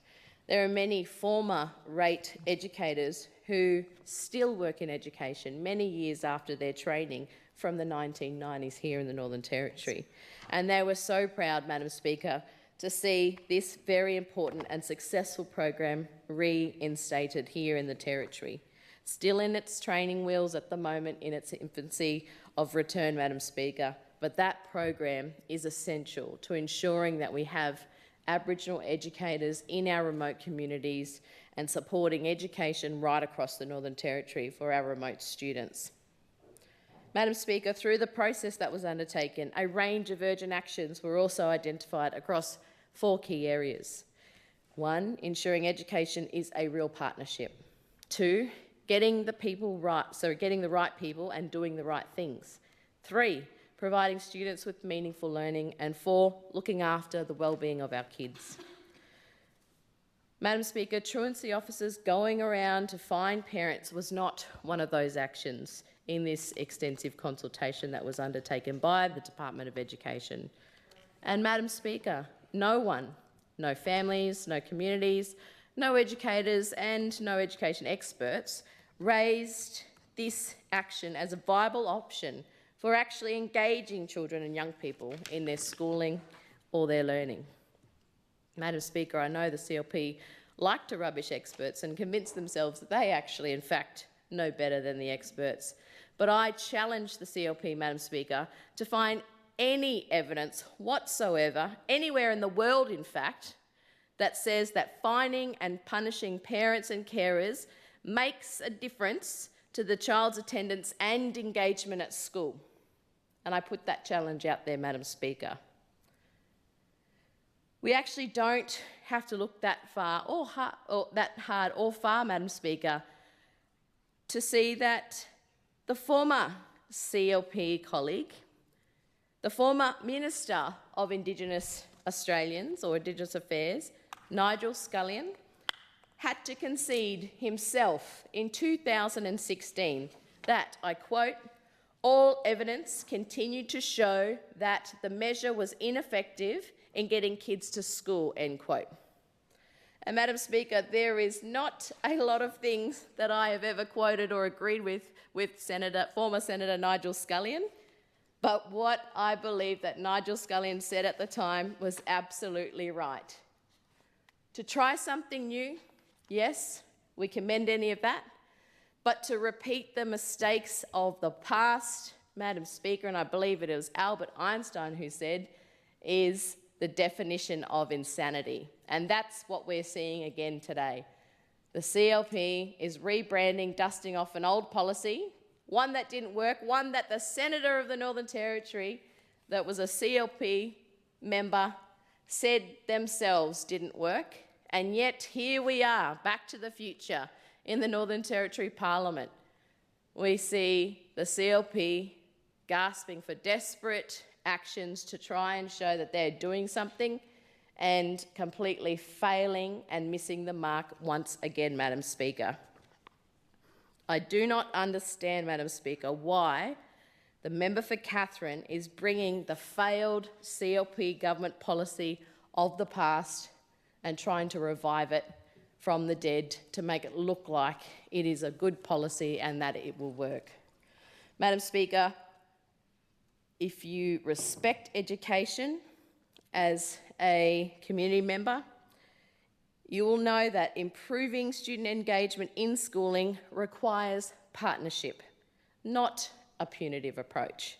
There are many former RATE educators who still work in education many years after their training from the 1990s here in the Northern Territory. And they were so proud, Madam Speaker, to see this very important and successful program reinstated here in the Territory. Still in its training wheels at the moment, in its infancy of return, Madam Speaker, but that program is essential to ensuring that we have Aboriginal educators in our remote communities and supporting education right across the Northern Territory for our remote students. Madam Speaker, through the process that was undertaken, a range of urgent actions were also identified across 4 key areas. 1, ensuring education is a real partnership. 2, getting the right people and doing the right things. 3, providing students with meaningful learning. And 4, looking after the well-being of our kids. Madam Speaker, truancy officers going around to find parents was not one of those actions in this extensive consultation that was undertaken by the Department of Education. And Madam Speaker, no one, no families, no communities, no educators and no education experts raised this action as a viable option for actually engaging children and young people in their schooling or their learning. Madam Speaker, I know the CLP like to rubbish experts and convince themselves that they actually, in fact, know better than the experts. But I challenge the CLP, Madam Speaker, to find any evidence whatsoever, anywhere in the world, in fact, that says that fining and punishing parents and carers makes a difference to the child's attendance and engagement at school. And I put that challenge out there, Madam Speaker. We actually don't have to look that far or that hard or far, Madam Speaker, to see that the former CLP colleague, the former Minister of Indigenous Australians or Indigenous Affairs, Nigel Scullion, had to concede himself in 2016 that, I quote, "All evidence continued to show that the measure was ineffective in getting kids to school," end quote. And Madam Speaker, there is not a lot of things that I have ever quoted or agreed with former Senator Nigel Scullion, but what I believe that Nigel Scullion said at the time was absolutely right. To try something new, yes, we commend any of that, but to repeat the mistakes of the past, Madam Speaker, and I believe it was Albert Einstein who said, is the definition of insanity. And that's what we're seeing again today. The CLP is rebranding, dusting off an old policy, one that didn't work, one that the Senator of the Northern Territory, that was a CLP member, said themselves didn't work. And yet here we are, back to the future in the Northern Territory Parliament. We see the CLP gasping for desperate actions to try and show that they're doing something and completely failing and missing the mark once again, Madam Speaker. I do not understand, Madam Speaker, why The member for Katherine is bringing the failed CLP government policy of the past and trying to revive it from the dead to make it look like it is a good policy and that it will work. Madam Speaker, if you respect education as a community member, you will know that improving student engagement in schooling requires partnership, not a punitive approach.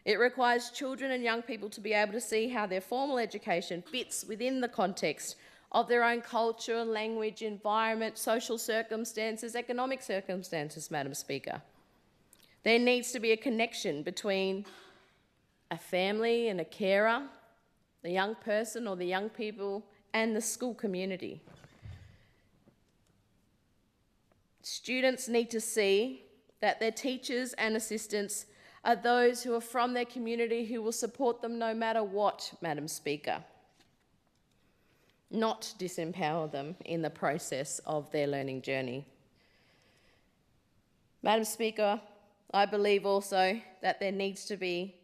It requires children and young people to be able to see how their formal education fits within the context of their own culture, language, environment, social circumstances, economic circumstances, Madam Speaker. There needs to be a connection between a family and a carer, the young person or the young people, and the school community. Students need to see that their teachers and assistants are those who are from their community who will support them no matter what, Madam Speaker, not disempower them in the process of their learning journey. Madam Speaker, I believe also that there needs to be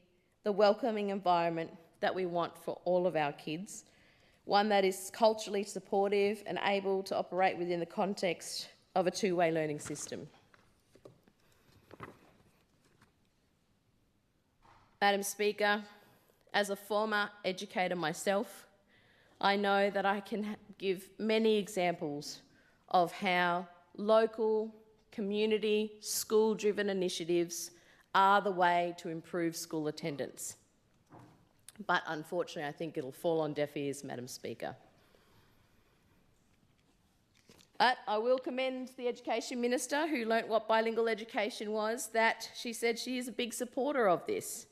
the welcoming environment that we want for all of our kids, one that is culturally supportive and able to operate within the context of a two-way learning system. Madam Speaker, as a former educator myself, I know that I can give many examples of how local, community, school-driven initiatives are the way to improve school attendance. But unfortunately, I think it'll fall on deaf ears, Madam Speaker. But I will commend the Education Minister, who learnt what bilingual education was, that she said she is a big supporter of this.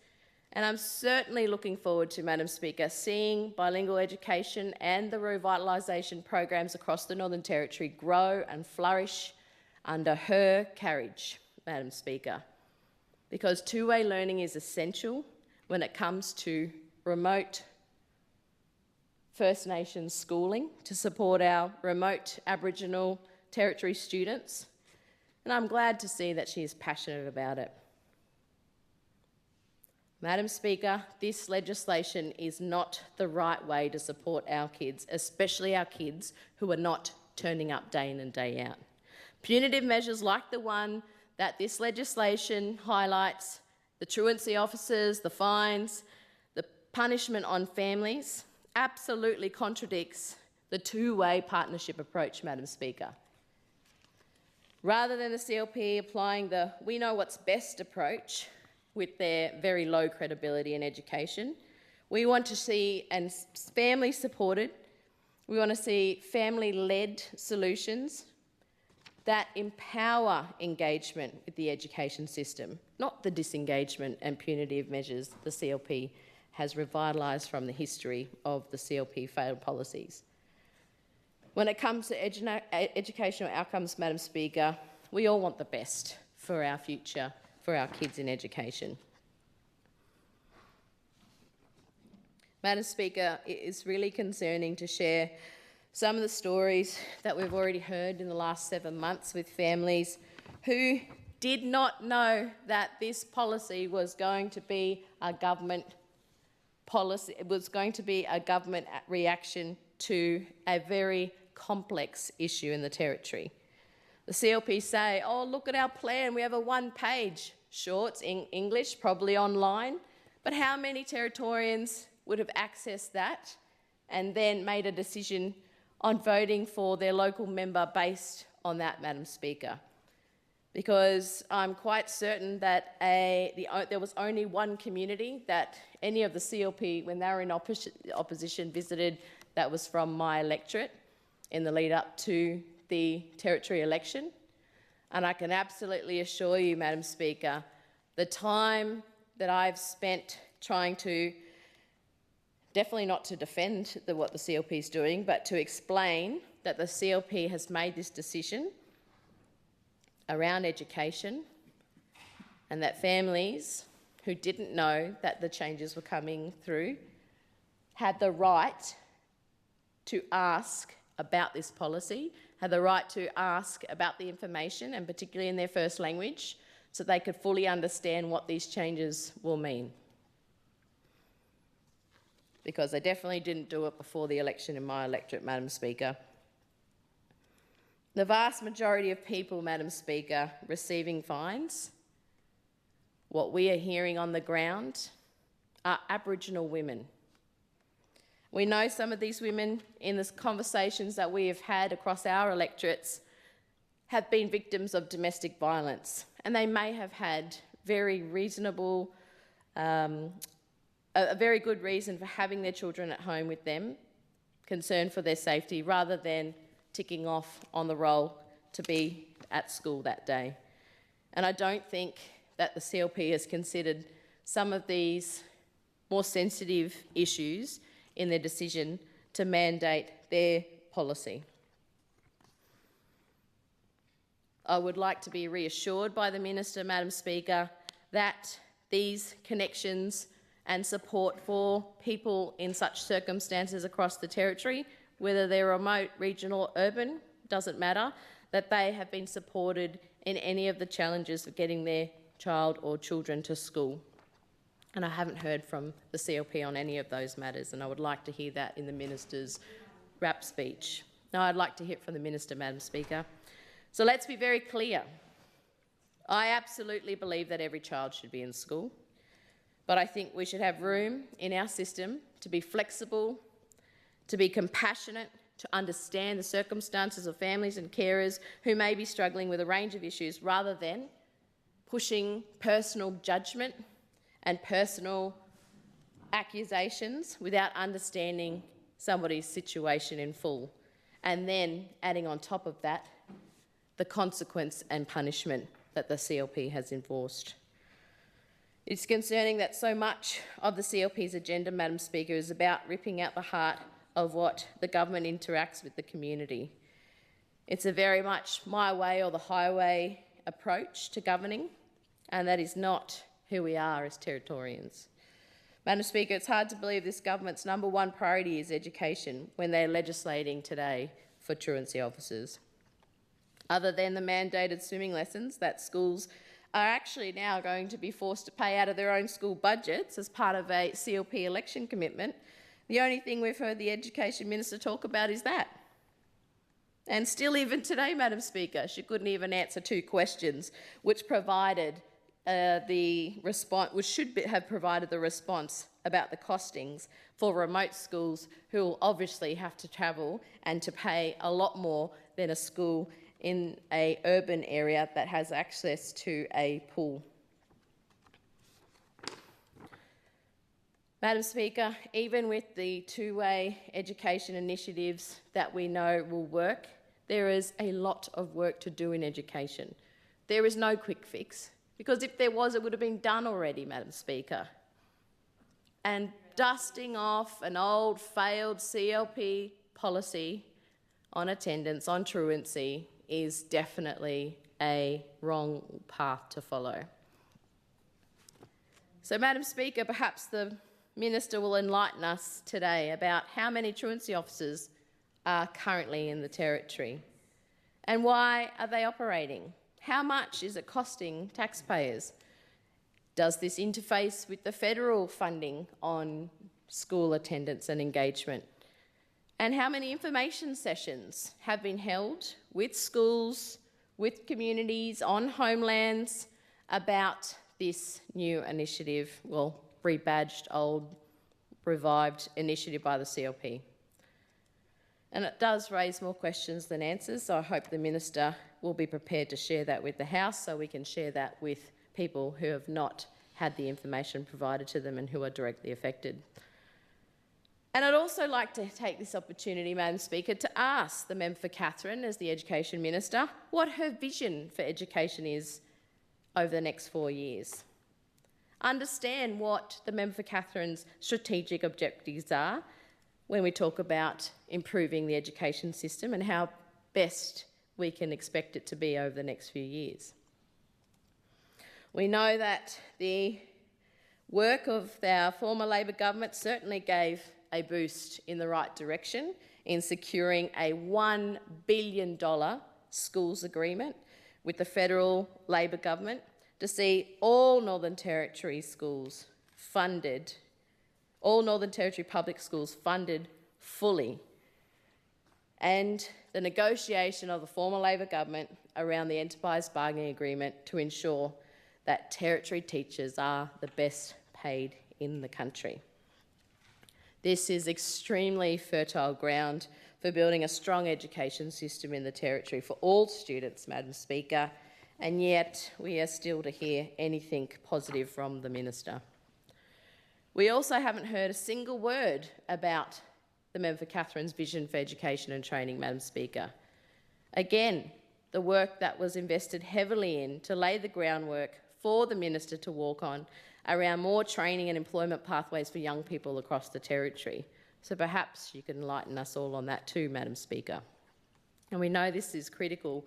And I'm certainly looking forward to, Madam Speaker, seeing bilingual education and the revitalisation programs across the Northern Territory grow and flourish under her carriage, Madam Speaker. Because two-way learning is essential when it comes to remote First Nations schooling to support our remote Aboriginal Territory students. And I'm glad to see that she is passionate about it. Madam Speaker, this legislation is not the right way to support our kids, especially our kids who are not turning up day in and day out. Punitive measures like the one that this legislation highlights, the truancy officers, the fines, the punishment on families, absolutely contradicts the two-way partnership approach, Madam Speaker. Rather than the CLP applying the we know what's best approach with their very low credibility in education, we want to see, and family supported, we want to see family-led solutions that empower engagement with the education system, not the disengagement and punitive measures the CLP has revitalised from the history of the CLP failed policies. When it comes to educational outcomes, Madam Speaker, we all want the best for our future, for our kids in education. Madam Speaker, it is really concerning to share some of the stories that we've already heard in the last 7 months with families who did not know that this policy was going to be a government policy, it was going to be a government reaction to a very complex issue in the Territory. The CLP say, oh, look at our plan, we have a one-page. Sure, it's in English, probably online, but how many Territorians would have accessed that and then made a decision on voting for their local member based on that, Madam Speaker? Because I'm quite certain that there was only one community that any of the CLP, when they were in opposition, visited that was from my electorate in the lead up to the Territory election. And I can absolutely assure you, Madam Speaker, the time that I've spent trying to, definitely not to defend what the CLP is doing, but to explain that the CLP has made this decision around education and that families who didn't know that the changes were coming through had the right to ask about this policy, had the right to ask about the information, and particularly in their first language, so they could fully understand what these changes will mean. Because they definitely didn't do it before the election in my electorate, Madam Speaker. The vast majority of people, Madam Speaker, receiving fines, what we are hearing on the ground, are Aboriginal women. We know some of these women in the conversations that we have had across our electorates have been victims of domestic violence, and they may have had very reasonable, a very good reason for having their children at home with them, concern for their safety, rather than ticking off on the roll to be at school that day. And I don't think that the CLP has considered some of these more sensitive issues in their decision to mandate their policy. I would like to be reassured by the Minister, Madam Speaker, that these connections and support for people in such circumstances across the Territory, whether they're remote, regional, or urban, doesn't matter, that they have been supported in any of the challenges of getting their child or children to school. And I haven't heard from the CLP on any of those matters, and I would like to hear that in the Minister's wrap speech. Now, I'd like to hear from the Minister, Madam Speaker. So let's be very clear. I absolutely believe that every child should be in school, but I think we should have room in our system to be flexible, to be compassionate, to understand the circumstances of families and carers who may be struggling with a range of issues, rather than pushing personal judgment and personal accusations without understanding somebody's situation in full, and then adding on top of that the consequence and punishment that the CLP has enforced. It's concerning that so much of the CLP's agenda, Madam Speaker, is about ripping out the heart of what the government interacts with the community. It's a very much my way or the highway approach to governing, and that is not who we are as Territorians. Madam Speaker, it's hard to believe this government's #1 priority is education when they're legislating today for truancy officers. Other than the mandated swimming lessons that schools are actually now going to be forced to pay out of their own school budgets as part of a CLP election commitment, the only thing we've heard the Education Minister talk about is that. And still even today, Madam Speaker, she couldn't even answer 2 questions which provided have provided the response about the costings for remote schools who will obviously have to travel and to pay a lot more than a school in an urban area that has access to a pool. Madam Speaker, even with the two-way education initiatives that we know will work, there is a lot of work to do in education. There is no quick fix, because if there was, it would have been done already, Madam Speaker. And dusting off an old failed CLP policy on attendance, on truancy, is definitely a wrong path to follow. So, Madam Speaker, perhaps the Minister will enlighten us today about how many truancy officers are currently in the Territory and why are they operating? How much is it costing taxpayers? Does this interface with the federal funding on school attendance and engagement? And how many information sessions have been held with schools, with communities, on homelands about this new initiative, well, rebadged, old, revived initiative by the CLP? And it does raise more questions than answers, so I hope the Minister will be prepared to share that with the House so we can share that with people who have not had the information provided to them and who are directly affected. And I'd also like to take this opportunity, Madam Speaker, to ask the member for Katherine, as the Education Minister, what her vision for education is over the next 4 years. Understand what the member for Katherine's strategic objectives are when we talk about improving the education system and how best we can expect it to be over the next few years. We know that the work of our former Labor government certainly gave a boost in the right direction in securing a $1 billion schools agreement with the federal Labor government to see all Northern Territory schools funded, all Northern Territory public schools funded fully, and the negotiation of the former Labor government around the enterprise bargaining agreement to ensure that Territory teachers are the best paid in the country. This is extremely fertile ground for building a strong education system in the Territory for all students, Madam Speaker, and yet we are still to hear anything positive from the Minister. We also haven't heard a single word about the Member for Catherine's vision for education and training, Madam Speaker. Again, the work that was invested heavily in to lay the groundwork for the Minister to walk on around more training and employment pathways for young people across the Territory. So perhaps you can enlighten us all on that too, Madam Speaker. And we know this is critical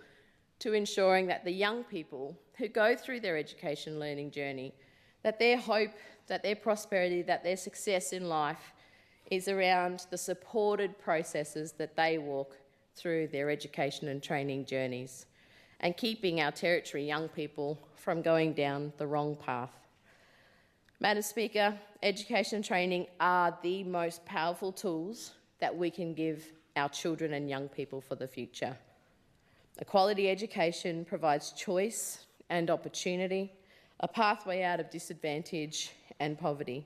to ensuring that the young people who go through their education learning journey, that their hope, that their prosperity, that their success in life is around the supported processes that they walk through their education and training journeys, and keeping our Territory young people from going down the wrong path. Madam Speaker, education and training are the most powerful tools that we can give our children and young people for the future. A quality education provides choice and opportunity, a pathway out of disadvantage and poverty.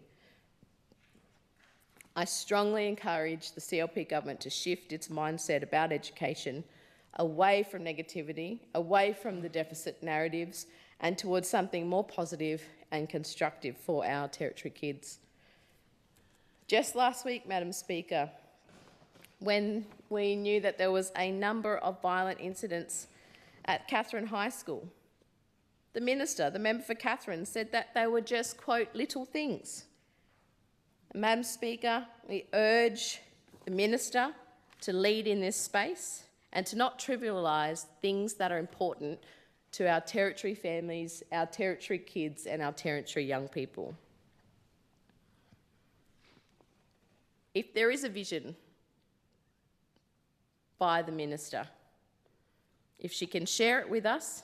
I strongly encourage the CLP government to shift its mindset about education away from negativity, away from the deficit narratives, and towards something more positive and constructive for our Territory kids. Just last week, Madam Speaker, when we knew that there was a number of violent incidents at Catherine High School, the Minister, the Member for Catherine, said that they were just, quote, little things. Madam Speaker, we urge the Minister to lead in this space and to not trivialise things that are important to our Territory families, our Territory kids and our Territory young people. If there is a vision by the Minister, if she can share it with us,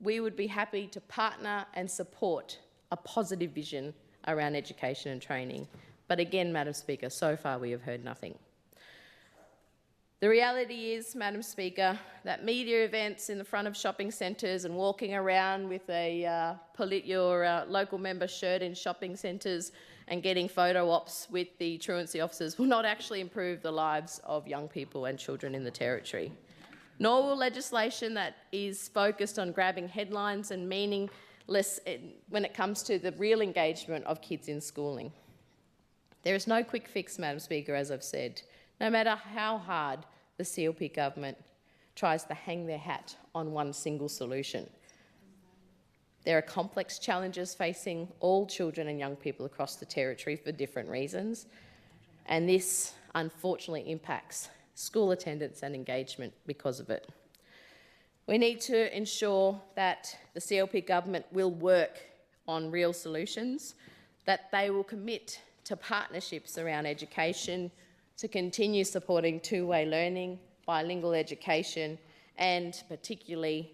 we would be happy to partner and support a positive vision around education and training. But again, Madam Speaker, so far we have heard nothing. The reality is, Madam Speaker, that media events in the front of shopping centres and walking around with your local member shirt in shopping centres and getting photo ops with the truancy officers will not actually improve the lives of young people and children in the Territory. Nor will legislation that is focused on grabbing headlines and meaningless when it comes to the real engagement of kids in schooling. There is no quick fix, Madam Speaker, as I've said, no matter how hard the CLP government tries to hang their hat on one single solution. There are complex challenges facing all children and young people across the Territory for different reasons, and this unfortunately impacts school attendance and engagement because of it. We need to ensure that the CLP government will work on real solutions, that they will commit to partnerships around education, to continue supporting two-way learning, bilingual education, and particularly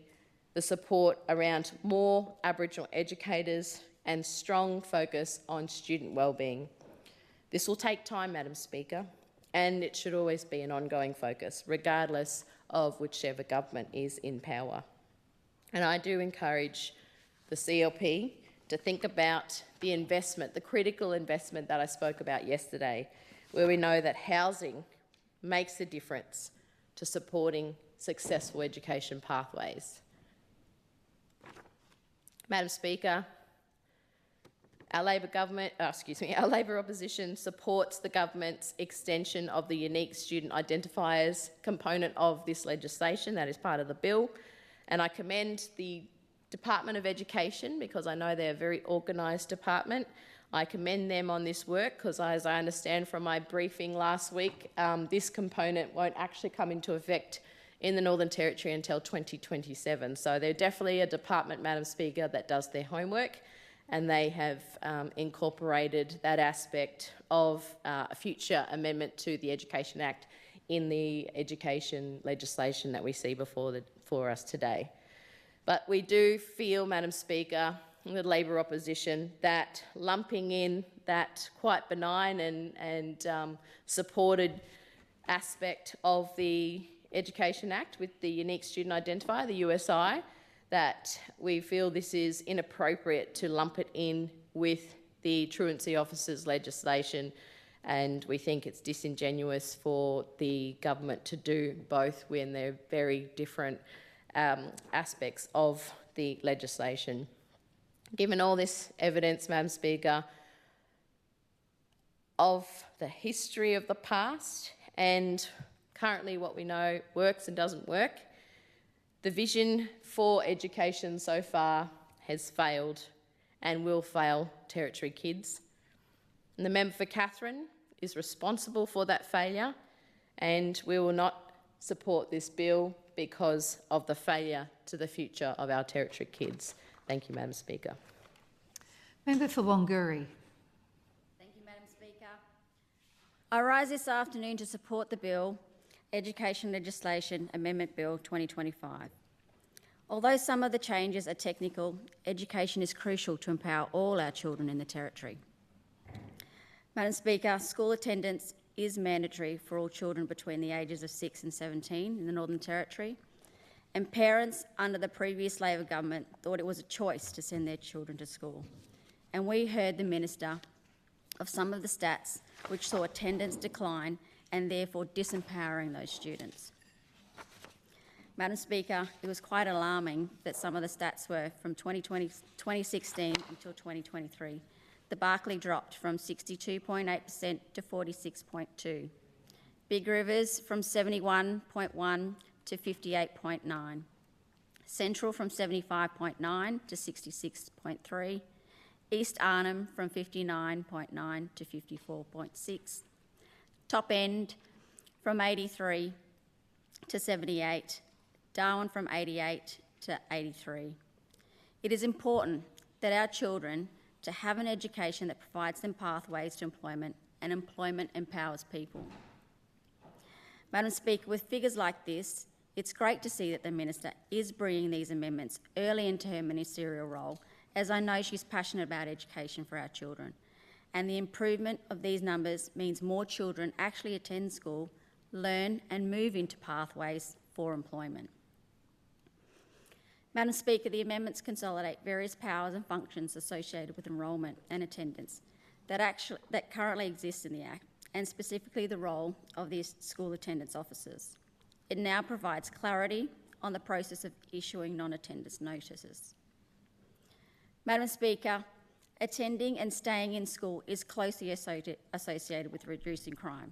the support around more Aboriginal educators and strong focus on student wellbeing. This will take time, Madam Speaker, and it should always be an ongoing focus, regardless of whichever government is in power. And I do encourage the CLP to think about the investment, the critical investment that I spoke about yesterday, where we know that housing makes a difference to supporting successful education pathways. Madam Speaker, our Labor opposition supports the government's extension of the unique student identifiers component of this legislation that is part of the bill, and I commend the Department of Education because I know they're a very organised department. I commend them on this work because, as I understand from my briefing last week, this component won't actually come into effect in the Northern Territory until 2027. So they're definitely a department, Madam Speaker, that does their homework, and they have incorporated that aspect of a future amendment to the Education Act in the education legislation that we see before us today. But we do feel, Madam Speaker, in the Labor opposition, that lumping in that quite benign and supported aspect of the Education Act with the Unique Student Identifier, the USI, that we feel this is inappropriate to lump it in with the truancy officers legislation, and we think it's disingenuous for the government to do both when they're very different aspects of the legislation. Given all this evidence, Madam Speaker, of the history of the past and currently what we know works and doesn't work, the vision for education so far has failed and will fail Territory kids. And the member for Katherine is responsible for that failure, and we will not support this bill because of the failure to the future of our Territory kids. Thank you, Madam Speaker. Member for Wanguri. Thank you, Madam Speaker. I rise this afternoon to support the bill, Education Legislation Amendment Bill 2025. Although some of the changes are technical, education is crucial to empower all our children in the Territory. Madam Speaker, school attendance is mandatory for all children between the ages of 6 and 17 in the Northern Territory, and parents under the previous Labor government thought it was a choice to send their children to school. And we heard the Minister of some of the stats which saw attendance decline and therefore disempowering those students. Madam Speaker, it was quite alarming that some of the stats were from 2016 until 2023. The Barkly dropped from 62.8% to 46.2%. Big Rivers from 71.1 to 58.9. Central from 75.9 to 66.3. East Arnhem from 59.9 to 54.6. Top End from 83 to 78. Darwin from 88 to 83. It is important that our children to have an education that provides them pathways to employment, and employment empowers people. Madam Speaker, with figures like this, it's great to see that the Minister is bringing these amendments early into her ministerial role, as I know she's passionate about education for our children. And the improvement of these numbers means more children actually attend school, learn and move into pathways for employment. Madam Speaker, the amendments consolidate various powers and functions associated with enrolment and attendance that currently exist in the Act, and specifically the role of the school attendance officers. It now provides clarity on the process of issuing non-attendance notices. Madam Speaker, attending and staying in school is closely associated with reducing crime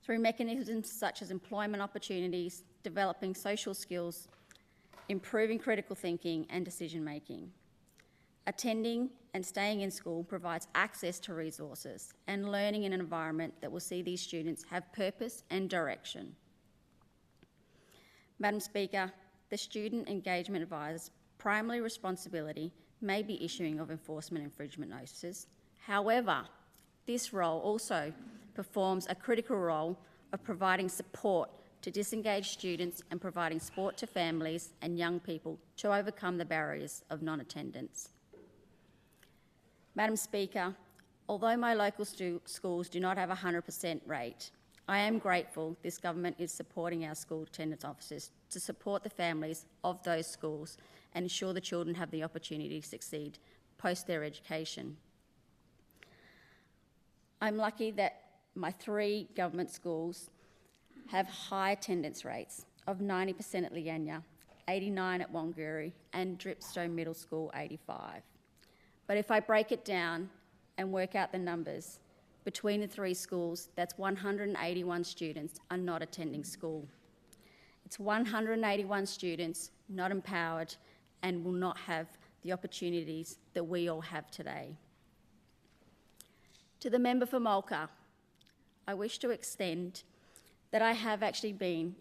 through mechanisms such as employment opportunities, developing social skills, improving critical thinking and decision-making. Attending and staying in school provides access to resources and learning in an environment that will see these students have purpose and direction. Madam Speaker, the Student Engagement Advisor's primary responsibility may be issuing of enforcement infringement notices. However, this role also performs a critical role of providing support to disengaged students and providing support to families and young people to overcome the barriers of non-attendance. Madam Speaker, although my local schools do not have a 100% rate, I am grateful this government is supporting our school attendance officers to support the families of those schools and ensure the children have the opportunity to succeed post their education. I'm lucky that my 3 government schools have high attendance rates of 90% at Yingiya, 89 at Wanguri, and Dripstone Middle School 85. But if I break it down and work out the numbers, between the 3 schools, that's 181 students are not attending school. It's 181 students not empowered and will not have the opportunities that we all have today. To the member for Mulka, I wish to extend that I have actually been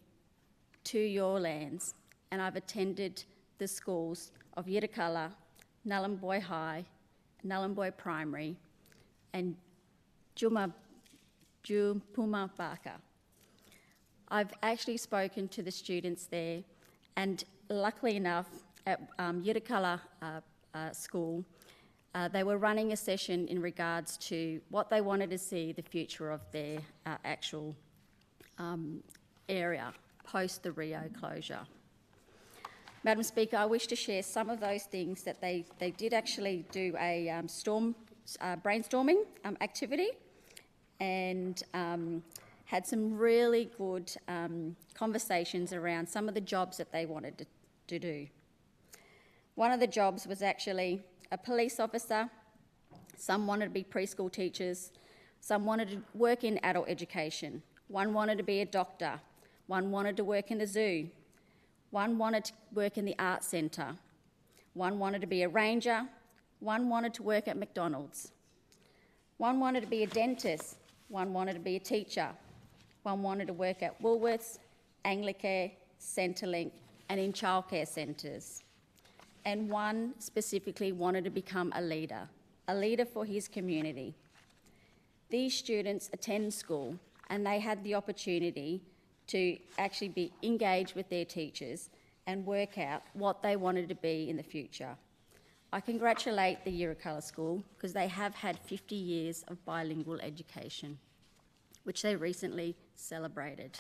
to your lands and I've attended the schools of Yirrakala, Nullumboy High, Nullumboy Primary and Jumapuma Baka. I've actually spoken to the students there And luckily enough, at Yirrkala School, they were running a session in regards to what they wanted to see the future of their actual area post the Rio closure. Madam Speaker, I wish to share some of those things that they did actually do a brainstorming activity and had some really good conversations around some of the jobs that they wanted to do. One of the jobs was actually a police officer, some wanted to be preschool teachers, some wanted to work in adult education, one wanted to be a doctor, one wanted to work in the zoo, one wanted to work in the arts centre, one wanted to be a ranger, one wanted to work at McDonald's, one wanted to be a dentist, one wanted to be a teacher, one wanted to work at Woolworths, Anglicare, Centrelink and in childcare centres. And one specifically wanted to become a leader for his community. These students attend school and they had the opportunity to actually be engaged with their teachers and work out what they wanted to be in the future. I congratulate the Yirrkala School because they have had 50 years of bilingual education, which they recently celebrated.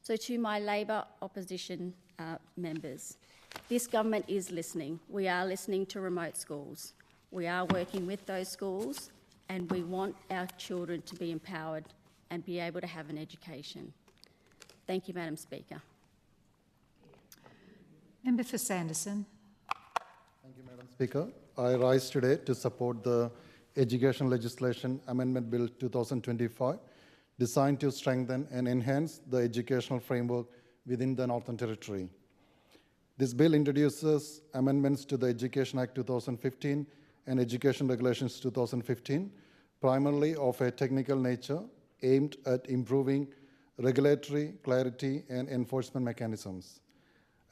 So to my Labor opposition members, this government is listening. We are listening to remote schools. We are working with those schools and we want our children to be empowered and be able to have an education. Thank you, Madam Speaker. Member for Sanderson. Thank you, Madam Speaker. I rise today to support the Education Legislation Amendment Bill 2025, designed to strengthen and enhance the educational framework within the Northern Territory. This bill introduces amendments to the Education Act 2015 and Education Regulations 2015, primarily of a technical nature, aimed at improving regulatory clarity and enforcement mechanisms.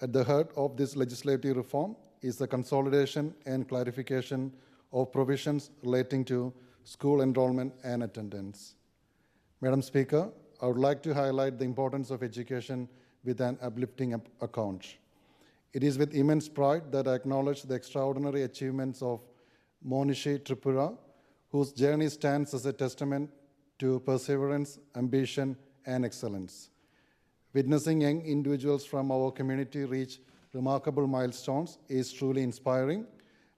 At the heart of this legislative reform is the consolidation and clarification of provisions relating to school enrollment and attendance. Madam Speaker, I would like to highlight the importance of education with an uplifting account. It is with immense pride that I acknowledge the extraordinary achievements of Monishi Tripura, whose journey stands as a testament to perseverance, ambition, and excellence. Witnessing young individuals from our community reach remarkable milestones is truly inspiring,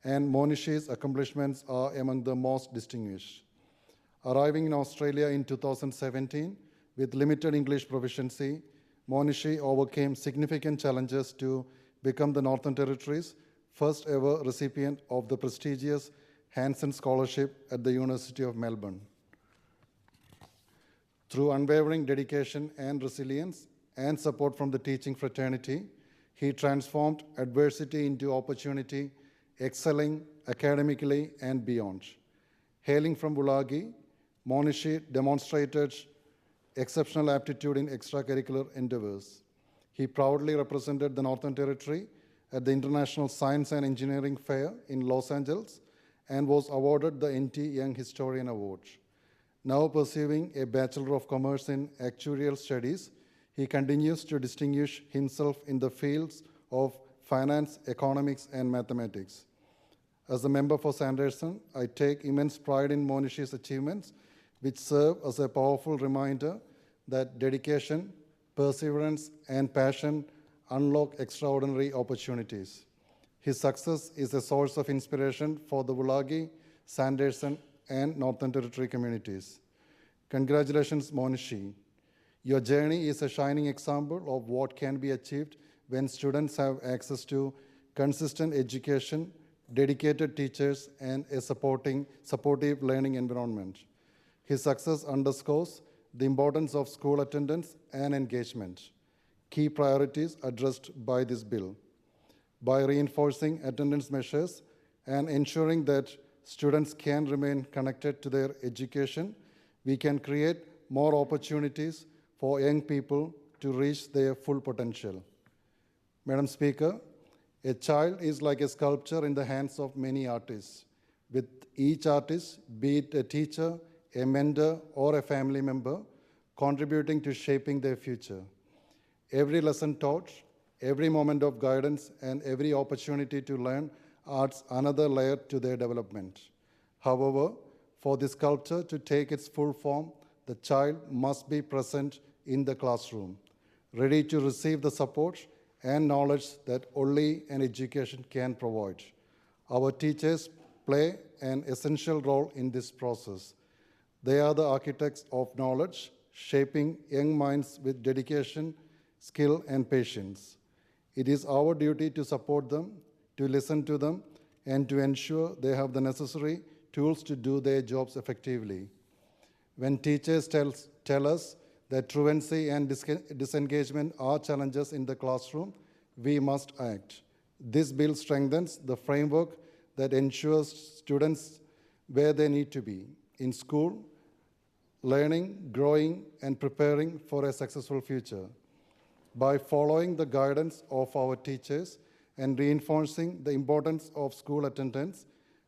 and Monishi's accomplishments are among the most distinguished. Arriving in Australia in 2017 with limited English proficiency, Monishi overcame significant challenges to become the Northern Territory's first ever recipient of the prestigious Hanson Scholarship at the University of Melbourne. Through unwavering dedication and resilience and support from the teaching fraternity, he transformed adversity into opportunity, excelling academically and beyond. Hailing from Wulagi, Monishi demonstrated exceptional aptitude in extracurricular endeavours. He proudly represented the Northern Territory at the International Science and Engineering Fair in Los Angeles and was awarded the NT Young Historian Award. Now pursuing a Bachelor of Commerce in Actuarial Studies, he continues to distinguish himself in the fields of finance, economics, and mathematics. As a member for Sanderson, I take immense pride in Monishi's achievements, which serve as a powerful reminder that dedication, perseverance, and passion unlock extraordinary opportunities. His success is a source of inspiration for the Wulagi, Sanderson, and Northern Territory communities. Congratulations, Monishi. Your journey is a shining example of what can be achieved when students have access to consistent education, dedicated teachers, and a supportive learning environment. His success underscores the importance of school attendance and engagement, key priorities addressed by this bill. By reinforcing attendance measures and ensuring that students can remain connected to their education, we can create more opportunities for young people to reach their full potential. Madam Speaker, a child is like a sculpture in the hands of many artists, with each artist, be it a teacher, a mentor, or a family member, contributing to shaping their future. Every lesson taught, every moment of guidance, and every opportunity to learn adds another layer to their development. However, for this culture to take its full form, the child must be present in the classroom, ready to receive the support and knowledge that only an education can provide. Our teachers play an essential role in this process. They are the architects of knowledge, shaping young minds with dedication, skill, and patience. It is our duty to support them, to listen to them, and to ensure they have the necessary tools to do their jobs effectively. When teachers tell us that truancy and disengagement are challenges in the classroom, we must act. This bill strengthens the framework that ensures students where they need to be, in school, learning, growing, and preparing for a successful future. By following the guidance of our teachers and reinforcing the importance of school attendance,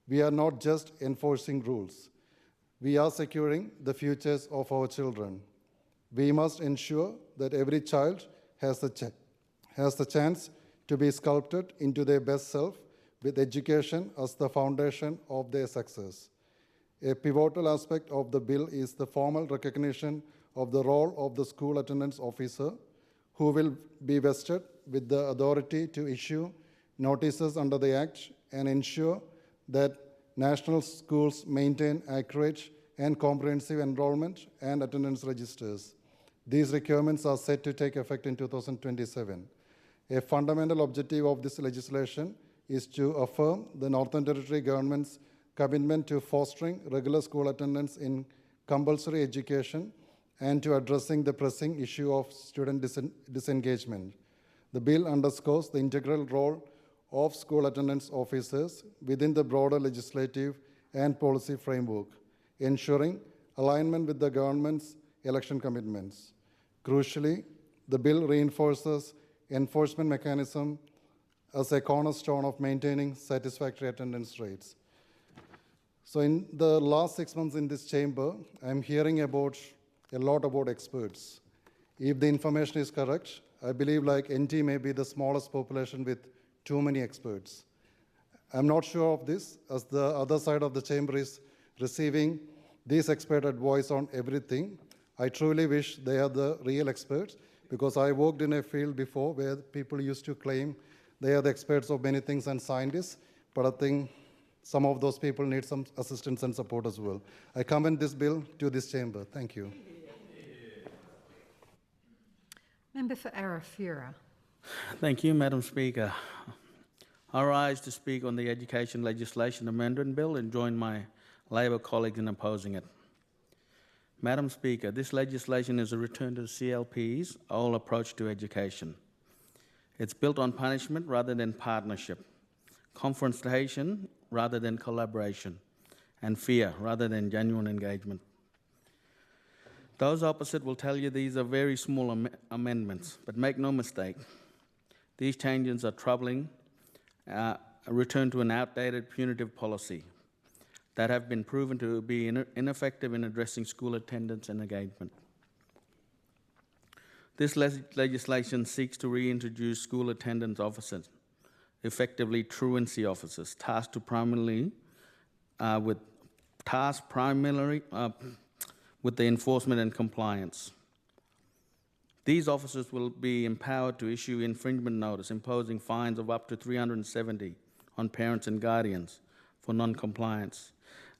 we are not just enforcing rules. We are securing the futures of our children. We must ensure that every child has the chance to be sculpted into their best self, with education as the foundation of their success. A pivotal aspect of the bill is the formal recognition of the role of the school attendance officer, who will be vested with the authority to issue notices under the Act and ensure that national schools maintain accurate and comprehensive enrollment and attendance registers. These requirements are set to take effect in 2027. A fundamental objective of this legislation is to affirm the Northern Territory government's commitment to fostering regular school attendance in compulsory education and to addressing the pressing issue of student disengagement. The bill underscores the integral role of school attendance officers within the broader legislative and policy framework, ensuring alignment with the government's election commitments. Crucially, the bill reinforces enforcement mechanism as a cornerstone of maintaining satisfactory attendance rates. So in the last 6 months in this chamber, I'm hearing a lot about experts. If the information is correct, I believe like NT may be the smallest population with too many experts. I'm not sure of this, as the other side of the chamber is receiving these expert advice on everything. I truly wish they are the real experts, because I worked in a field before where people used to claim they are the experts of many things and scientists, but I think some of those people need some assistance and support as well. I commend this bill to this chamber. Thank you. Member for Arafura. Thank you, Madam Speaker. I rise to speak on the Education Legislation Amendment Bill and join my Labor colleagues in opposing it. Madam Speaker, this legislation is a return to the CLP's old approach to education. It's built on punishment rather than partnership, confrontation rather than collaboration, and fear rather than genuine engagement. Those opposite will tell you these are very small amendments, but make no mistake, these changes are troubling, a return to an outdated punitive policy that have been proven to be ineffective in addressing school attendance and engagement. This legislation seeks to reintroduce school attendance officers, effectively truancy officers, tasked primarily with the enforcement and compliance. These officers will be empowered to issue infringement notice, imposing fines of up to $370 on parents and guardians for non-compliance.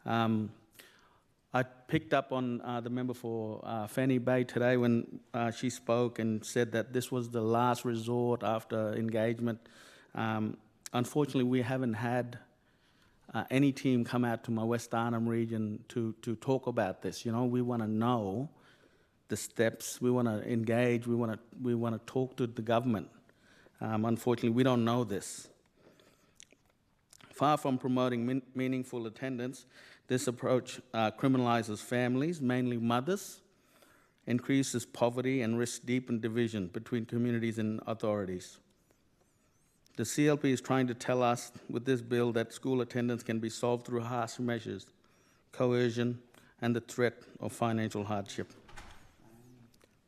I picked up on the member for Fanny Bay today when she spoke and said that this was the last resort after engagement. Unfortunately, we haven't had any team come out to my West Arnhem region to talk about this. You know, we want to know the steps. We want to engage. We want to talk to the government. Unfortunately, we don't know this. Far from promoting meaningful attendance, this approach criminalizes families, mainly mothers, increases poverty, and risks deepened division between communities and authorities. The CLP is trying to tell us with this bill that school attendance can be solved through harsh measures, coercion, and the threat of financial hardship.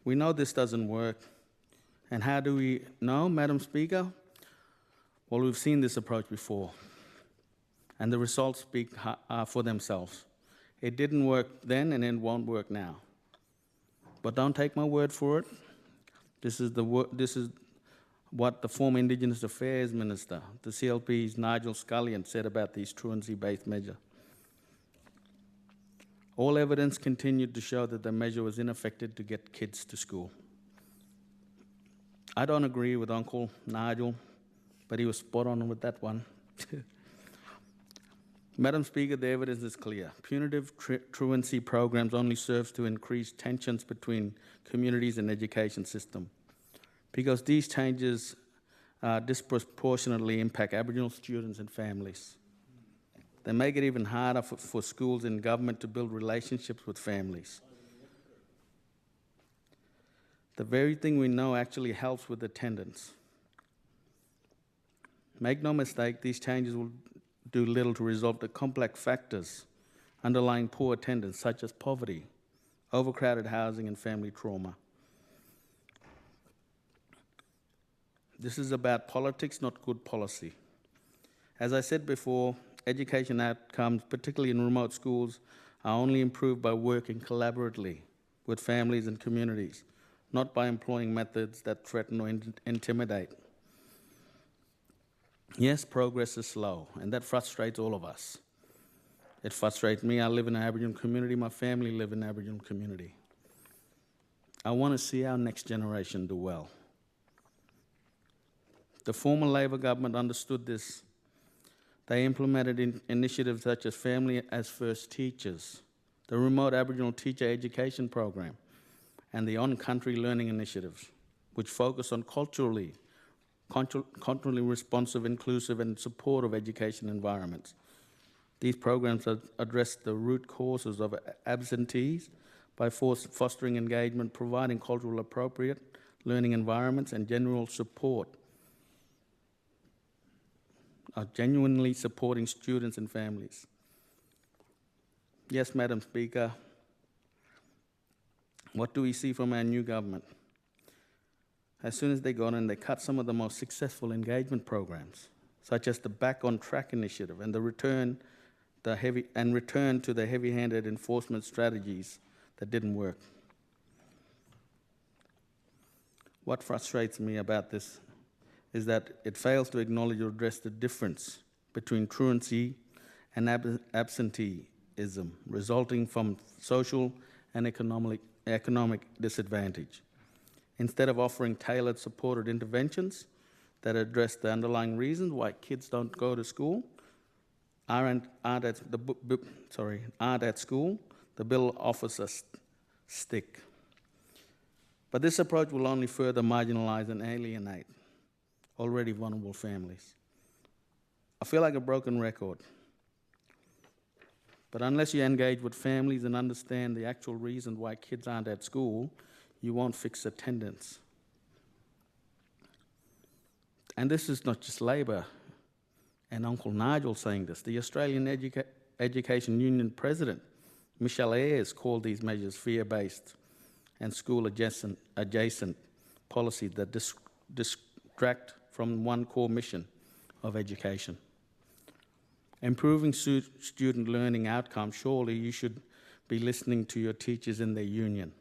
We know this doesn't work, And how do we know, Madam Speaker? Well, we've seen this approach before, and the results speak for themselves. It didn't work then, and it won't work now. But don't take my word for it. This is what the former Indigenous Affairs Minister, the CLP's Nigel Scullion, said about these truancy-based measures. All evidence continued to show that the measure was ineffective to get kids to school. I don't agree with Uncle Nigel, but he was spot on with that one. Madam Speaker, the evidence is clear. Punitive truancy programs only serve to increase tensions between communities and education system, because these changes disproportionately impact Aboriginal students and families. They make it even harder for schools and government to build relationships with families. The very thing we know actually helps with attendance. Make no mistake, these changes will do little to resolve the complex factors underlying poor attendance, such as poverty, overcrowded housing, and family trauma. This is about politics, not good policy. As I said before, education outcomes, particularly in remote schools, are only improved by working collaboratively with families and communities, not by employing methods that threaten or intimidate. Yes, progress is slow, and that frustrates all of us. It frustrates me. I live in an Aboriginal community. My family live in an Aboriginal community. I want to see our next generation do well. The former Labor government understood this. They implemented initiatives such as Family as First Teachers, the Remote Aboriginal Teacher Education Program, and the On-Country Learning Initiatives, which focus on culturally responsive, inclusive, and supportive education environments. These programs address the root causes of absentees by fostering engagement, providing culturally appropriate learning environments, and general support, genuinely supporting students and families. Yes, Madam Speaker, what do we see from our new government? As soon as they got in, they cut some of the most successful engagement programs, such as the Back on Track initiative and return to the heavy-handed enforcement strategies that didn't work. What frustrates me about this is that it fails to acknowledge or address the difference between truancy and absenteeism resulting from social and economic disadvantage. Instead of offering tailored supported interventions that address the underlying reasons why kids don't go to school, aren't at school, the bill offers a stick. But this approach will only further marginalise and alienate already vulnerable families. I feel like a broken record. But unless you engage with families and understand the actual reason why kids aren't at school, you won't fix attendance. And this is not just Labor and Uncle Nigel saying this. The Australian Education Union President, Michelle Ayres, called these measures fear-based and school-adjacent policies that distract from one core mission of education. Improving student learning outcomes, surely you should be listening to your teachers in their union.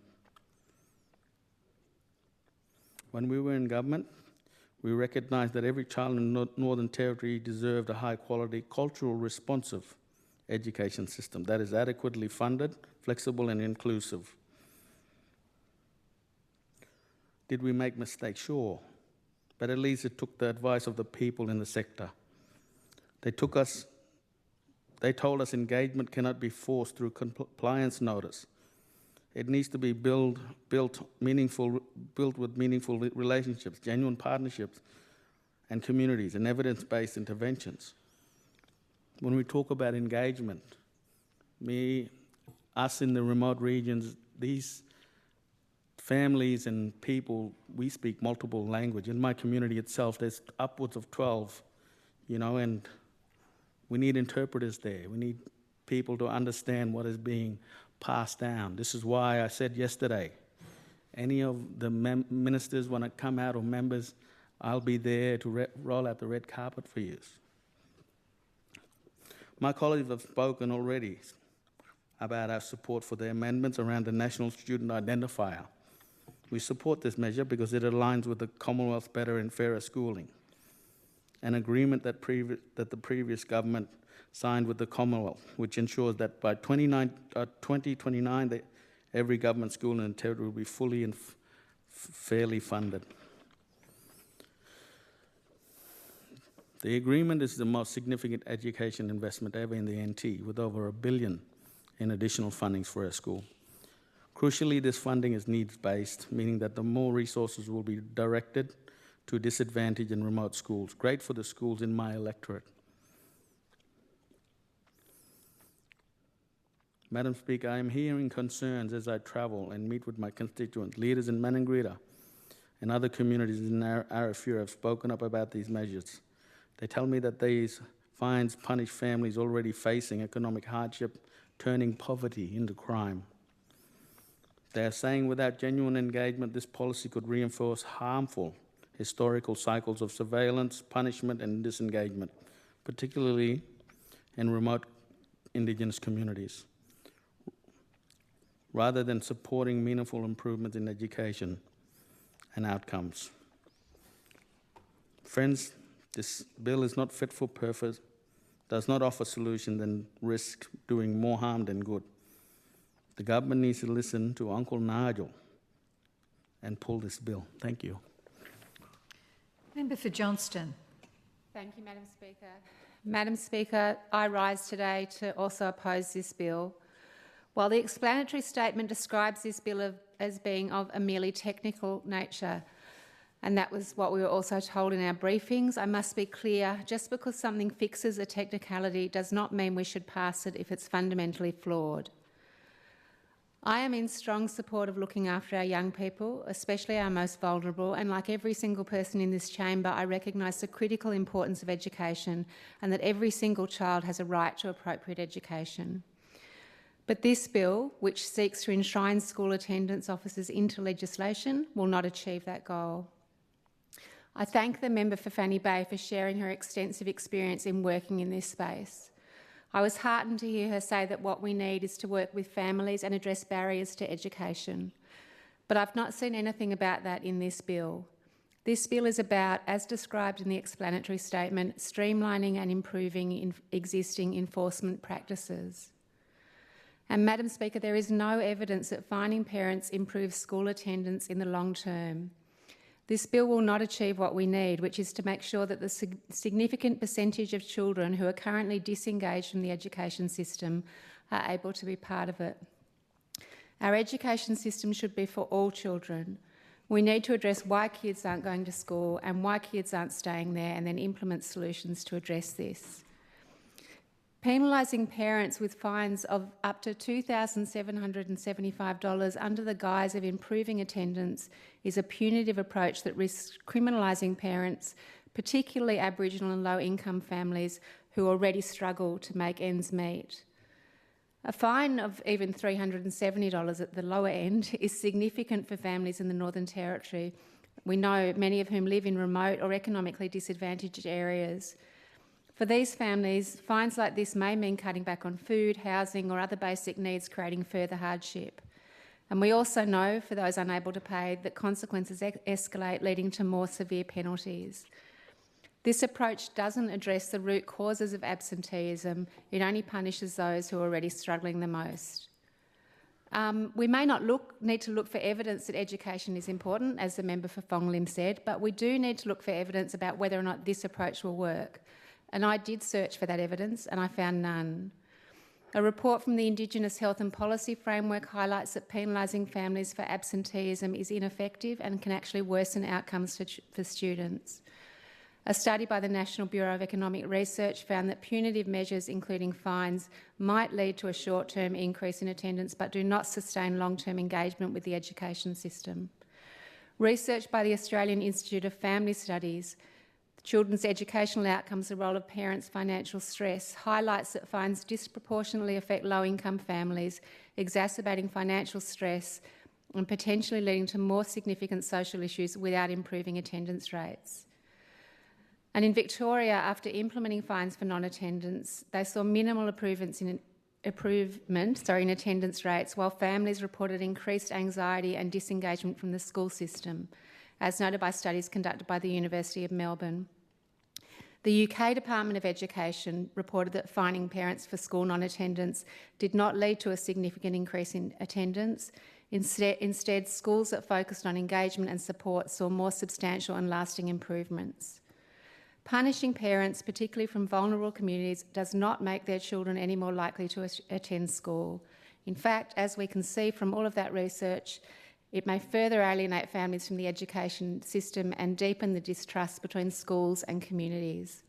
When we were in government, we recognised that every child in the Northern Territory deserved a high-quality, cultural responsive education system that is adequately funded, flexible and inclusive. Did we make mistakes? Sure. But at least it took the advice of the people in the sector. They told us engagement cannot be forced through compliance notice. It needs to be built with meaningful relationships, genuine partnerships, and communities, and evidence-based interventions. When we talk about engagement, us in the remote regions, these families and people, we speak multiple languages. In my community itself, there's upwards of 12, and we need interpreters there. We need people to understand what is being passed down. This is why I said yesterday, any of the ministers want to come out or members, I'll be there to roll out the red carpet for you. My colleagues have spoken already about our support for the amendments around the National Student Identifier. We support this measure because it aligns with the Commonwealth's Better and Fairer Schooling, an agreement that the previous government signed with the Commonwealth, which ensures that by 2029 every government school in the territory will be fully and fairly funded. The agreement is the most significant education investment ever in the NT, with over $1 billion in additional fundings for our school. Crucially, this funding is needs-based, meaning that the more resources will be directed to disadvantaged and remote schools. Great for the schools in my electorate. Madam Speaker, I am hearing concerns as I travel and meet with my constituents. Leaders in Maningrida and other communities in Arafura have spoken up about these measures. They tell me that these fines punish families already facing economic hardship, turning poverty into crime. They are saying without genuine engagement, this policy could reinforce harmful historical cycles of surveillance, punishment, and disengagement, particularly in remote Indigenous communities, rather than supporting meaningful improvements in education and outcomes. Friends, this bill is not fit for purpose, does not offer solutions, and risks doing more harm than good. The government needs to listen to Uncle Nigel and pull this bill. Thank you. Member for Johnston. Thank you, Madam Speaker. Madam Speaker, I rise today to also oppose this bill. While the explanatory statement describes this bill as being of a merely technical nature, and that was what we were also told in our briefings, I must be clear, just because something fixes a technicality does not mean we should pass it if it's fundamentally flawed. I am in strong support of looking after our young people, especially our most vulnerable, and like every single person in this chamber, I recognise the critical importance of education and that every single child has a right to appropriate education. But this bill, which seeks to enshrine school attendance officers into legislation, will not achieve that goal. I thank the member for Fanny Bay for sharing her extensive experience in working in this space. I was heartened to hear her say that what we need is to work with families and address barriers to education. But I've not seen anything about that in this bill. This bill is about, as described in the explanatory statement, streamlining and improving existing enforcement practices. And Madam Speaker, there is no evidence that fining parents improves school attendance in the long term. This bill will not achieve what we need, which is to make sure that the significant percentage of children who are currently disengaged from the education system are able to be part of it. Our education system should be for all children. We need to address why kids aren't going to school and why kids aren't staying there, and then implement solutions to address this. Penalising parents with fines of up to $2,775 under the guise of improving attendance is a punitive approach that risks criminalising parents, particularly Aboriginal and low-income families who already struggle to make ends meet. A fine of even $370 at the lower end is significant for families in the Northern Territory. We know many of whom live in remote or economically disadvantaged areas. For these families, fines like this may mean cutting back on food, housing or other basic needs, creating further hardship. And we also know, for those unable to pay, that consequences escalate, leading to more severe penalties. This approach doesn't address the root causes of absenteeism. It only punishes those who are already struggling the most. We may not need to look for evidence that education is important, as the member for Fong Lim said, but we do need to look for evidence about whether or not this approach will work. And I did search for that evidence and I found none. A report from the Indigenous Health and Policy Framework highlights that penalising families for absenteeism is ineffective and can actually worsen outcomes for students. A study by the National Bureau of Economic Research found that punitive measures, including fines, might lead to a short-term increase in attendance but do not sustain long-term engagement with the education system. Research by the Australian Institute of Family Studies, Children's Educational Outcomes, the Role of Parents' Financial Stress, highlights that fines disproportionately affect low-income families, exacerbating financial stress and potentially leading to more significant social issues without improving attendance rates. And in Victoria, after implementing fines for non-attendance, they saw minimal improvement in attendance rates, while families reported increased anxiety and disengagement from the school system, as noted by studies conducted by the University of Melbourne. The UK Department of Education reported that fining parents for school non-attendance did not lead to a significant increase in attendance. Instead, schools that focused on engagement and support saw more substantial and lasting improvements. Punishing parents, particularly from vulnerable communities, does not make their children any more likely to attend school. In fact, as we can see from all of that research, it may further alienate families from the education system and deepen the distrust between schools and communities.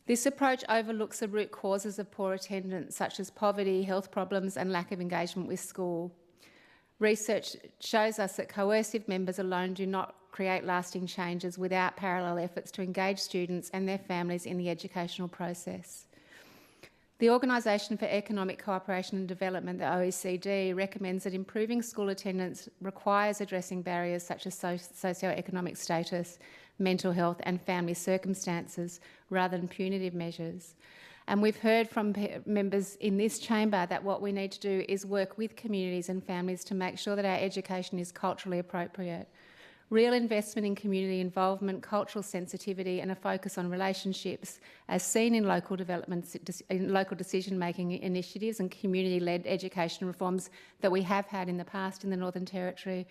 This approach overlooks the root causes of poor attendance, such as poverty, health problems, and lack of engagement with school. Research shows us that coercive members alone do not create lasting changes without parallel efforts to engage students and their families in the educational process. The Organisation for Economic Cooperation and Development, the OECD, recommends that improving school attendance requires addressing barriers such as socio-economic status, mental health and family circumstances, rather than punitive measures. And we've heard from members in this chamber that what we need to do is work with communities and families to make sure that our education is culturally appropriate. Real investment in community involvement, cultural sensitivity and a focus on relationships, as seen in local development, in local decision-making initiatives and community-led education reforms that we have had in the past in the Northern Territory,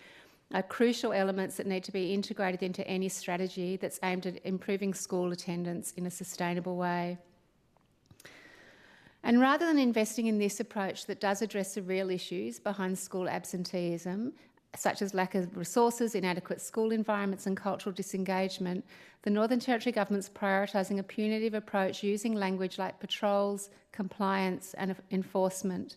are crucial elements that need to be integrated into any strategy that's aimed at improving school attendance in a sustainable way. And rather than investing in this approach that does address the real issues behind school absenteeism, such as lack of resources, inadequate school environments and cultural disengagement, the Northern Territory Government's prioritising a punitive approach using language like patrols, compliance and enforcement.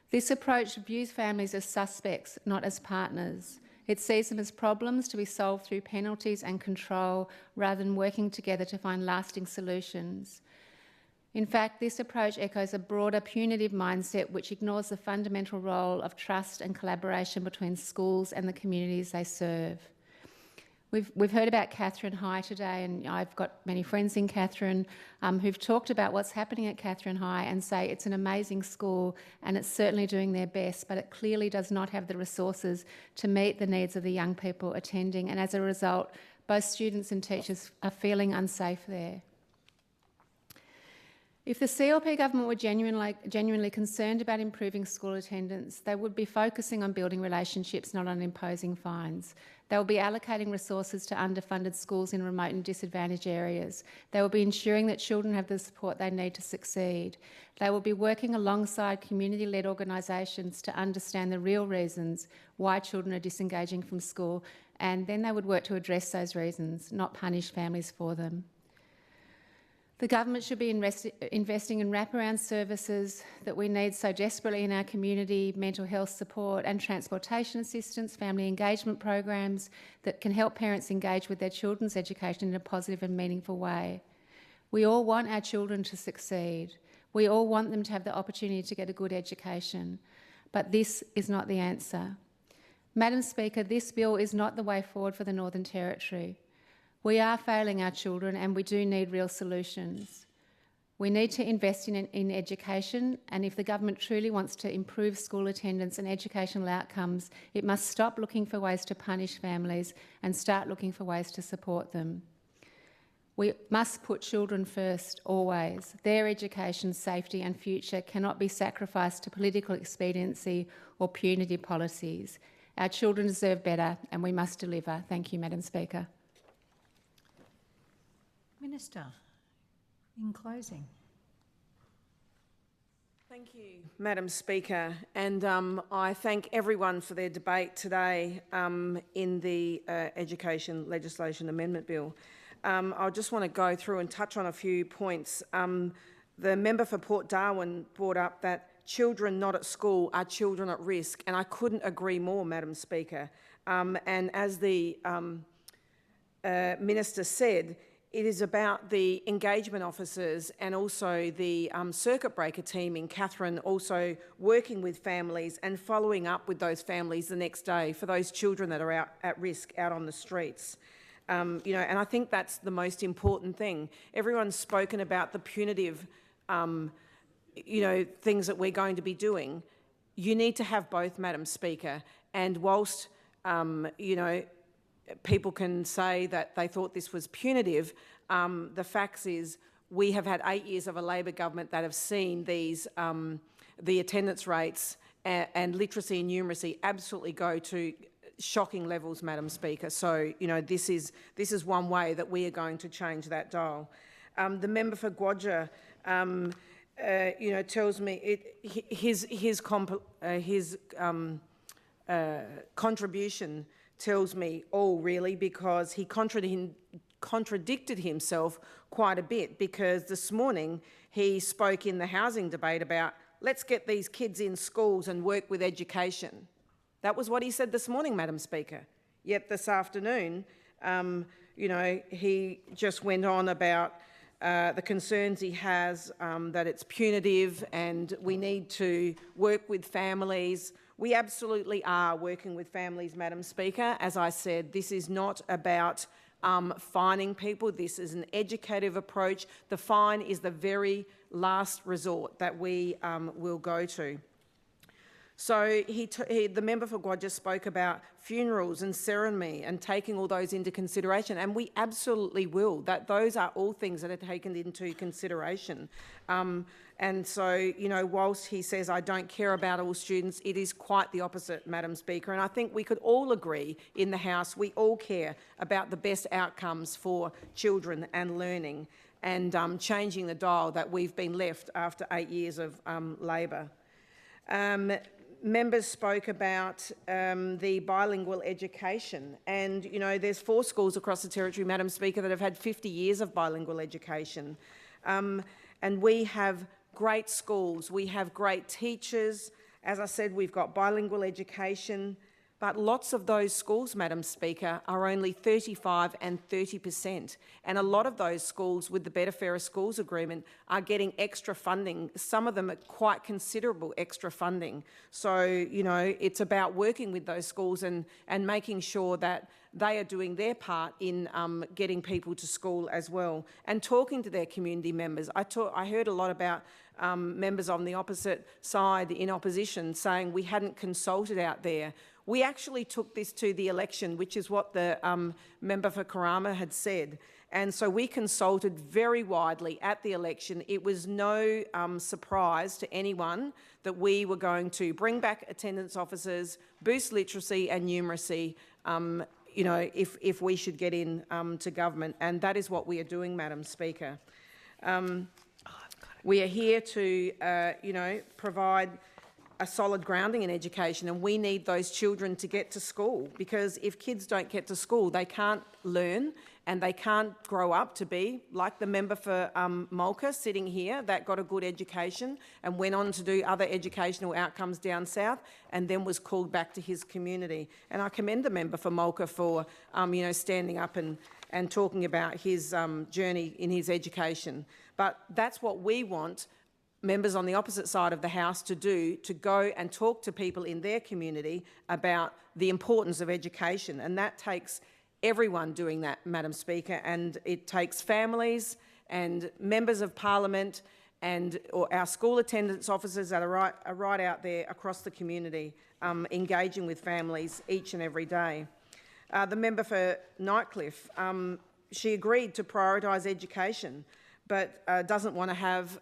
This approach views families as suspects, not as partners. It sees them as problems to be solved through penalties and control rather than working together to find lasting solutions. In fact, this approach echoes a broader punitive mindset which ignores the fundamental role of trust and collaboration between schools and the communities they serve. We've heard about Katherine High today, and I've got many friends in Katherine who've talked about what's happening at Katherine High and say it's an amazing school and it's certainly doing their best, but it clearly does not have the resources to meet the needs of the young people attending, and as a result, both students and teachers are feeling unsafe there. If the CLP government were genuinely concerned about improving school attendance, they would be focusing on building relationships, not on imposing fines. They will be allocating resources to underfunded schools in remote and disadvantaged areas. They will be ensuring that children have the support they need to succeed. They will be working alongside community-led organisations to understand the real reasons why children are disengaging from school, and then they would work to address those reasons, not punish families for them. The government should be investing in wraparound services that we need so desperately in our community, mental health support and transportation assistance, family engagement programs that can help parents engage with their children's education in a positive and meaningful way. We all want our children to succeed. We all want them to have the opportunity to get a good education, but this is not the answer. Madam Speaker, this bill is not the way forward for the Northern Territory. We are failing our children and we do need real solutions. We need to invest in education, and if the government truly wants to improve school attendance and educational outcomes, it must stop looking for ways to punish families and start looking for ways to support them. We must put children first, always. Their education, safety and future cannot be sacrificed to political expediency or punitive policies. Our children deserve better and we must deliver. Thank you, Madam Speaker. Minister, in closing. Thank you, Madam Speaker, and I thank everyone for their debate today in the Education Legislation Amendment Bill. I just want to go through and touch on a few points. The member for Port Darwin brought up that children not at school are children at risk, and I couldn't agree more, Madam Speaker. And as the Minister said, it is about the engagement officers and also the circuit breaker team in Katherine also working with families and following up with those families the next day for those children that are out at risk out on the streets. And I think that's the most important thing. Everyone's spoken about the punitive, things that we're going to be doing. You need to have both, Madam Speaker. And whilst, people can say that they thought this was punitive, the facts is we have had 8 years of a Labor government that have seen these, the attendance rates and literacy and numeracy absolutely go to shocking levels, Madam Speaker. So, this is one way that we are going to change that dial. The member for Guyula, tells me his contribution tells me all, really, because he contradicted himself quite a bit, because this morning he spoke in the housing debate about let's get these kids in schools and work with education. That was what he said this morning, Madam Speaker. Yet this afternoon, he just went on about the concerns he has, that it's punitive and we need to work with families. We absolutely are working with families, Madam Speaker. As I said, this is not about fining people. This is an educative approach. The fine is the very last resort that we will go to. So the member for Guyula spoke about funerals and ceremony and taking all those into consideration, and we absolutely will. Those are all things that are taken into consideration. And so, whilst he says, I don't care about all students, it is quite the opposite, Madam Speaker. And I think we could all agree in the House, we all care about the best outcomes for children and learning and changing the dial that we've been left after 8 years of Labor. Members spoke about the bilingual education, and there's 4 schools across the Territory, Madam Speaker, that have had 50 years of bilingual education. And we have great schools, we have great teachers. As I said, we've got bilingual education, but lots of those schools, Madam Speaker, are only 35 and 30%. And a lot of those schools with the Better Fairer Schools Agreement are getting extra funding. Some of them are quite considerable extra funding. So, it's about working with those schools and making sure that they are doing their part in getting people to school as well, and talking to their community members. I heard a lot about members on the opposite side in opposition saying we hadn't consulted out there. We actually took this to the election, which is what the member for Karama had said. And so we consulted very widely at the election. It was no surprise to anyone that we were going to bring back attendance officers, boost literacy and numeracy, if we should get in to government. And that is what we are doing, Madam Speaker. We are here to, provide a solid grounding in education, and we need those children to get to school, because if kids don't get to school, they can't learn and they can't grow up to be like the member for Mulka sitting here that got a good education and went on to do other educational outcomes down south and then was called back to his community. And I commend the member for Mulka for standing up and talking about his journey in his education. But that's what we want members on the opposite side of the House to do, to go and talk to people in their community about the importance of education. And that takes everyone doing that, Madam Speaker, and it takes families and members of Parliament and our school attendance officers that are right out there across the community, engaging with families each and every day. The member for Nightcliff, she agreed to prioritise education, but doesn't want to have,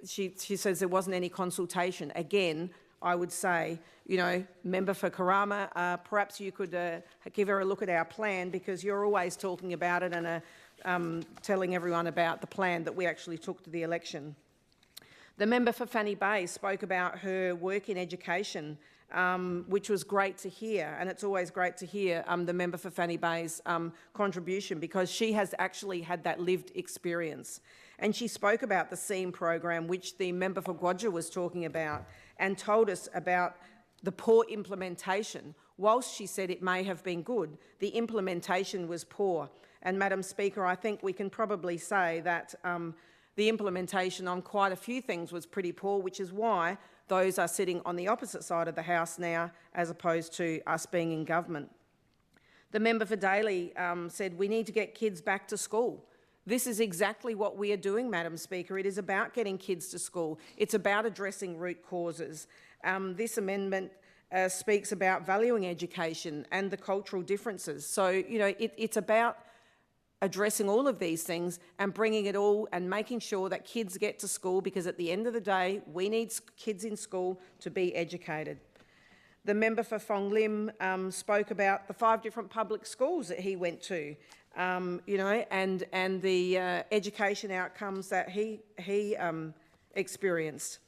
she says there wasn't any consultation. Again, I would say, member for Karama, perhaps you could give her a look at our plan, because you're always talking about it and telling everyone about the plan that we actually took to the election. The member for Fanny Bay spoke about her work in education, which was great to hear, and it's always great to hear the member for Fanny Bay's contribution, because she has actually had that lived experience. And she spoke about the SEAM program, which the member for Guyula was talking about, and told us about the poor implementation. Whilst she said it may have been good, the implementation was poor. And Madam Speaker, I think we can probably say that the implementation on quite a few things was pretty poor, which is why those are sitting on the opposite side of the House now, as opposed to us being in government. The member for Daly said we need to get kids back to school. This is exactly what we are doing, Madam Speaker. It is about getting kids to school. It's about addressing root causes. This amendment speaks about valuing education and the cultural differences. So, you know, it's about addressing all of these things and bringing it all and making sure that kids get to school, because at the end of the day, we need kids in school to be educated. The member for Fong Lim spoke about the 5 different public schools that he went to, you know, and the education outcomes that he experienced.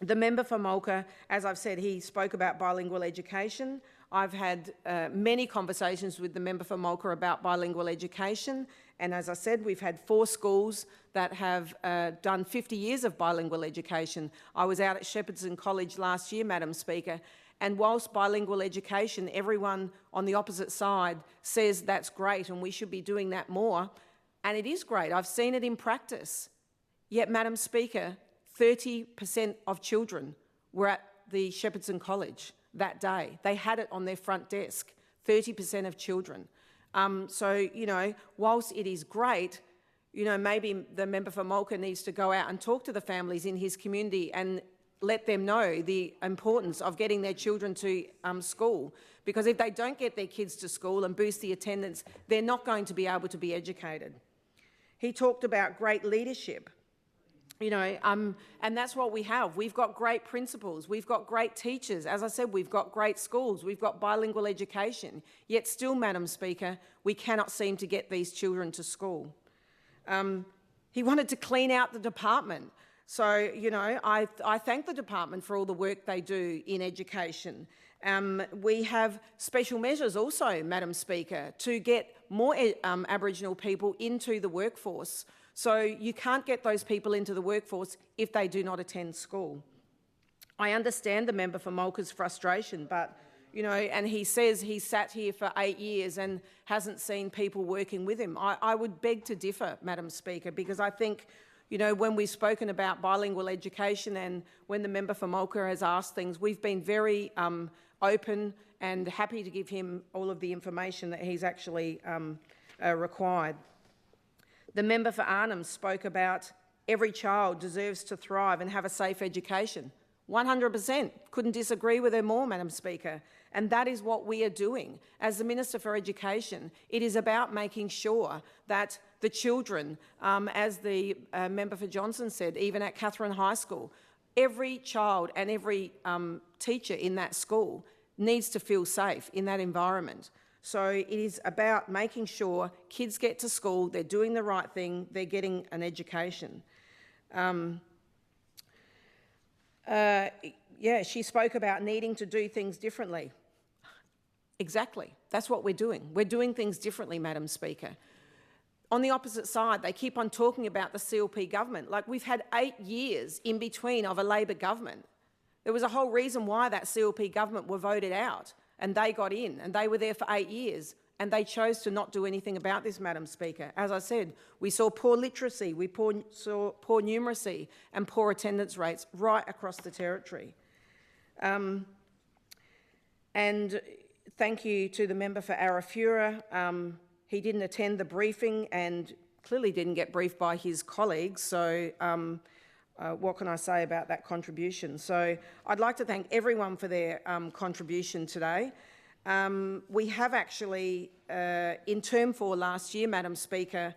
The member for Mulca, as I've said, he spoke about bilingual education. I've had many conversations with the member for Mulca about bilingual education, and as I said, we've had 4 schools that have done 50 years of bilingual education. I was out at Shepparton College last year, Madam Speaker, and whilst bilingual education, everyone on the opposite side says that's great and we should be doing that more, and it is great. I've seen it in practice. Yet, Madam Speaker, 30% of children were at the Shepparton College that day. They had it on their front desk, 30% of children. So, you know, whilst it is great, you know, maybe the member for Mulca needs to go out and talk to the families in his community and let them know the importance of getting their children to school. Because if they don't get their kids to school and boost the attendance, they're not going to be able to be educated. He talked about great leadership. You know, and that's what we have. We've got great principals, we've got great teachers. As I said, we've got great schools, we've got bilingual education. Yet still, Madam Speaker, we cannot seem to get these children to school. He wanted to clean out the department. So, you know, I thank the department for all the work they do in education. We have special measures also, Madam Speaker, to get more Aboriginal people into the workforce. So you can't get those people into the workforce if they do not attend school. I understand the member for Mulca's frustration, but, you know, and he says he's sat here for 8 years and hasn't seen people working with him. I would beg to differ, Madam Speaker, because I think, you know, when we've spoken about bilingual education and when the member for Mulca has asked things, we've been very open and happy to give him all of the information that he's actually required. The member for Arnhem spoke about every child deserves to thrive and have a safe education. 100%. Couldn't disagree with her more, Madam Speaker. And that is what we are doing. As the Minister for Education, it is about making sure that the children, as the member for Jinson said, even at Catherine High School, every child and every teacher in that school needs to feel safe in that environment. So it is about making sure kids get to school, they're doing the right thing, they're getting an education. Yeah, she spoke about needing to do things differently. Exactly, that's what we're doing. We're doing things differently, Madam Speaker. On the opposite side, they keep on talking about the CLP government. Like, we've had 8 years in between of a Labor government. There was a whole reason why that CLP government were voted out, and they got in, and they were there for 8 years, and they chose to not do anything about this, Madam Speaker. As I said, we saw poor literacy, we saw poor numeracy and poor attendance rates right across the territory. And thank you to the member for Arafura. He didn't attend the briefing and clearly didn't get briefed by his colleagues, so what can I say about that contribution? So I'd like to thank everyone for their contribution today. We have actually, in Term 4 last year, Madam Speaker,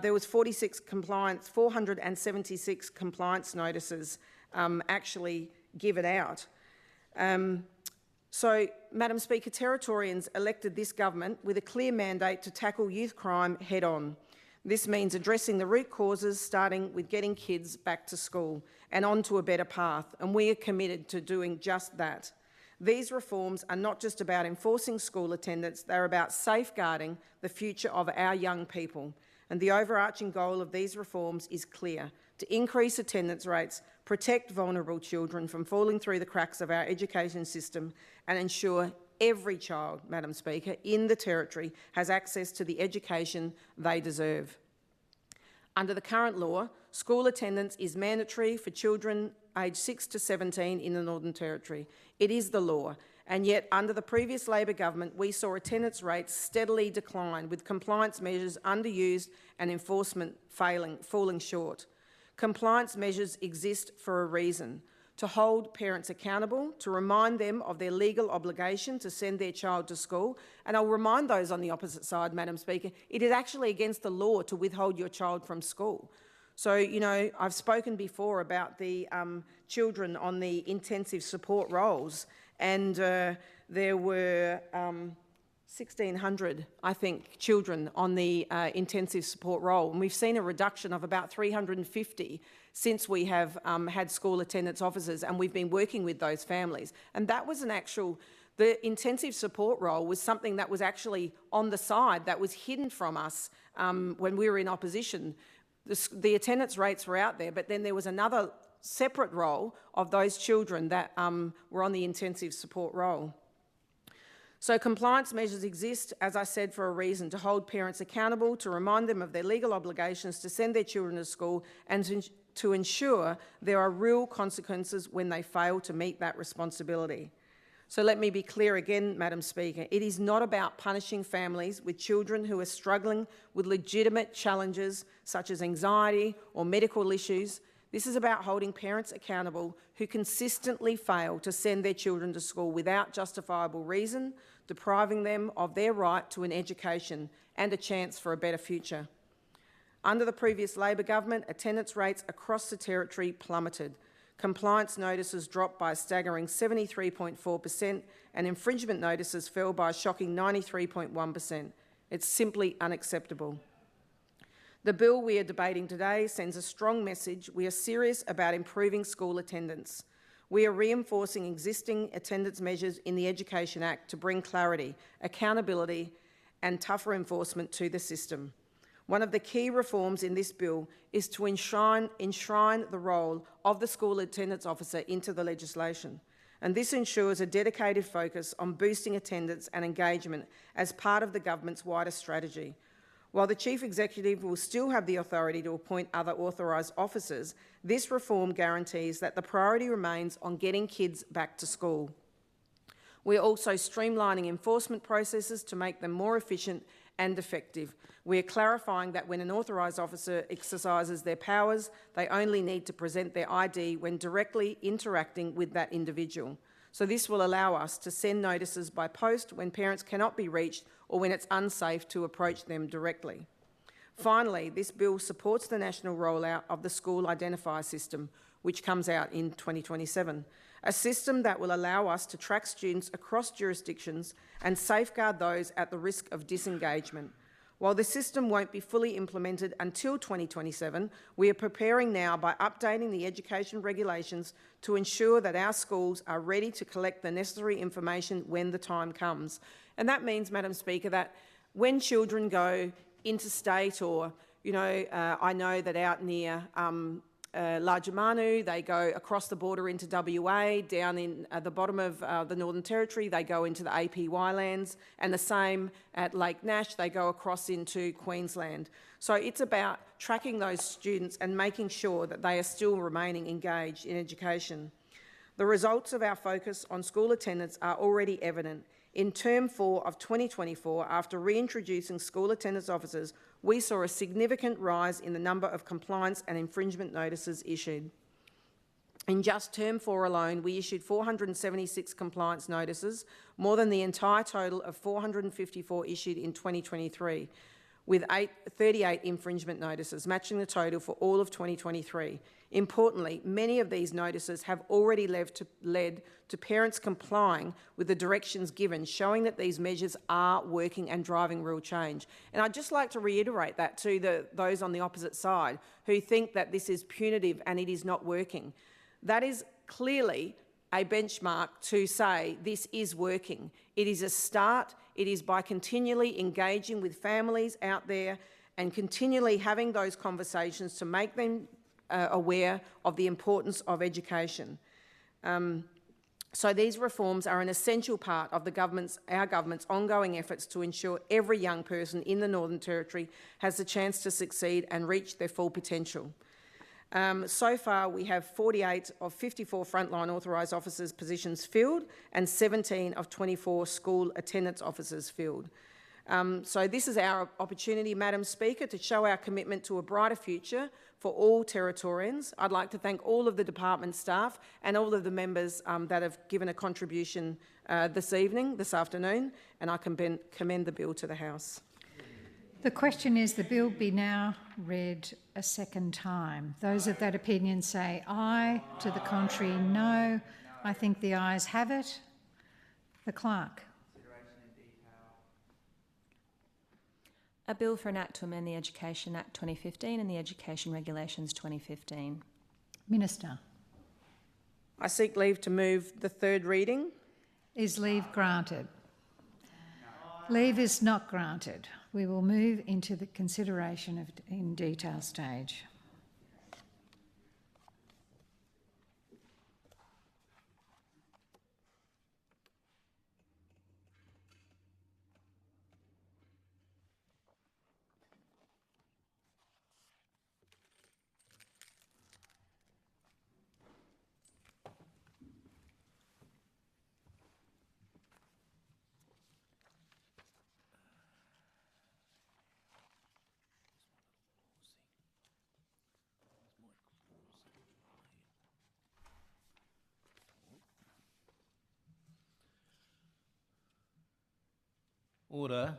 there was 476 compliance notices actually given out. So, Madam Speaker, Territorians elected this government with a clear mandate to tackle youth crime head-on. This means addressing the root causes, starting with getting kids back to school and onto a better path, and we are committed to doing just that. These reforms are not just about enforcing school attendance, they're about safeguarding the future of our young people. And the overarching goal of these reforms is clear: to increase attendance rates, protect vulnerable children from falling through the cracks of our education system, and ensure every child, Madam Speaker, in the Territory has access to the education they deserve. Under the current law, school attendance is mandatory for children aged 6 to 17 in the Northern Territory. It is the law, and yet under the previous Labor government, we saw attendance rates steadily decline, with compliance measures underused and enforcement falling short. Compliance measures exist for a reason: to hold parents accountable, to remind them of their legal obligation to send their child to school. And I'll remind those on the opposite side, Madam Speaker, it is actually against the law to withhold your child from school. So, you know, I've spoken before about the children on the intensive support roles, and there were 1,600, I think, children on the intensive support role, and we've seen a reduction of about 350 since we have had school attendance officers, and we've been working with those families. And that was the intensive support role was something that was actually on the side, that was hidden from us when we were in opposition. The attendance rates were out there, but then there was another separate role of those children that were on the intensive support role. So compliance measures exist, as I said, for a reason: to hold parents accountable, to remind them of their legal obligations to send their children to school, and to ensure there are real consequences when they fail to meet that responsibility. So let me be clear again, Madam Speaker, it is not about punishing families with children who are struggling with legitimate challenges such as anxiety or medical issues. This is about holding parents accountable who consistently fail to send their children to school without justifiable reason, depriving them of their right to an education and a chance for a better future. Under the previous Labor government, attendance rates across the Territory plummeted. Compliance notices dropped by a staggering 73.4%, and infringement notices fell by a shocking 93.1%. It's simply unacceptable. The bill we are debating today sends a strong message. We are serious about improving school attendance. We are reinforcing existing attendance measures in the Education Act to bring clarity, accountability and tougher enforcement to the system. One of the key reforms in this bill is to enshrine the role of the school attendance officer into the legislation. And this ensures a dedicated focus on boosting attendance and engagement as part of the government's wider strategy. While the Chief Executive will still have the authority to appoint other authorised officers, this reform guarantees that the priority remains on getting kids back to school. We are also streamlining enforcement processes to make them more efficient and effective. We are clarifying that when an authorised officer exercises their powers, they only need to present their ID when directly interacting with that individual. So this will allow us to send notices by post when parents cannot be reached or when it's unsafe to approach them directly. Finally, this bill supports the national rollout of the school identifier system, which comes out in 2027, a system that will allow us to track students across jurisdictions and safeguard those at the risk of disengagement. While the system won't be fully implemented until 2027, we are preparing now by updating the education regulations to ensure that our schools are ready to collect the necessary information when the time comes. And that means, Madam Speaker, that when children go interstate or, I know that out near Largemanu, they go across the border into WA, down in the bottom of the Northern Territory, they go into the APY lands, and the same at Lake Nash, they go across into Queensland. So it's about tracking those students and making sure that they are still remaining engaged in education. The results of our focus on school attendance are already evident. In Term 4 of 2024, after reintroducing school attendance officers, we saw a significant rise in the number of compliance and infringement notices issued. In just Term 4 alone, we issued 476 compliance notices, more than the entire total of 454 issued in 2023, with 38 infringement notices, matching the total for all of 2023. Importantly, many of these notices have already led to parents complying with the directions given, showing that these measures are working and driving real change. And I'd just like to reiterate that to those on the opposite side who think that this is punitive and it is not working. That is clearly a benchmark to say this is working. It is a start. It is by continually engaging with families out there and continually having those conversations to make them aware of the importance of education. So these reforms are an essential part of our government's ongoing efforts to ensure every young person in the Northern Territory has the chance to succeed and reach their full potential. So far, we have 48 of 54 frontline authorised officers' positions filled and 17 of 24 school attendance officers filled. So this is our opportunity, Madam Speaker, to show our commitment to a brighter future for all Territorians. I'd like to thank all of the department staff and all of the members that have given a contribution this afternoon, and I commend the bill to the House. The question is the bill be now read a second time. Those of that opinion say aye. To the contrary, no. I think the ayes have it. The clerk. A bill for an act to amend the Education Act 2015 and the Education Regulations 2015. Minister. I seek leave to move the third reading. Is leave granted? Leave is not granted. We will move into the consideration in detail stage. Order.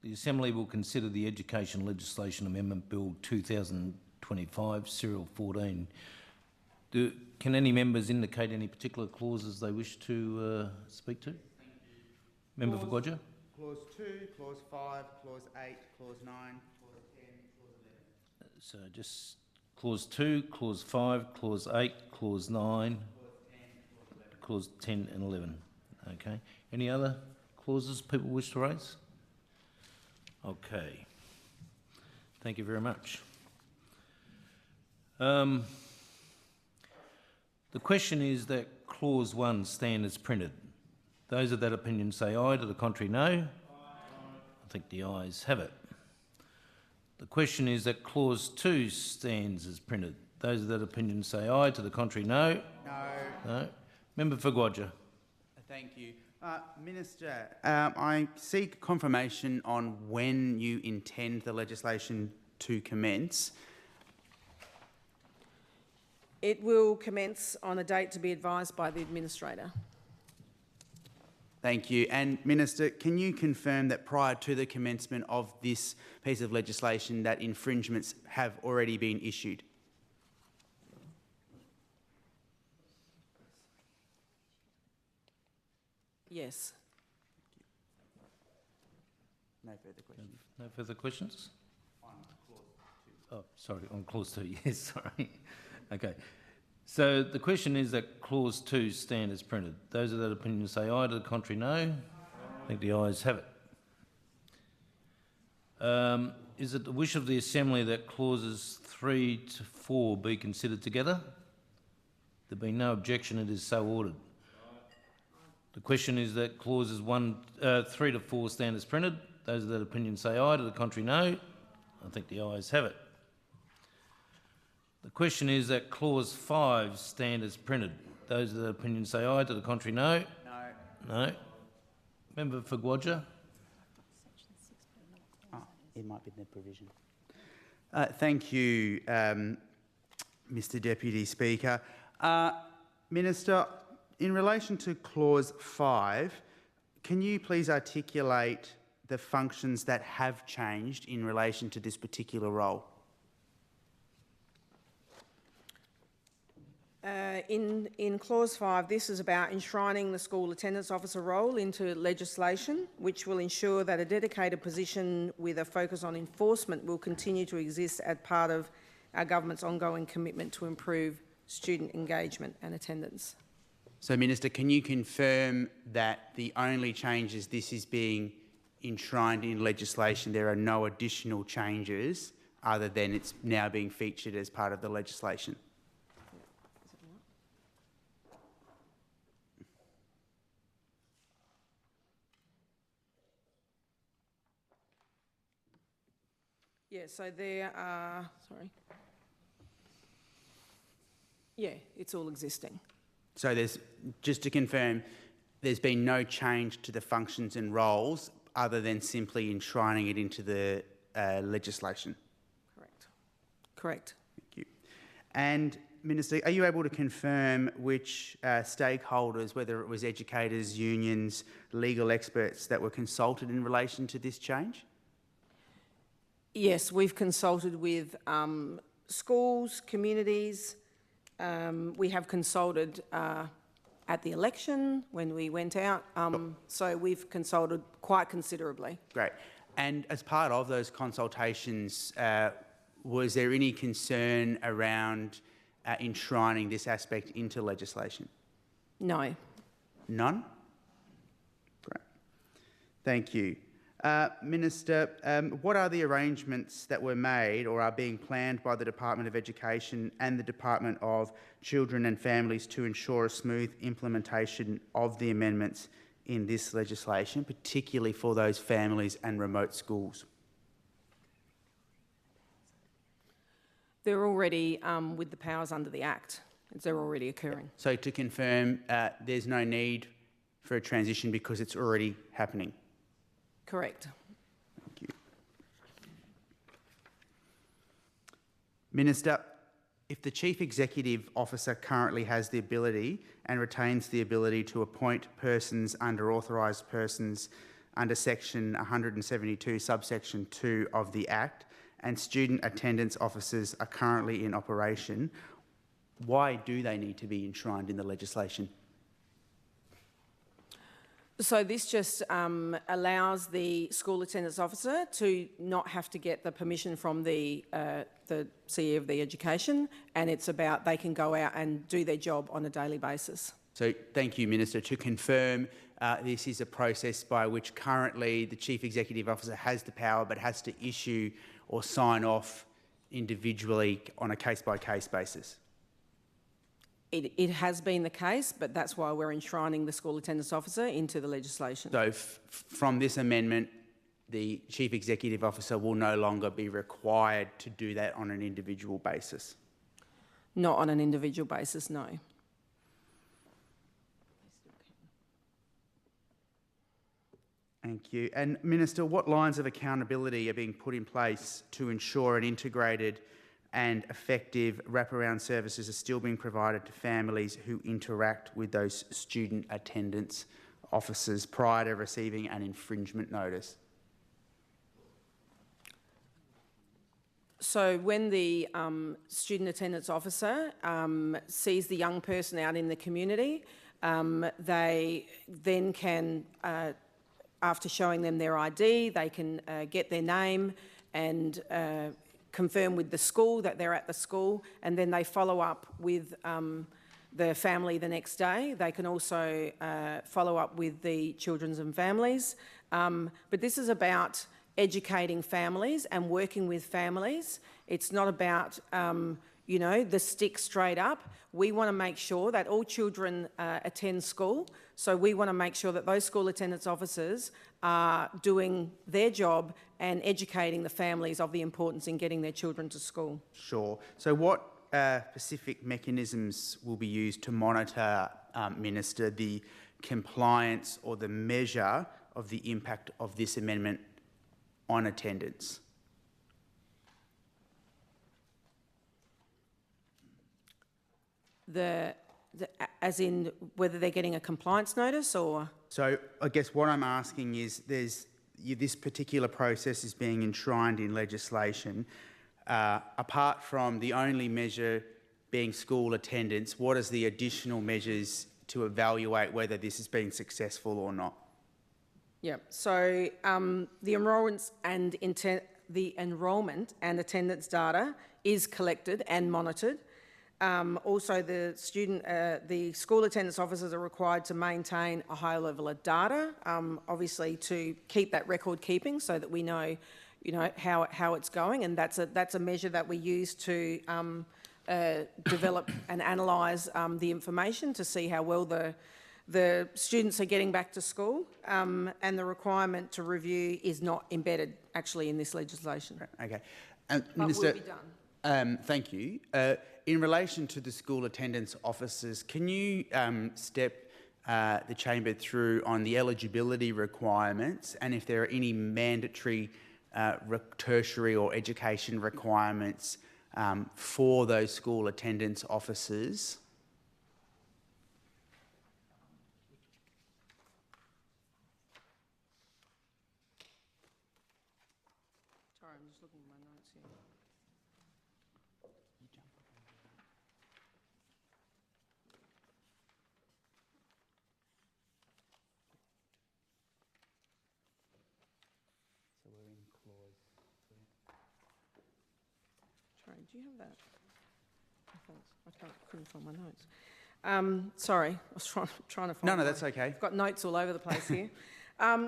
The Assembly will consider the Education Legislation Amendment Bill 2025, Serial 14. Can any members indicate any particular clauses they wish to speak to? Member for Guyula? Clause 2, Clause 5, Clause 8, Clause 9, Clause 10, Clause 11. So just Clause 2, Clause 5, Clause 8, Clause 9, Clause 10 and 11. Okay. Any other clauses people wish to raise? Okay. Thank you very much. The question is that Clause 1 stand as printed. Those of that opinion say aye, to the contrary no. I think the ayes have it. The question is that Clause 2 stands as printed. Those of that opinion say aye, to the contrary no. No. Member for Guyula. Thank you. Minister, I seek confirmation on when you intend the legislation to commence. It will commence on a date to be advised by the Administrator. Thank you. And Minister, can you confirm that prior to the commencement of this piece of legislation that infringements have already been issued? Yes. No further questions. No further questions? Oh, sorry, on Clause 2, yes, sorry. Okay. So the question is that Clause 2 stand as printed. Those of that opinion say aye, to the contrary no. I think the ayes have it. Is it the wish of the Assembly that Clauses 3 to 4 be considered together? There being no objection, it is so ordered. The question is that Clauses 3 to 4 stand as printed. Those of that opinion say aye, to the contrary no. I think the ayes have it. The question is that Clause 5 stand as printed. Those of that opinion say aye, to the contrary no. No. Member for Guyula. It might be in the provision. Thank you, Mr Deputy Speaker. Minister, in relation to Clause 5, can you please articulate the functions that have changed in relation to this particular role? In Clause 5, this is about enshrining the school attendance officer role into legislation, which will ensure that a dedicated position with a focus on enforcement will continue to exist as part of our government's ongoing commitment to improve student engagement and attendance. So, Minister, can you confirm that the only changes this is being enshrined in legislation, there are no additional changes other than it's now being featured as part of the legislation? Yeah, so there are, sorry. Yeah, it's all existing. So there's, just to confirm, there's been no change to the functions and roles other than simply enshrining it into the legislation? Correct. Correct. Thank you. And Minister, are you able to confirm which stakeholders, whether it was educators, unions, legal experts, that were consulted in relation to this change? Yes, we've consulted with schools, communities. We have consulted at the election when we went out. So we've consulted quite considerably. Great. And as part of those consultations, was there any concern around enshrining this aspect into legislation? No. None? Great. Thank you. Minister, what are the arrangements that were made or are being planned by the Department of Education and the Department of Children and Families to ensure a smooth implementation of the amendments in this legislation, particularly for those families and remote schools? They're already with the powers under the Act. They're already occurring. So to confirm, there's no need for a transition because it's already happening? Correct. Thank you. Minister, if the Chief Executive Officer currently has the ability and retains the ability to appoint persons under authorised persons under section 172 subsection 2 of the Act, and student attendance officers are currently in operation, why do they need to be enshrined in the legislation? So this just allows the school attendance officer to not have to get the permission from the CEO of the education, and it's about they can go out and do their job on a daily basis. So thank you, Minister. To confirm, this is a process by which currently the Chief Executive Officer has the power but has to issue or sign off individually on a case-by-case basis. It has been the case, but that's why we're enshrining the school attendance officer into the legislation. So from this amendment, the Chief Executive Officer will no longer be required to do that on an individual basis? Not on an individual basis, no. Thank you. And Minister, what lines of accountability are being put in place to ensure an integrated and effective wraparound services are still being provided to families who interact with those student attendance officers prior to receiving an infringement notice? So when the student attendance officer sees the young person out in the community, they then can, after showing them their ID, they can get their name and confirm with the school that they're at the school, and then they follow up with the family the next day. They can also follow up with the children's and families. But this is about educating families and working with families. It's not about, you know, the stick straight up. We want to make sure that all children attend school. So we want to make sure that those school attendance officers are doing their job and educating the families of the importance in getting their children to school. Sure. So what specific mechanisms will be used to monitor, Minister, the compliance or the measure of the impact of this amendment on attendance? As in whether they're getting a compliance notice or? So I guess what I'm asking is this particular process is being enshrined in legislation. Apart from the only measure being school attendance, what is the additional measures to evaluate whether this has been successful or not? Yeah, so the enrolment and attendance data is collected and monitored. Also, the school attendance officers are required to maintain a high level of data, obviously to keep that record keeping so that we know, how it's going, and that's a measure that we use to develop and analyse the information to see how well the students are getting back to school, and the requirement to review is not embedded actually in this legislation. Okay. Minister, will be done. thank you. In relation to the school attendance officers, can you step the chamber through on the eligibility requirements and if there are any mandatory tertiary or education requirements for those school attendance officers? Sorry, I'm just looking at my notes here. So we're in clause. Sorry, do you have that? Couldn't find my notes. Sorry, I was trying to find. No, that's okay. I've got notes all over the place here.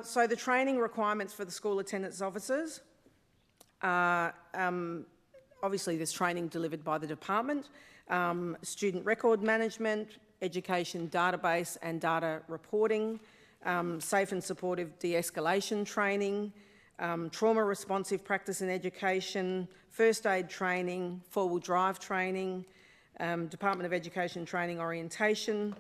So the training requirements for the school attendance officers. Obviously, there's training delivered by the department, student record management, education database and data reporting, safe and supportive de-escalation training, trauma responsive practice in education, first aid training, four-wheel drive training, Department of Education training orientation,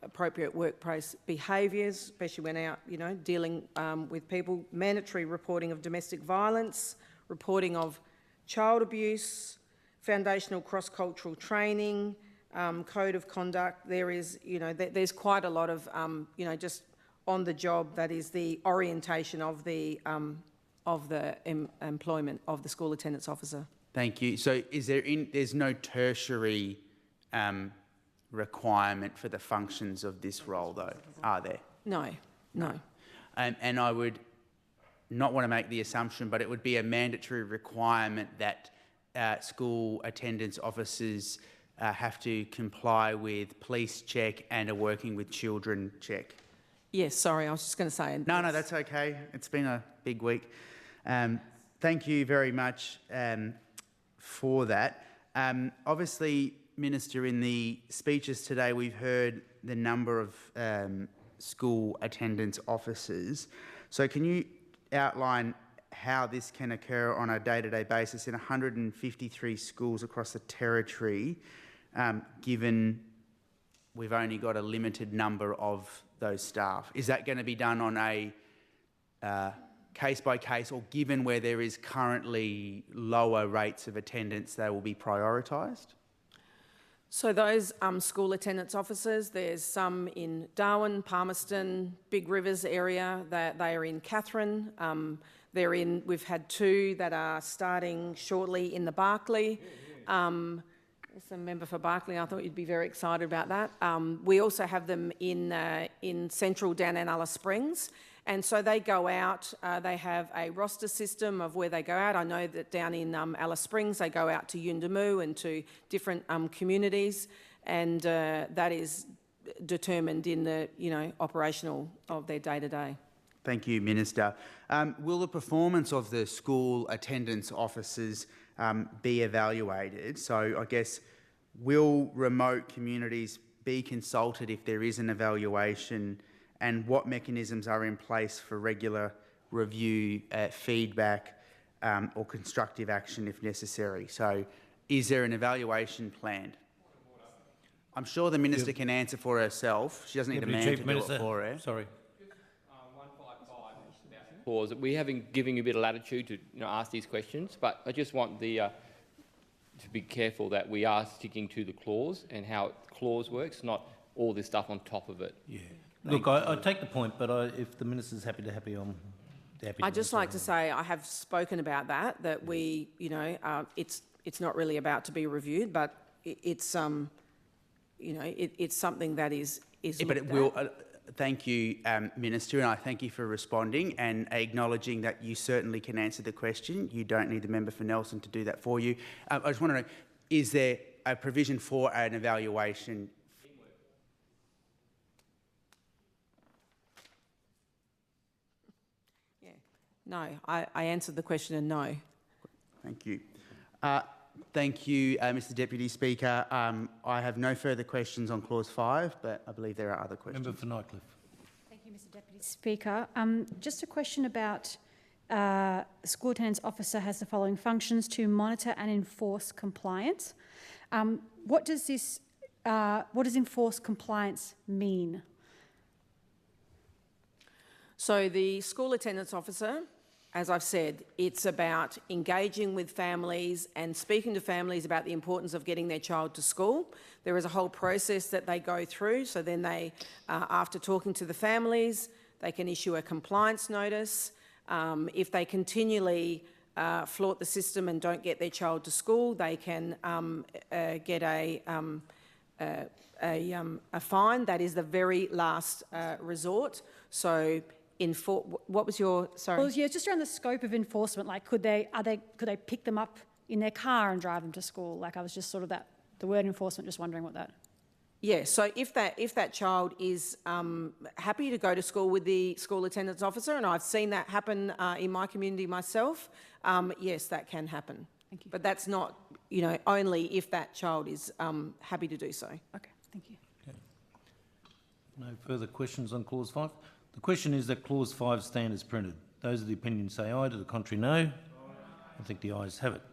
appropriate workplace behaviours, especially when out, dealing with people, mandatory reporting of domestic violence, reporting of child abuse, foundational cross-cultural training, code of conduct. There is, there's quite a lot of, just on the job, that is the orientation of the employment of the school attendance officer. Thank you. So there's no tertiary requirement for the functions of this role, though, are there? No. And I would not want to make the assumption, but it would be a mandatory requirement that school attendance officers have to comply with police check and a working with children check. Yes, sorry, I was just going to say. No, that's okay. It's been a big week. Thank you very much for that. Obviously, Minister, in the speeches today, we've heard the number of school attendance officers. So can you outline how this can occur on a day-to-day basis in 153 schools across the territory, given we've only got a limited number of those staff? Is that going to be done on a case-by-case, or given where there is currently lower rates of attendance, they will be prioritised? So those school attendance officers, there's some in Darwin, Palmerston, Big Rivers area. They are in Katherine. We've had two that are starting shortly in the Barkly. As a member for Barkly, I thought you'd be very excited about that. We also have them in central down in Alice Springs. And so they go out, they have a roster system of where they go out. I know that down in Alice Springs, they go out to Yuendamu and to different communities, and that is determined in the, operational of their day-to-day. Thank you, Minister. Will the performance of the school attendance officers be evaluated? So I guess, will remote communities be consulted if there is an evaluation, and what mechanisms are in place for regular review, feedback or constructive action if necessary? So is there an evaluation planned? I'm sure the Minister can answer for herself. She doesn't need a man to do it for her. Sorry. Clause. We haven't given you a bit of latitude to ask these questions, but I just want to be careful that we are sticking to the clause and how the clause works, not all this stuff on top of it. Yeah. Look, I take the point, but if the Minister's happy, I'm happy. I'd just like to say I have spoken about that we, it's not really about to be reviewed, but it's it's something that is but it will. Thank you, Minister, and I thank you for responding and acknowledging that you certainly can answer the question. You don't need the member for Nelson to do that for you. I just want to know, is there a provision for an evaluation? Yeah. No, I answered the question and no. Thank you. Thank you, Mr Deputy Speaker. I have no further questions on Clause 5, but I believe there are other questions. Member for Nightcliff. Thank you, Mr Deputy Speaker. Just a question about school attendance officer has the following functions: to monitor and enforce compliance. What does enforce compliance mean? So the school attendance officer, as I've said, it's about engaging with families and speaking to families about the importance of getting their child to school. There is a whole process that they go through. So then they, after talking to the families, they can issue a compliance notice. If they continually flaunt the system and don't get their child to school, they can get a fine. That is the very last resort. So what was your, sorry? Well, yeah, just around the scope of enforcement, like could they pick them up in their car and drive them to school? Like I was just sort of the word enforcement, just wondering what that. Yeah, so if that child is happy to go to school with the school attendance officer, and I've seen that happen in my community myself, yes, that can happen. Thank you. But that's not, only if that child is happy to do so. Okay, thank you. Okay. No further questions on Clause 5? The question is that Clause 5 stand as printed. Those of the opinion say aye, to the contrary no. I think the ayes have it.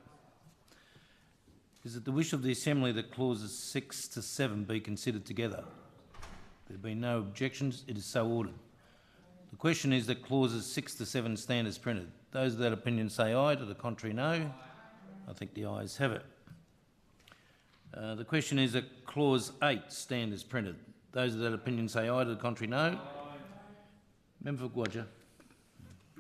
Is it the wish of the Assembly that Clauses 6 to 7 be considered together? There have been no objections. It is so ordered. The question is that Clauses 6 to 7 stand as printed. Those of that opinion say aye, to the contrary no. I think the ayes have it. The question is that Clause 8 stand as printed. Those of that opinion say aye, to the contrary no. Member for Guyula.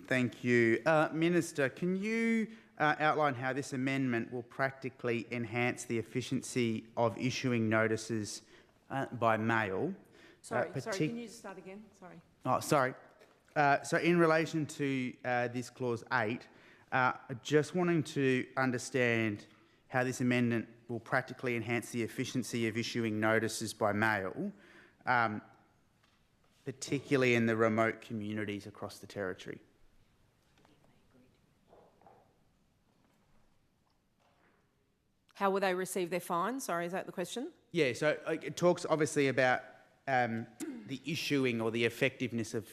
Thank you. Minister, can you outline how this amendment will practically enhance the efficiency of issuing notices by mail? Sorry, can you just start again? Sorry. Oh, sorry. So in relation to this Clause 8, just wanting to understand how this amendment will practically enhance the efficiency of issuing notices by mail, particularly in the remote communities across the Territory. How will they receive their fine? Sorry, is that the question? Yeah, so it talks obviously about the issuing or the effectiveness of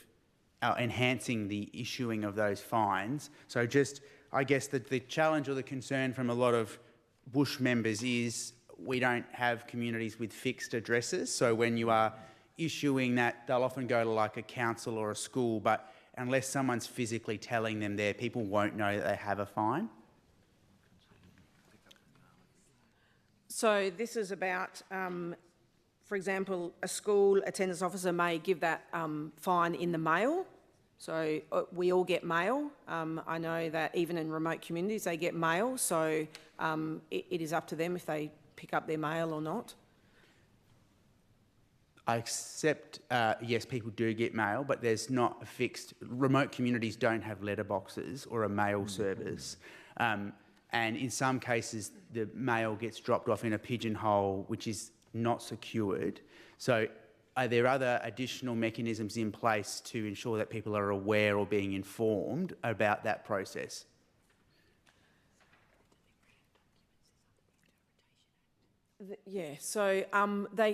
enhancing the issuing of those fines. So just, I guess the challenge or the concern from a lot of bush members is we don't have communities with fixed addresses. So when you are issuing that, they'll often go to like a council or a school, but unless someone's physically telling them there, people won't know that they have a fine. So this is about, for example, a school attendance officer may give that fine in the mail. So we all get mail. I know that even in remote communities they get mail, so it is up to them if they pick up their mail or not. I accept, yes, people do get mail, but there's not a fixed... Remote communities don't have letterboxes or a mail service. And in some cases, the mail gets dropped off in a pigeonhole, which is not secured. So are there other additional mechanisms in place to ensure that people are aware or being informed about that process? Yeah, so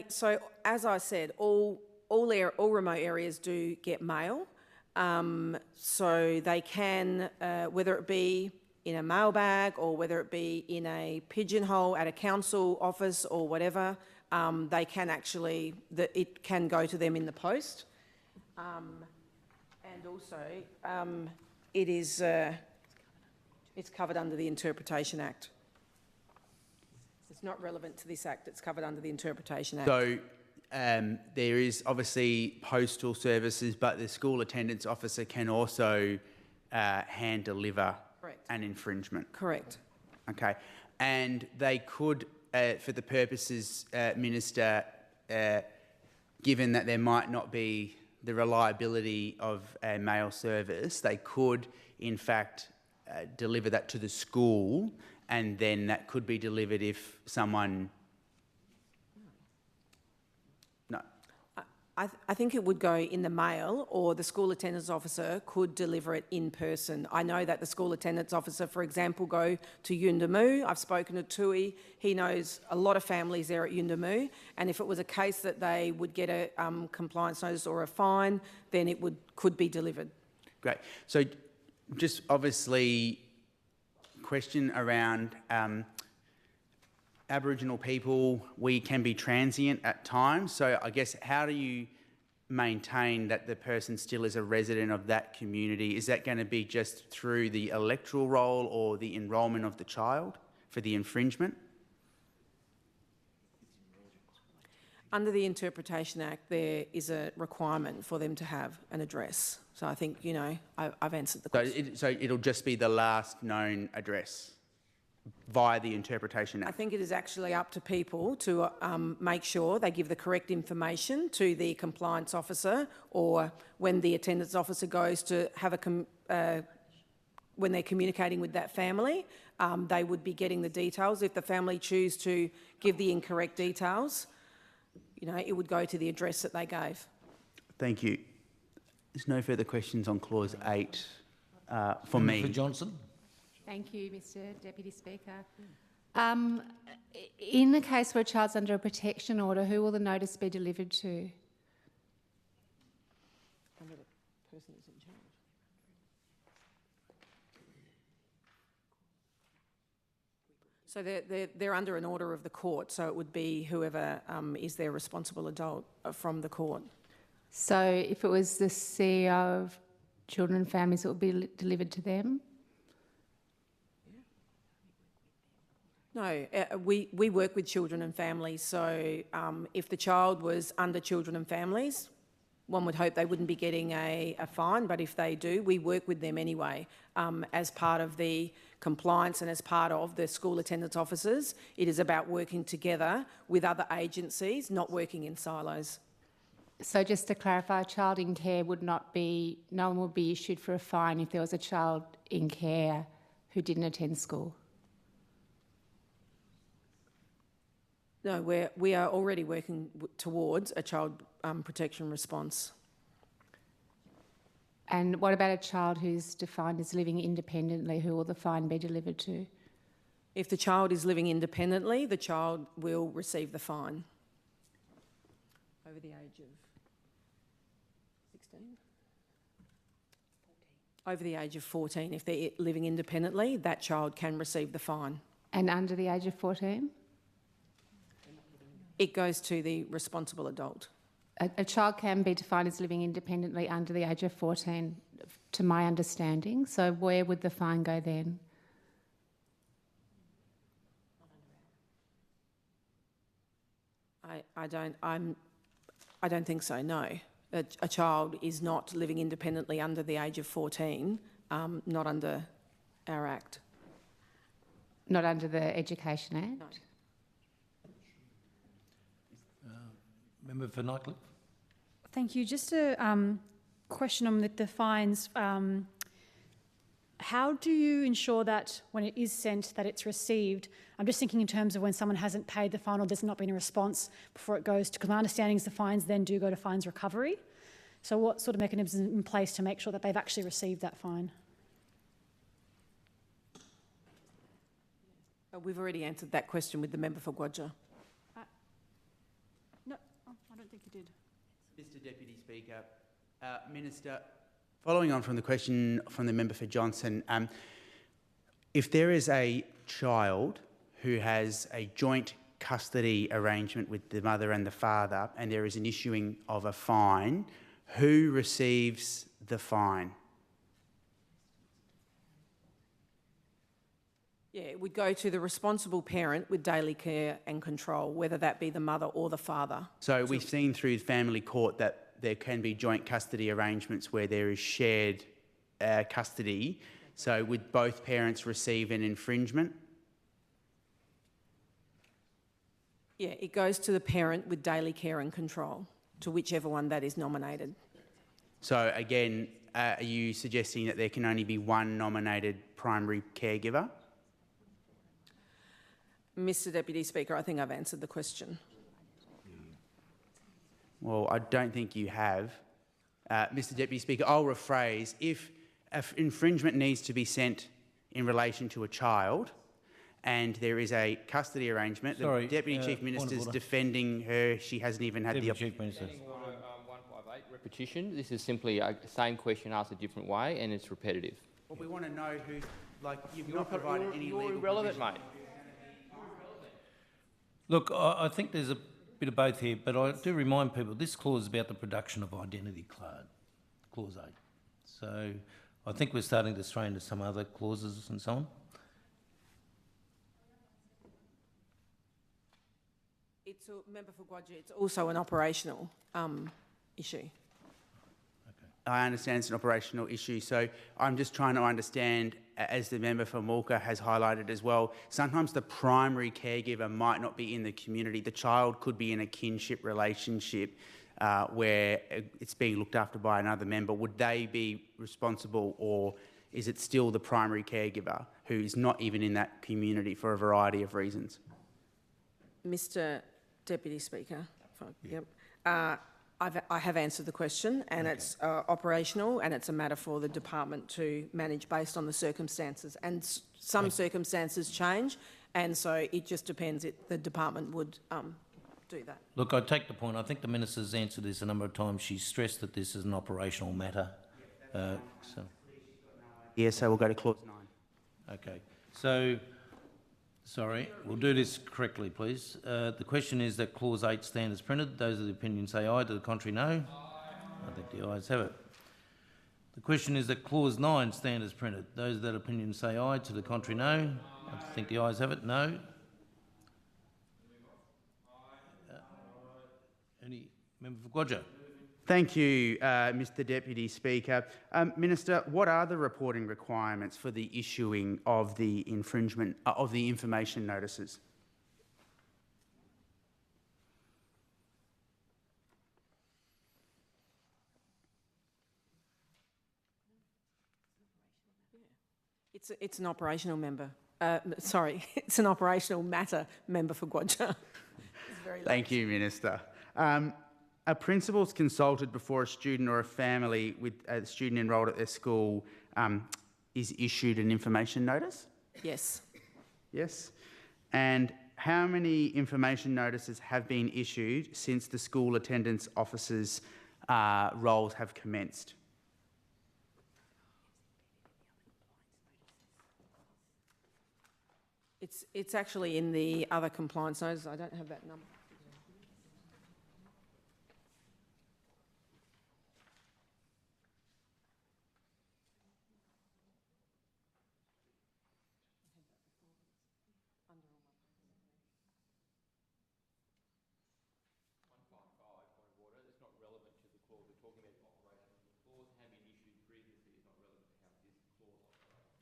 so as I said, all remote areas do get mail. So they can, whether it be in a mailbag or whether it be in a pigeonhole at a council office or whatever, they can actually, it can go to them in the post. And also, it is, it's covered under the Interpretation Act. It's not relevant to this Act, it's covered under the Interpretation Act. So there is obviously postal services, but the school attendance officer can also hand deliver an infringement. Correct. Okay. And they could, for the purposes, Minister, given that there might not be the reliability of a mail service, they could, in fact, deliver that to the school, and then that could be delivered if someone... No. I think it would go in the mail, or the school attendance officer could deliver it in person. I know that the school attendance officer, for example, go to Yuibo. I've spoken to Tui. He knows a lot of families there at Yuibo, and if it was a case that they would get a compliance notice or a fine, then it could be delivered. Great. So just obviously question around Aboriginal people. We can be transient at times, so I guess how do you maintain that the person still is a resident of that community? Is that going to be just through the electoral roll or the enrolment of the child for the infringement? Under the Interpretation Act, there is a requirement for them to have an address. So I think, you know, I've answered the question. So it'll just be the last known address via the Interpretation I Act? think it is actually up to people to make sure they give the correct information to the compliance officer, or when the attendance officer goes to have when they're communicating with that family, they would be getting the details. If the family choose to give the incorrect details, you know, it would go to the address that they gave. Thank you. There's no further questions on Clause 8 for me. For Johnson. Thank you, Mr Deputy Speaker. In the case where a child's under a protection order, who will the notice be delivered to? Under the person that's in charge. So they're under an order of the court, so it would be whoever is their responsible adult from the court. So if it was the CEO of Children and Families, it would be delivered to them? No, we work with children and families, so if the child was under Children and Families, one would hope they wouldn't be getting a fine, but if they do, we work with them anyway. As part of the compliance and as part of the school attendance officers, it is about working together with other agencies, not working in silos. So just to clarify, a child in care would not be, no one would be issued for a fine if there was a child in care who didn't attend school? No, we are already working towards a child protection response. And what about a child who's defined as living independently? Who will the fine be delivered to? If the child is living independently, the child will receive the fine. Over the age of 16? Over the age of 14, if they're living independently, that child can receive the fine. And under the age of 14? It goes to the responsible adult. A child can be defined as living independently under the age of 14, to my understanding. So where would the fine go then? I don't think so, no. A child is not living independently under the age of 14, not under our Act. Not under the Education Act? No. Member for Nightcliff. Thank you. Just a question on the fines. How do you ensure that when it is sent that it's received? I'm just thinking in terms of when someone hasn't paid the fine or there's not been a response before it goes to, because my understanding is the fines then do go to fines recovery. So what sort of mechanisms in place to make sure that they've actually received that fine? We've already answered that question with the member for Guyula. No, I don't think you did. Mr Deputy Speaker, Minister, following on from the question from the member for Johnson, if there is a child who has a joint custody arrangement with the mother and the father and there is an issuing of a fine, who receives the fine? Yeah, it would go to the responsible parent with daily care and control, whether that be the mother or the father. So we've seen through family court that there can be joint custody arrangements where there is shared custody. So would both parents receive an infringement? Yeah, it goes to the parent with daily care and control, to whichever one that is nominated. So again, are you suggesting that there can only be one nominated primary caregiver? Mr Deputy Speaker, I think I've answered the question. Well, I don't think you have. Mr Deputy Speaker, I'll rephrase. If infringement needs to be sent in relation to a child and there is a custody arrangement, the Deputy Chief Minister is defending her. She hasn't even had the opportunity. 158 repetition. This is simply the same question asked a different way and it's repetitive. Well, we want to know who, like, you've not provided any legal You're irrelevant, provision. mate. Look, I think there's a bit of both here, but I do remind people this clause is about the production of identity card, clause 8. So I think we're starting to stray into some other clauses and so on. It's Member for Guyula, it's also an operational issue. I understand it's an operational issue, so I'm just trying to understand, as the member for Mulka has highlighted as well, sometimes the primary caregiver might not be in the community. The child could be in a kinship relationship where it's being looked after by another member. Would they be responsible, or is it still the primary caregiver who is not even in that community for a variety of reasons? Mr Deputy Speaker, yep. I have answered the question, and it's operational, and it's a matter for the department to manage based on the circumstances. And some circumstances change, and so it just depends. The department would do that. Look, I take the point. I think the Minister's answered this a number of times. She's stressed that this is an operational matter. Yeah, so we'll go to clause 9. Okay. So, sorry, we'll do this correctly, please. The question is that clause 8 stand as printed. Those of the opinion say aye. To the contrary, no. I think the ayes have it. The question is that clause 9 stand as printed. Those of that opinion say aye. To the contrary, no. I think the ayes have it. No. Any member for Guyula? Thank you, Mr Deputy Speaker. Minister, what are the reporting requirements for the issuing of the infringement of the information notices? It's an operational member. Sorry, it's an operational matter, member for Guyula. Thank you, Minister. Are principals consulted before a student or a family with a student enrolled at their school is issued an information notice? Yes. Yes. And how many information notices have been issued since the school attendance officers' roles have commenced? It's actually in the other compliance notice. I don't have that number.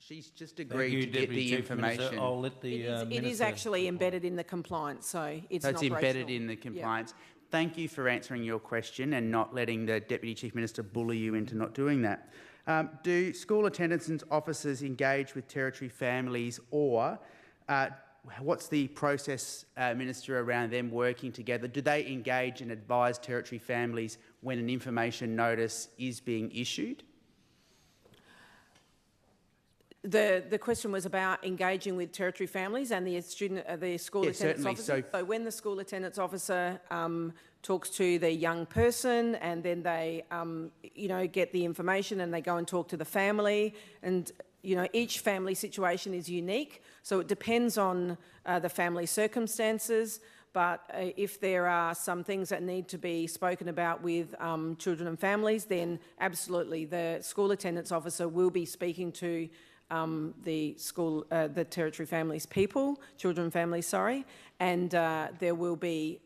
She's just agreed to get the information. I'll let the It is actually embedded in the compliance, so it's embedded in the compliance. Yeah. Thank you for answering your question and not letting the Deputy Chief Minister bully you into not doing that. Do school attendance officers engage with territory families, or what's the process, Minister, around them working together? Do they engage and advise territory families when an information notice is being issued? The question was about engaging with territory families and the school attendance officer. So when the school attendance officer talks to the young person, and then they get the information and they go and talk to the family, and each family situation is unique, so it depends on the family circumstances. But if there are some things that need to be spoken about with children and families, then absolutely the school attendance officer will be speaking to the territory families children and families, sorry, and there will be,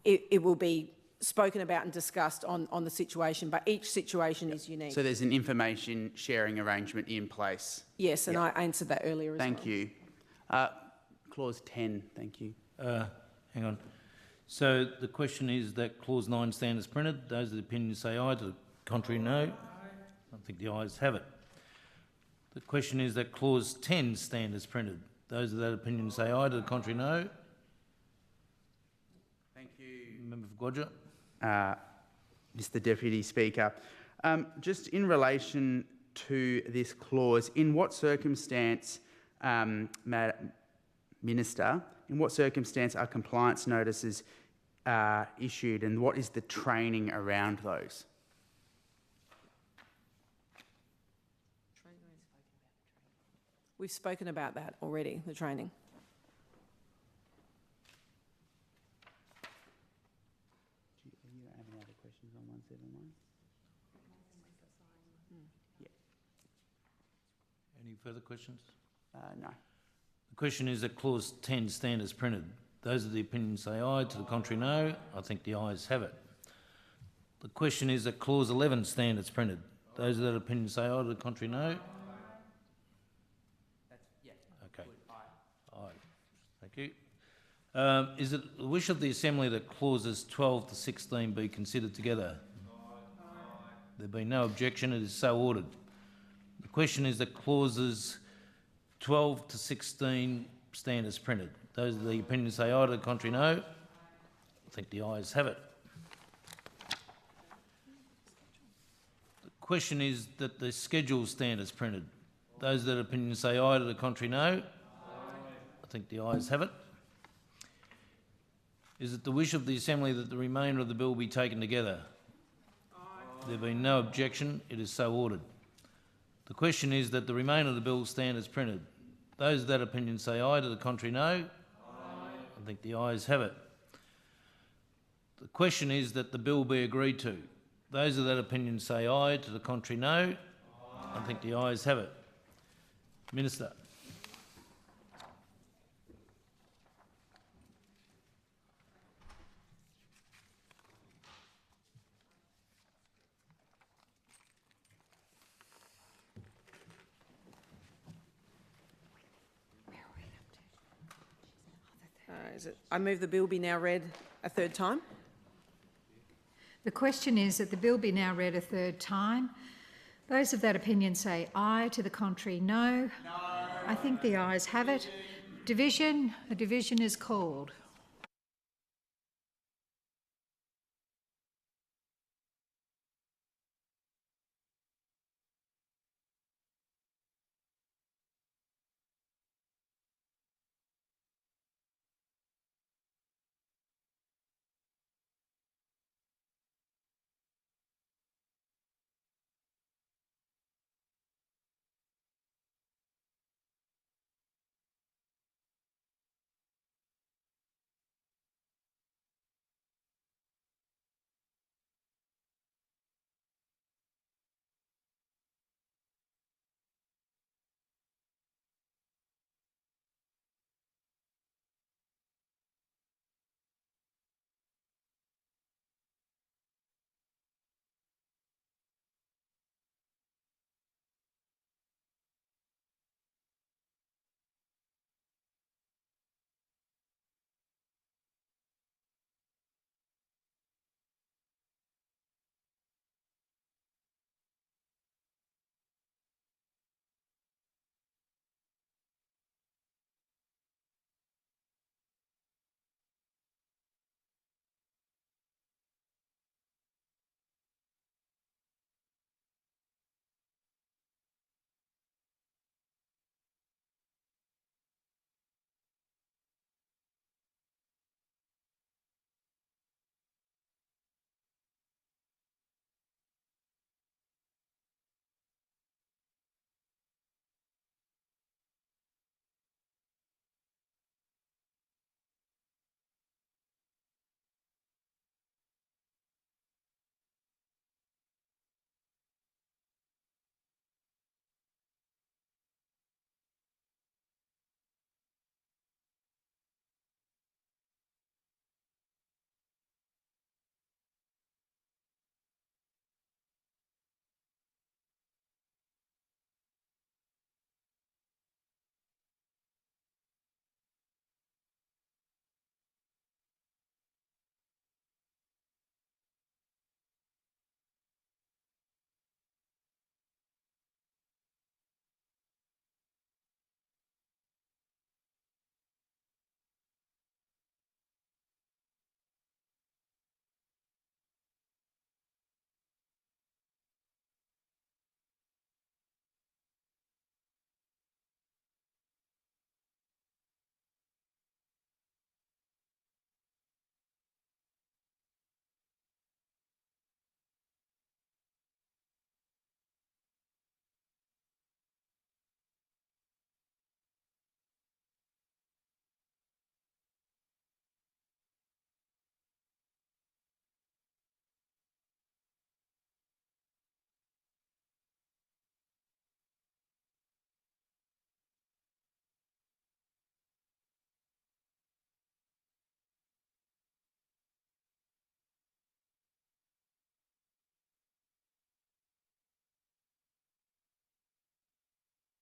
it will be spoken about and discussed on the situation, but each situation is unique. So there's an information sharing arrangement in place? Yes, and I answered that earlier as well. Thank you. Clause 10, thank you. Hang on. So the question is that clause 9 stand as printed. Those of the opinion say aye. To the contrary, no. I think the ayes have it. The question is that clause 10 stand as printed. Those of that opinion say aye. To the contrary, no. Thank you. Member for Guyula. Mr Deputy Speaker, just in relation to this clause, in what circumstance, Minister, in what circumstance are compliance notices issued, and what is the training around those? We've spoken about that already, the training. Do you have any other questions on 171? Yeah. Any further questions? No. The question is that clause 10 stand as printed. Those of the opinion say aye, to the contrary no. I think the ayes have it. The question is that clause 11 stand as printed. Those of that opinion say aye, to the contrary no. Okay. Aye. Thank you. Is it the wish of the Assembly that clauses 12 to 16 be considered together? There being no objection, it is so ordered. The question is that clauses 12 to 16 stand as printed. Those of the opinion say aye, to the contrary no. I think the ayes have it. The question is that the schedules stand as printed. Those of that opinion say aye, to the contrary no. I think the ayes have it. Is it the wish of the Assembly that the remainder of the bill be taken together? There being no objection, it is so ordered. The question is that the remainder of the bill stand as printed. Those of that opinion say aye, to the contrary no. I think the ayes have it. The question is that the bill be agreed to. Those of that opinion say aye, to the contrary no. I think the ayes have it. Minister. I move the bill be now read a third time. The question is that the bill be now read a third time. Those of that opinion say aye, to the contrary no. I think the ayes have it. Division. A division is called.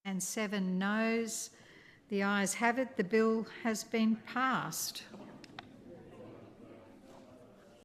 and 7 noes. The ayes have it. The bill has been passed.